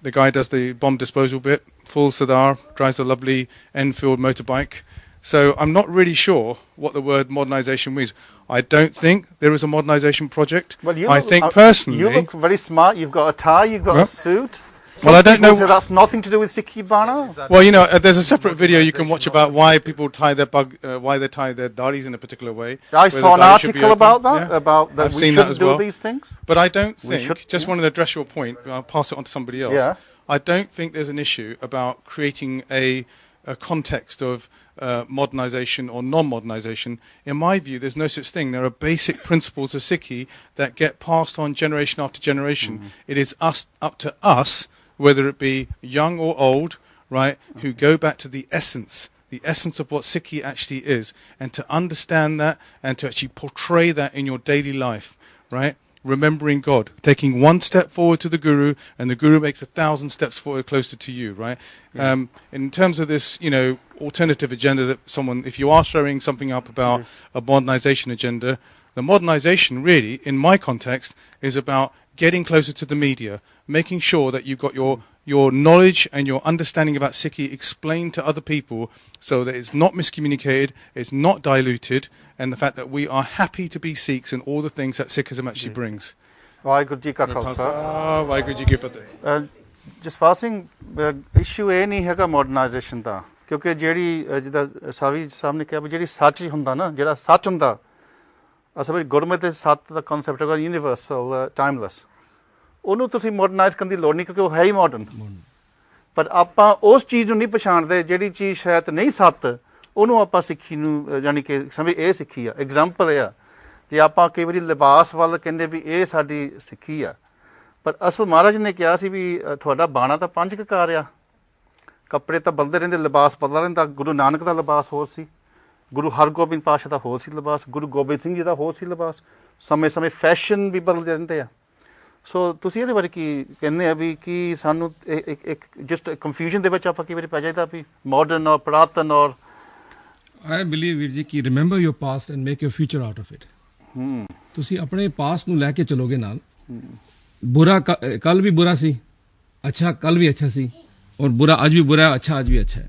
the guy does the bomb disposal bit, full Sardar, drives a lovely Enfield motorbike. So I'm not really sure what the word modernisation means. I don't think there is a modernisation project. Well, I think personally... You look very smart. You've got a tie, you've got a suit. Well, I don't know. That's nothing to do with Sikhi Bana. Well, you know, there's a separate video you can watch about why people tie their why they tie their daris in a particular way. I saw an article about that, about that I've we seen shouldn't that as do well. These things. But I don't think. Just wanted to address your point. I'll pass it on to somebody else. Yeah. I don't think there's an issue about creating a context of modernisation or non-modernisation. In my view, there's no such thing. There are basic principles of Sikhi that get passed on generation after generation. It is up to us, whether it be young or old, right, who go back to the essence of what Sikhi actually is, and to understand that and to actually portray that in your daily life, right? Remembering God, taking one step forward to the Guru, and the Guru makes 1,000 steps forward closer to you, right? Yeah. In terms of this, you know, alternative agenda that someone, if you are throwing something up about a modernization agenda, the modernization really, in my context, is about getting closer to the media, making sure that you've got your knowledge and your understanding about Sikhi explained to other people so that it's not miscommunicated, it's not diluted, and the fact that we are happy to be Sikhs and all the things that Sikhism actually brings. Vaheguru Ji Ka Khalsa. Vaheguru Ji Ki Fateh. Jaspaal Singh, issue ਇਹ ਨਹੀਂ ਹੈਗਾ modernization ਦਾ, ਕਿਉਂਕਿ ਜਿਹੜੀ ਜਿੱਦਾਂ ਸਾਵੀ ਸਾਹਿਬ ਨੇ ਕਿਹਾ ਵੀ ਜਿਹੜੀ ਸੱਚ ਹੁੰਦਾ ਨਾ, ਜਿਹੜਾ ਸੱਚ ਹੁੰਦਾ, ਅਸਲ ਵਿੱਚ ਗੁਰਮਤਿ ਦੇ ਸੱਚ ਦਾ ਕਨਸੈਪਟ ਹੈਗਾ ਯੂਨੀਵਰਸਲ, ਟਾਈਮਲੈਸ. ਉਹਨੂੰ ਤੁਸੀਂ ਮੋਡਰਨਾਈਜ਼ ਕਰਨ ਦੀ ਲੋੜ ਨਹੀਂ, ਕਿਉਂਕਿ ਉਹ ਹੈ ਹੀ ਮਾਡਰਨ. ਪਰ ਆਪਾਂ ਉਸ ਚੀਜ਼ ਨੂੰ ਨਹੀਂ ਪਛਾਣਦੇ ਜਿਹੜੀ ਚੀਜ਼ ਸ਼ਾਇਦ ਨਹੀਂ ਸੱਤ, ਉਹਨੂੰ ਆਪਾਂ ਸਿੱਖੀ ਨੂੰ ਯਾਨੀ ਕਿ ਸਮਝ ਇਹ ਸਿੱਖੀ ਆ ਐਗਜ਼ਾਮਪਲ ਇਹ ਆ ਜੇ ਆਪਾਂ ਕਈ ਵਾਰੀ ਲਿਬਾਸ ਵੱਲ ਕਹਿੰਦੇ ਵੀ ਇਹ ਸਾਡੀ ਸਿੱਖੀ ਆ ਪਰ ਅਸਲ ਮਹਾਰਾਜ ਨੇ ਕਿਹਾ ਸੀ ਵੀ ਤੁਹਾਡਾ ਬਾਣਾ ਤਾਂ 5 ਕਕਾਰ ਆ ਕੱਪੜੇ ਤਾਂ ਬਦਲਦੇ ਰਹਿੰਦੇ ਲਿਬਾਸ ਬਦਲਦਾ ਰਹਿੰਦਾ ਗੁਰੂ ਨਾਨਕ ਦਾ ਲਿਬਾਸ ਹੋਰ ਸੀ ਗੁਰੂ ਹਰਗੋਬਿੰਦ ਪਾਤਸ਼ਾਹ ਦਾ ਹੋਰ ਸੀ ਲਿਬਾਸ ਗੁਰੂ ਗੋਬਿੰਦ ਸਿੰਘ ਜੀ ਦਾ ਹੋਰ ਸੀ ਲਿਬਾਸ ਸਮੇਂ ਸਮੇਂ ਫੈਸ਼ਨ ਵੀ ਬਦਲਦੇ ਰਹਿੰਦੇ ਆ ਸੋ ਤੁਸੀਂ ਇਹਦੇ ਬਾਰੇ ਕੀ ਕਹਿੰਦੇ ਆ ਵੀ ਕੀ ਸਾਨੂੰ ਇੱਕ ਜਸਟ ਕਨਫਿਊਜ਼ਨ ਦੇ ਵਿੱਚ ਆਪਾਂ ਕਈ ਵਾਰੀ ਪੈ ਜਾਈਦਾ ਵੀ ਮਾਡਰਨ ਔਰ ਪੁਰਾਤਨ ਔਰ I believe ਵੀਰ ਜੀ ਕਿ remember your past and make your future out of it ਤੁਸੀਂ ਆਪਣੇ ਪਾਸਟ ਨੂੰ ਲੈ ਕੇ ਚਲੋਗੇ ਨਾਲ ਬੁਰਾ ਕੱਲ ਵੀ ਬੁਰਾ ਸੀ ਅੱਛਾ ਕੱਲ ਵੀ ਅੱਛਾ ਸੀ ਔਰ ਬੁਰਾ ਅੱਜ ਵੀ ਬੁਰਾ ਅੱਛਾ ਅੱਜ ਵੀ ਅੱਛਾ ਹੈ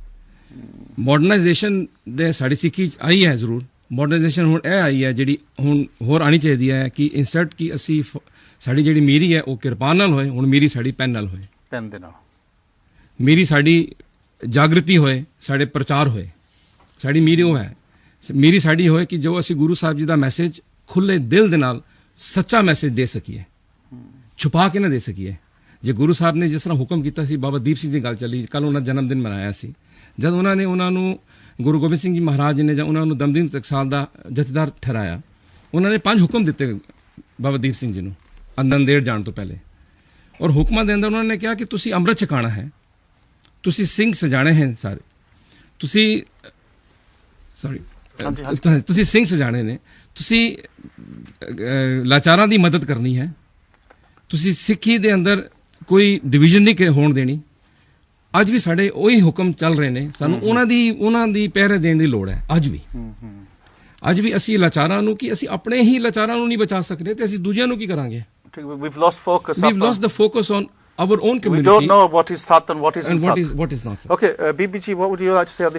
ਮਾਡਰਨਾਈਜੇਸ਼ਨ ਦੇ ਸਾਡੀ ਸਿੱਖੀ 'ਚ ਆਈ ਹੈ ਜ਼ਰੂਰ ਮਾਡਰਨਾਈਜੇਸ਼ਨ ਹੁਣ ਇਹ ਆਈ ਹੈ ਜਿਹੜੀ ਹੁਣ ਹੋਰ ਆਉਣੀ ਚਾਹੀਦੀ ਹੈ ਕਿ ਇੰਸਟੈਂਟ ਕਿ ਅਸੀਂ ਸਾਡੀ ਜਿਹੜੀ ਮੀਰੀ ਹੈ ਉਹ ਕਿਰਪਾਨ ਨਾਲ ਹੋਏ ਹੁਣ ਮੀਰੀ ਸਾਡੀ ਪੈਨ ਨਾਲ ਹੋਏ ਪੈਨ ਦੇ ਨਾਲ ਮੀਰੀ ਸਾਡੀ ਜਾਗਰਤੀ ਹੋਏ ਸਾਡੇ ਪ੍ਰਚਾਰ ਹੋਏ ਸਾਡੀ ਮੀਰੀ ਉਹ ਹੈ ਮੀਰੀ ਸਾਡੀ ਹੋਏ ਕਿ ਜੋ ਅਸੀਂ ਗੁਰੂ ਸਾਹਿਬ ਜੀ ਦਾ ਮੈਸੇਜ ਖੁੱਲੇ ਦਿਲ ਦੇ ਨਾਲ ਸੱਚਾ ਮੈਸੇਜ ਦੇ ਸਕੀਏ ਛੁਪਾ ਕੇ ਨਾ ਦੇ ਸਕੀਏ ਜੇ ਗੁਰੂ ਸਾਹਿਬ ਨੇ ਜਿਸ ਤਰ੍ਹਾਂ ਹੁਕਮ ਕੀਤਾ ਸੀ ਬਾਬਾ ਦੀਪ ਸਿੰਘ ਦੀ ਗੱਲ ਚੱਲੀ ਕੱਲ ਉਹਨਾਂ ਜਨਮ ਦਿਨ ਮਨਾਇਆ ਸੀ ਜਦ ਉਹਨਾਂ ਨੇ ਉਹਨਾਂ ਨੂੰ ਗੁਰੂ ਗੋਬਿੰਦ ਸਿੰਘ ਜੀ ਮਹਾਰਾਜ ਨੇ ਜਾਂ ਉਹਨਾਂ ਨੂੰ ਦਮਦਮੀ ਟਕਸਾਲ ਦਾ ਜਥੇਦਾਰ ਠਹਿਰਾਇਆ ਉਹਨਾਂ ਨੇ 5 ਹੁਕਮ ਦਿੱਤੇ ਬਾਬਾ ਦੀਪ ਸਿੰਘ ਜੀ ਨੂੰ ਨੰਦੇੜ ਜਾਣ ਤੋਂ ਪਹਿਲੇ ਔਰ ਹੁਕਮਾਂ ਦੇ ਅੰਦਰ ਉਹਨਾਂ ਨੇ ਕਿਹਾ ਕਿ ਤੁਸੀਂ ਅੰਮ੍ਰਿਤ ਛਕਾਣਾ ਹੈ ਤੁਸੀਂ ਸਿੰਘ ਸਜਾਣੇ ਹੈ ਸਾਰੇ ਤੁਸੀਂ ਤੁਸੀਂ ਸਿੰਘ ਸਜਾਣੇ ਨੇ ਤੁਸੀਂ ਲਾਚਾਰਾਂ ਦੀ ਮਦਦ ਕਰਨੀ ਹੈ ਤੁਸੀਂ ਸਿੱਖੀ ਦੇ ਅੰਦਰ ਕੋਈ ਡਿਵੀਜ਼ਨ ਨਹੀਂ ਹੋਣ ਦੇਣੀ ਅੱਜ ਵੀ ਸਾਡੇ ਉਹੀ ਹੁਕਮ ਚੱਲ ਰਹੇ ਨੇ ਸਾਨੂੰ ਉਹਨਾਂ ਦੀ ਪਹਿਰੇ ਦੇਣ ਦੀ ਲੋੜ ਹੈ ਅੱਜ ਵੀ ਅਸੀਂ ਲਾਚਾਰਾਂ ਨੂੰ ਕਿ ਅਸੀਂ ਆਪਣੇ ਹੀ ਲਾਚਾਰਾਂ ਨੂੰ ਨਹੀਂ ਬਚਾ ਸਕਦੇ ਤੇ ਅਸੀਂ ਦੂਜਿਆਂ ਨੂੰ ਕੀ ਕਰਾਂਗੇ we've lost the focus on our own community. We don't know what is Sat and what is and Sat. what is not Sat. Okay, BBG, what would you like to say of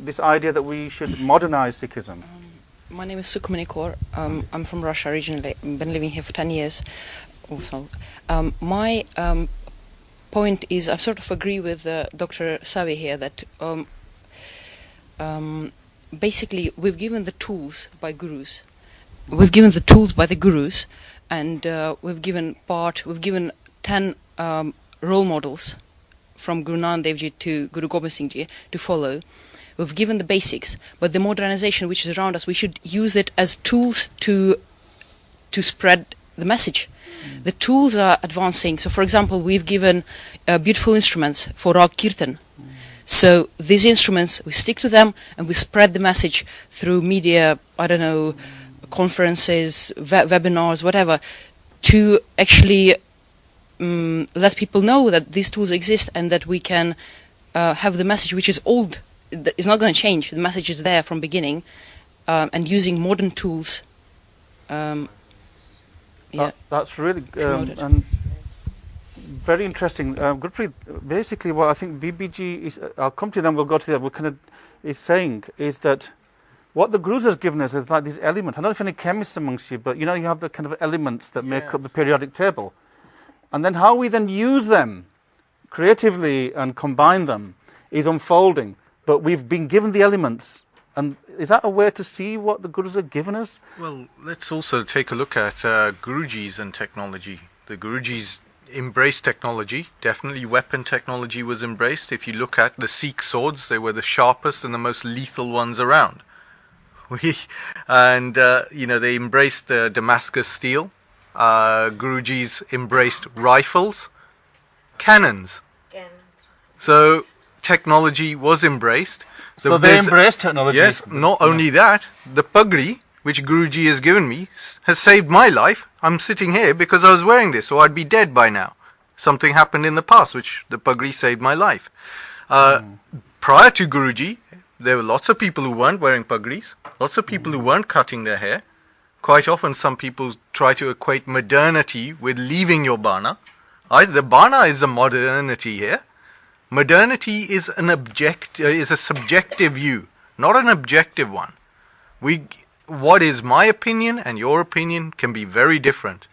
this idea that we should modernize Sikhism? My name is Sukhmani Kaur. I'm from Russia originally. I've been living here for 10 years also. My point is, I sort of agree with Dr. Savi here that basically we've given the tools by gurus. We've given the tools by the gurus and we've given 10 role models from Guru Nanak Dev Ji to Guru Gobind Singh Ji to follow. We've given the basics, but the modernization which is around us, we should use it as tools to spread the message. The tools are advancing. So, for example, we've given beautiful instruments for Rag Kirtan. So these instruments, we stick to them and we spread the message through media, I don't know, conferences, webinars, whatever, to actually let people know that these tools exist and that we can have the message which is old. It's not going to change. The message is there from beginning, and using modern tools. That's really and very interesting. Gurpreet, basically what I think BBG is, I'll come to them, we'll go to that, what is saying is that what the Gurus has given us is like these elements. I don't know if any chemists amongst you, but you know you have the kind of elements that make up the periodic table. And then how we then use them creatively and combine them is unfolding. But we've been given the elements. And is that a way to see what the Gurus have given us? Well, let's also take a look at Gurujis and technology. The Gurujis embraced technology. Definitely weapon technology was embraced. If you look at the Sikh swords, they were the sharpest and the most lethal ones around. They embraced Damascus steel. Gurujis embraced rifles, cannons. So technology was embraced. So they embraced technology? Yes, not only that, the pagri, which Guruji has given me, has saved my life. I'm sitting here because I was wearing this, or I'd be dead by now. Something happened in the past, which the pagri saved my life. Prior to Guruji, there were lots of people who weren't wearing pagris, lots of people who weren't cutting their hair. Quite often some people try to equate modernity with leaving your bana. The bana is a modernity here. Modernity is is a subjective view, not an objective one. What is my opinion and your opinion can be very different.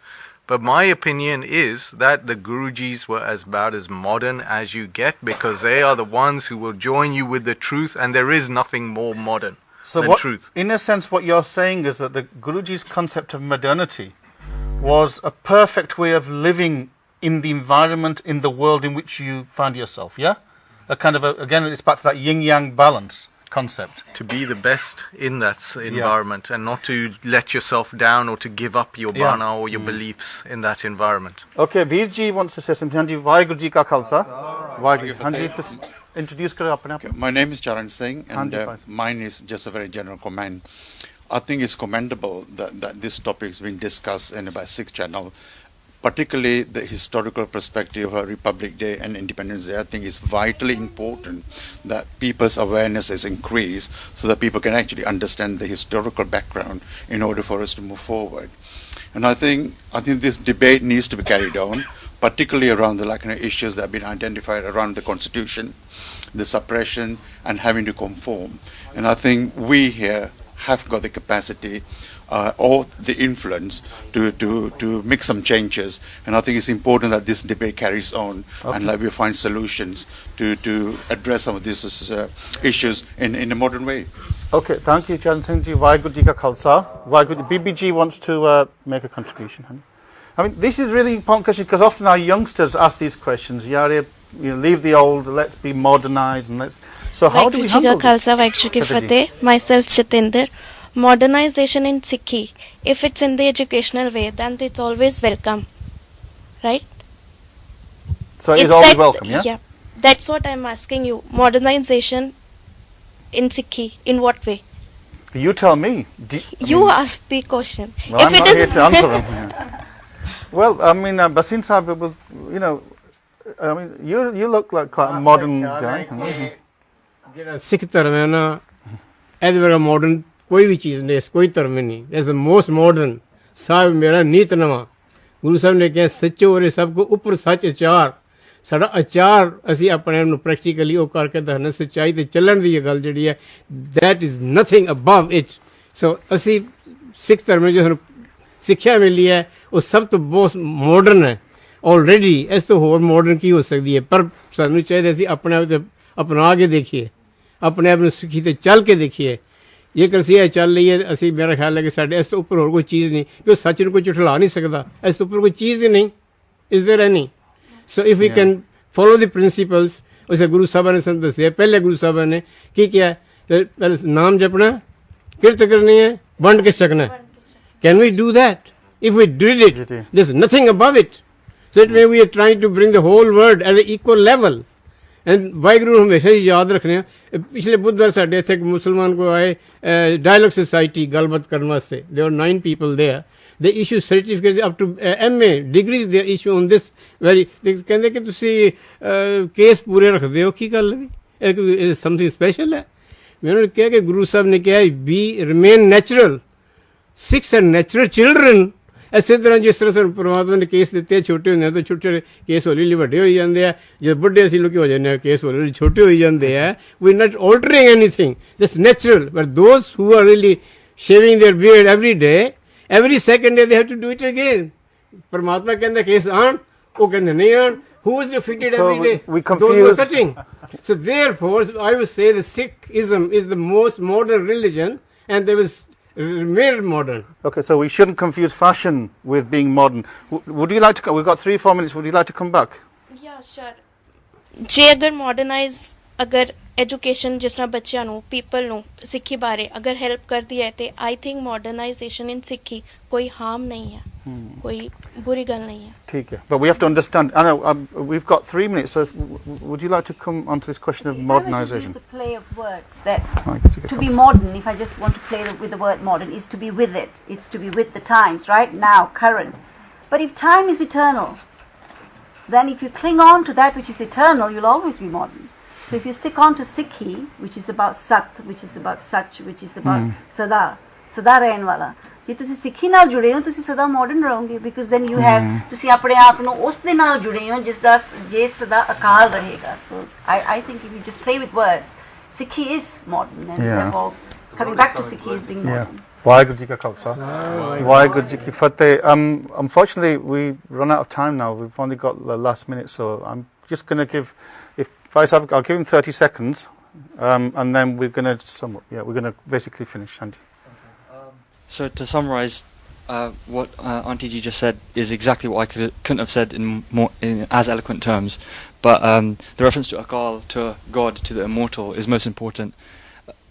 But my opinion is that the Gurujis were about as modern as you get, because they are the ones who will join you with the truth, and there is nothing more modern than truth. In a sense, what you're saying is that the Guruji's concept of modernity was a perfect way of living in the environment, in the world in which you find yourself, yeah? A kind of, again, it's back to that yin-yang balance. concept. To be the best in that environment and not to let yourself down or to give up your bana or your beliefs in that environment. Okay, Veer ji wants to say something. Hanji, Vaheguru ji ka khalsa. Vaheguru. Hanji, introduce karo apne aap. My name is Charan Singh, and mine is just a very general comment. I think it's commendable that this topic is being discussed in a Sikh channel, particularly the historical perspective of Republic Day and Independence Day. I think it's vitally important that people's awareness is increased so that people can actually understand the historical background in order for us to move forward. And I think this debate needs to be carried on, particularly around the issues that have been identified around the Constitution, the suppression, and having to conform. And I think we here have got the capacity or the influence to make some changes, and I think it's important that this debate carries on and that we find solutions to address some of these issues in a modern way. Okay, thank you, Charan Singh ji. Vaheguru ji ka khalsa. Vaheguru ji. BBG wants to make a contribution. I mean, this is really important because often our youngsters ask these questions. Leave the old, let's be modernized, and let's. So how do we handle this? Myself, Jatinder. Modernization in Sikhi, if it's in the educational way, then it's always welcome, right? So it's always welcome, yeah? Yeah, that's what I'm asking you. Modernization in Sikhi, in what way? You tell me. You ask the question. Well, if I'm it not is here to answer them. Yeah. Well, I mean, Basin Sahib, I mean, you look like quite a modern guy. Sikh dharm hai na, ਇਹਦੇ ਵਰਗਾ modern ਕੋਈ ਵੀ ਚੀਜ਼ ਨਹੀਂ, ਕੋਈ ਧਰਮ ਨਹੀਂ. It's the most modern. ਸਾਹਿਬ ਮੇਰਾ ਨੀਤ ਨਵਾਂ. ਗੁਰੂ ਸਾਹਿਬ ਨੇ ਕਿਹਾ ਸੱਚੋ ਔਰ ਸਭ ਕੋ ਉੱਪਰ ਸੱਚ ਆਚਾਰ. ਸਾਡਾ ਆਚਾਰ ਅਸੀਂ ਆਪਣੇ ਆਪ ਨੂੰ ਪ੍ਰੈਕਟੀਕਲੀ ਉਹ ਕਰਕੇ ਦੱਸਣਾ, ਸੱਚਾਈ ਤੇ ਚੱਲਣ ਦੀ ਇਹ ਗੱਲ ਜਿਹੜੀ ਹੈ, that is nothing above it. So ਅਸੀਂ ਸਿੱਖ ਧਰਮ ਜੋ ਸਾਨੂੰ ਸਿੱਖਿਆ ਮਿਲੀ ਹੈ ਉਹ ਸਭ ਤੋਂ ਬਹੁਤ ਮਾਡਰਨ ਹੈ ਆਲਰੇਡੀ. ਇਸ ਤੋਂ ਹੋਰ ਮਾਡਰਨ ਕੀ ਹੋ ਸਕਦੀ ਹੈ? ਪਰ ਸਾਨੂੰ ਚਾਹੀਦਾ ਅਸੀਂ ਆਪਣੇ ਆਪ ਤੇ ਅਪਣਾ ਕੇ ਦੇਖੀਏ, ਆਪਣੇ ਆਪ ਨੂੰ ਸਿੱਖੀ ਤੇ ਚੱਲ ਕੇ ਦੇਖੀਏ. ਜੇਕਰ ਅਸੀਂ ਇਹ ਚੱਲ ਲਈਏ, ਅਸੀਂ ਮੇਰਾ ਖਿਆਲ ਹੈ ਕਿ ਸਾਡੇ ਇਸ ਤੋਂ ਉੱਪਰ ਹੋਰ ਕੋਈ ਚੀਜ਼ ਨਹੀਂ, ਕਿ ਉਹ ਸੱਚ ਨੂੰ ਕੋਈ ਝੁਠਲਾ ਨਹੀਂ ਸਕਦਾ. ਇਸ ਤੋਂ ਉੱਪਰ ਕੋਈ ਚੀਜ਼ ਹੀ ਨਹੀਂ. Is there any? So if we can follow the principles, ਉਸੇ ਗੁਰੂ ਸਾਹਿਬਾਂ ਨੇ ਸਾਨੂੰ ਦੱਸਿਆ. ਪਹਿਲੇ ਗੁਰੂ ਸਾਹਿਬਾਂ ਨੇ ਕੀ ਕਿਹਾ? ਪਹਿਲੇ ਨਾਮ ਜਪਣਾ, ਕਿਰਤ ਕਰਨੀ ਹੈ, ਵੰਡ ਕੇ ਛਕਣਾ. Can we do that? If we did it, there's nothing above it. So that way we are trying to bring the whole world at an equal level. And Waheguru ਹਮੇਸ਼ਾ ਹੀ ਯਾਦ ਰੱਖਣੇ ਆ. ਪਿਛਲੇ ਬੁੱਧਵਾਰ ਸਾਡੇ ਇੱਥੇ ਇੱਕ ਮੁਸਲਮਾਨ ਕੋ ਆਏ ਡਾਇਲੋਗ ਸੁਸਾਇਟੀ ਗੱਲਬਾਤ ਕਰਨ ਵਾਸਤੇ. There were 9 people there. They issue certificates up to MA degrees they issue on this very. ਕਹਿੰਦੇ ਕਿ ਤੁਸੀਂ ਕੇਸ ਪੂਰੇ ਰੱਖਦੇ ਹੋ. ਕੀ ਗੱਲ ਵੀ ਇਹ ਸਮਥਿੰਗ ਸਪੈਸ਼ਲ ਹੈ? ਮੈਨੂੰ ਕਿਹਾ ਕਿ ਗੁਰੂ ਸਾਹਿਬ ਨੇ ਕਿਹਾ ਵੀ remain natural. Sikhs are natural children. ਇਸੇ ਤਰ੍ਹਾਂ ਜਿਸ ਤਰ੍ਹਾਂ ਸਾਨੂੰ ਪਰਮਾਤਮਾ ਨੇ ਕੇਸ ਦਿੱਤੇ ਛੋਟੇ ਹੁੰਦੇ ਆ ਤਾਂ ਛੋਟੇ ਛੋਟੇ ਕੇਸ ਹੌਲੀ ਹੌਲੀ ਵੱਡੇ ਹੋਈ ਜਾਂਦੇ ਆ. ਜਦੋਂ ਵੱਡੇ ਅਸੀਂ ਲੋਕੀ ਹੋ ਜਾਂਦੇ ਆ ਕੇਸ ਹੌਲੀ ਹੌਲੀ ਛੋਟੇ ਹੋਈ ਜਾਂਦੇ ਆ. We not altering anything, that's natural. But those who are really shaving their beard every day, every second day they have to do it again. ਪਰਮਾਤਮਾ ਕਹਿੰਦਾ ਕੇਸ ਆਣ, ਉਹ ਕਹਿੰਦੇ ਨਹੀਂ ਆਣ. Who is defeated every day? Those who are cutting. So therefore I would say the Sikhism is the most modern religion and they will remain modern. Okay, so we shouldn't confuse fashion with being modern. Would you like to come? We've got 3-4 minutes. Would you like to come back? Yeah, sure. ਜੇ ਅਗਰ ਮੋਡਰਨਾਈਜ਼, ਅਗਰ education ਜਿਸ ਤਰ੍ਹਾਂ ਬੱਚਿਆਂ ਨੂੰ, people ਨੂੰ ਸਿੱਖੀ ਬਾਰੇ ਅਗਰ ਹੈਲਪ ਕਰਦੀ ਹੈ ਤੇ ਆਈ ਥਿੰਕ ਮੋਡਰਨਾਈਜੇਸ਼ਨ ਇਨ ਸਿੱਖੀ ਕੋਈ ਹਾਰਮ ਨਹੀਂ ਹੈ, ਕੋਈ ਬੁਰੀ ਗੱਲ ਨਹੀਂ ਹੈ. ਠੀਕ ਹੈ. But we have to understand. I know we've got 3 minutes. So would you like to come onto this question of modernization? If I were to use a play of words, that to be modern, if I just want to play with the word modern, is to be with it. It's to be with the times, right now, current. But if time is eternal, then if you cling on to that which is eternal, you'll always be modern. So if you stick on to Sikhi, which is about Sat, which is about Sach, which is about Sada ਰਹਿਣ ਵਾਲਾ, ਜੇ ਤੁਸੀਂ ਸਿੱਖੀ ਨਾਲ ਜੁੜੇ ਹੋ ਤੁਸੀਂ ਸਦਾ ਮਾਡਰਨ ਰਹੋਗੇ. ਬਿਕਾਜ਼ ਦੈਨ ਯੂ ਹੈਵ, ਤੁਸੀਂ ਆਪਣੇ ਆਪ ਨੂੰ ਉਸ ਦੇ ਨਾਲ ਜੁੜੇ ਹੋ ਜਿਸ ਦਾ ਜੇ ਸਦਾ ਅਕਾਲ ਰਹੇਗਾ. ਸੋ I think if you just play with words, Sikhi is modern, and therefore coming back to Sikhi is being modern. Waheguru ji ਕਾ ਖਾਲਸਾ, ਵਾਹਿਗੁਰੂ ਜੀ ਕੀ ਫਤਿਹ. Unfortunately, we've run out of time now. We've only got the last minute, so I'm just going to give, I'll give him 30 seconds, and then we're going to sum up. Yeah, we're going to basically finish. Andy. So to summarise, what Auntie Ji just said is exactly what I couldn't have said in as eloquent terms. But the reference to Akal, to God, to the immortal is most important.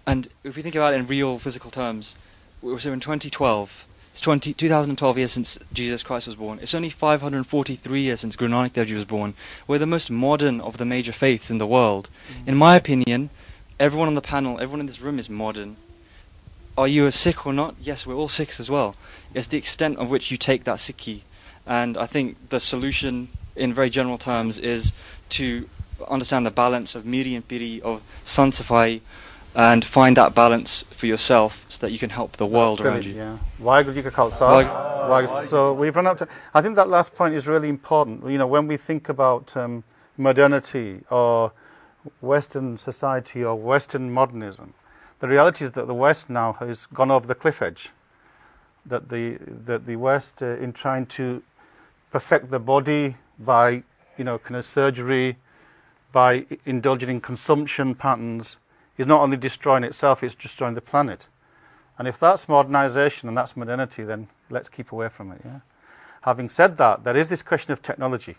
And if we think about it in real physical terms, so in 2012, it's 2012 years since Jesus Christ was born. It's only 543 years since Guru Nanak Dev Ji was born. We're the most modern of the major faiths in the world. In my opinion, everyone on the panel, everyone in this room is modern. Are you a Sikh or not? Yes, we're all Sikhs as well. It's the extent of which you take that Sikhi. And I think the solution, in very general terms, is to understand the balance of Miri and Piri, of Sant Safai, and find that balance for yourself so that you can help the world around you. Yeah. Waheguru Ji Ka Khalsa. So we've run up to... I think that last point is really important. You know, when we think about modernity or Western society or Western modernism, the reality is that the West now has gone over the cliff edge. That the West, in trying to perfect the body by, you know, kind of surgery, by indulging in consumption patterns, is not only destroying itself, it's destroying the planet. And if that's modernization and that's modernity, then let's keep away from it. Yeah. Having said that, there is this question of technology.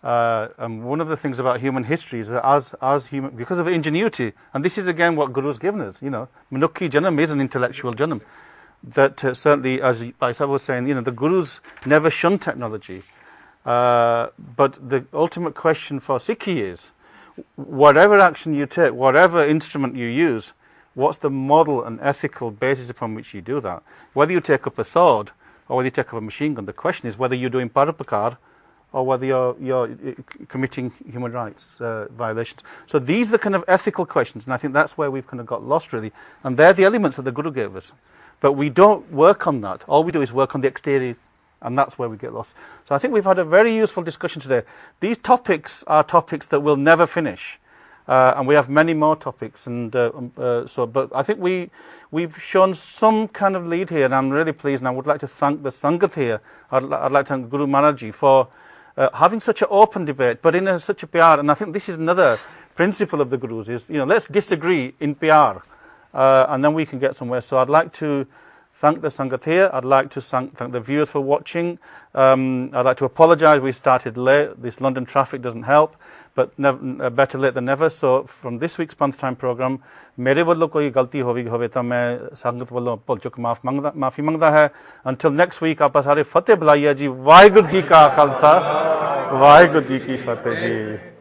And one of the things about human history is that as human, because of ingenuity, and this is again what Guru's given us, you know, Manukhi Janam is an intellectual Janam. That certainly, as Bhaisab was saying, you know, the Gurus never shunned technology. But the ultimate question for Sikhi is, whatever action you take, whatever instrument you use, what's the model and ethical basis upon which you do that? Whether you take up a sword or whether you take up a machine gun, the question is whether you're doing parapakar or whether you're committing human rights violations. So these are the kind of ethical questions, and I think that's where we've kind of got lost really. And they're the elements that the Guru gave us. But we don't work on that. All we do is work on the exterior, and that's where we get lost. So I think we've had a very useful discussion today. These topics are topics that will never finish. And we have many more topics. But I think we've shown some kind of lead here, and I'm really pleased. And I would like to thank the Sangat here. I'd like to thank Guru Maharaj for having such an open debate, but in such a PR. And I think this is another principle of the Gurus, is, you know, let's disagree in PR, and then we can get somewhere. So I'd like to thank the Sangat here. I'd like to thank the viewers for watching. I'd like to apologise, we started late. This London traffic doesn't help, but better late than never. So from this week's Panth Time programme, मेरे वल्लों कोई गलती होवे तो मैं संगत वल्लों भुल चुक माफ़ी मंगदा है. Until next week, आप सारे फतेह बुलाइए जी. वाहिगुरू जी का खालसा, वाहिगुरू जी की फतेह जी.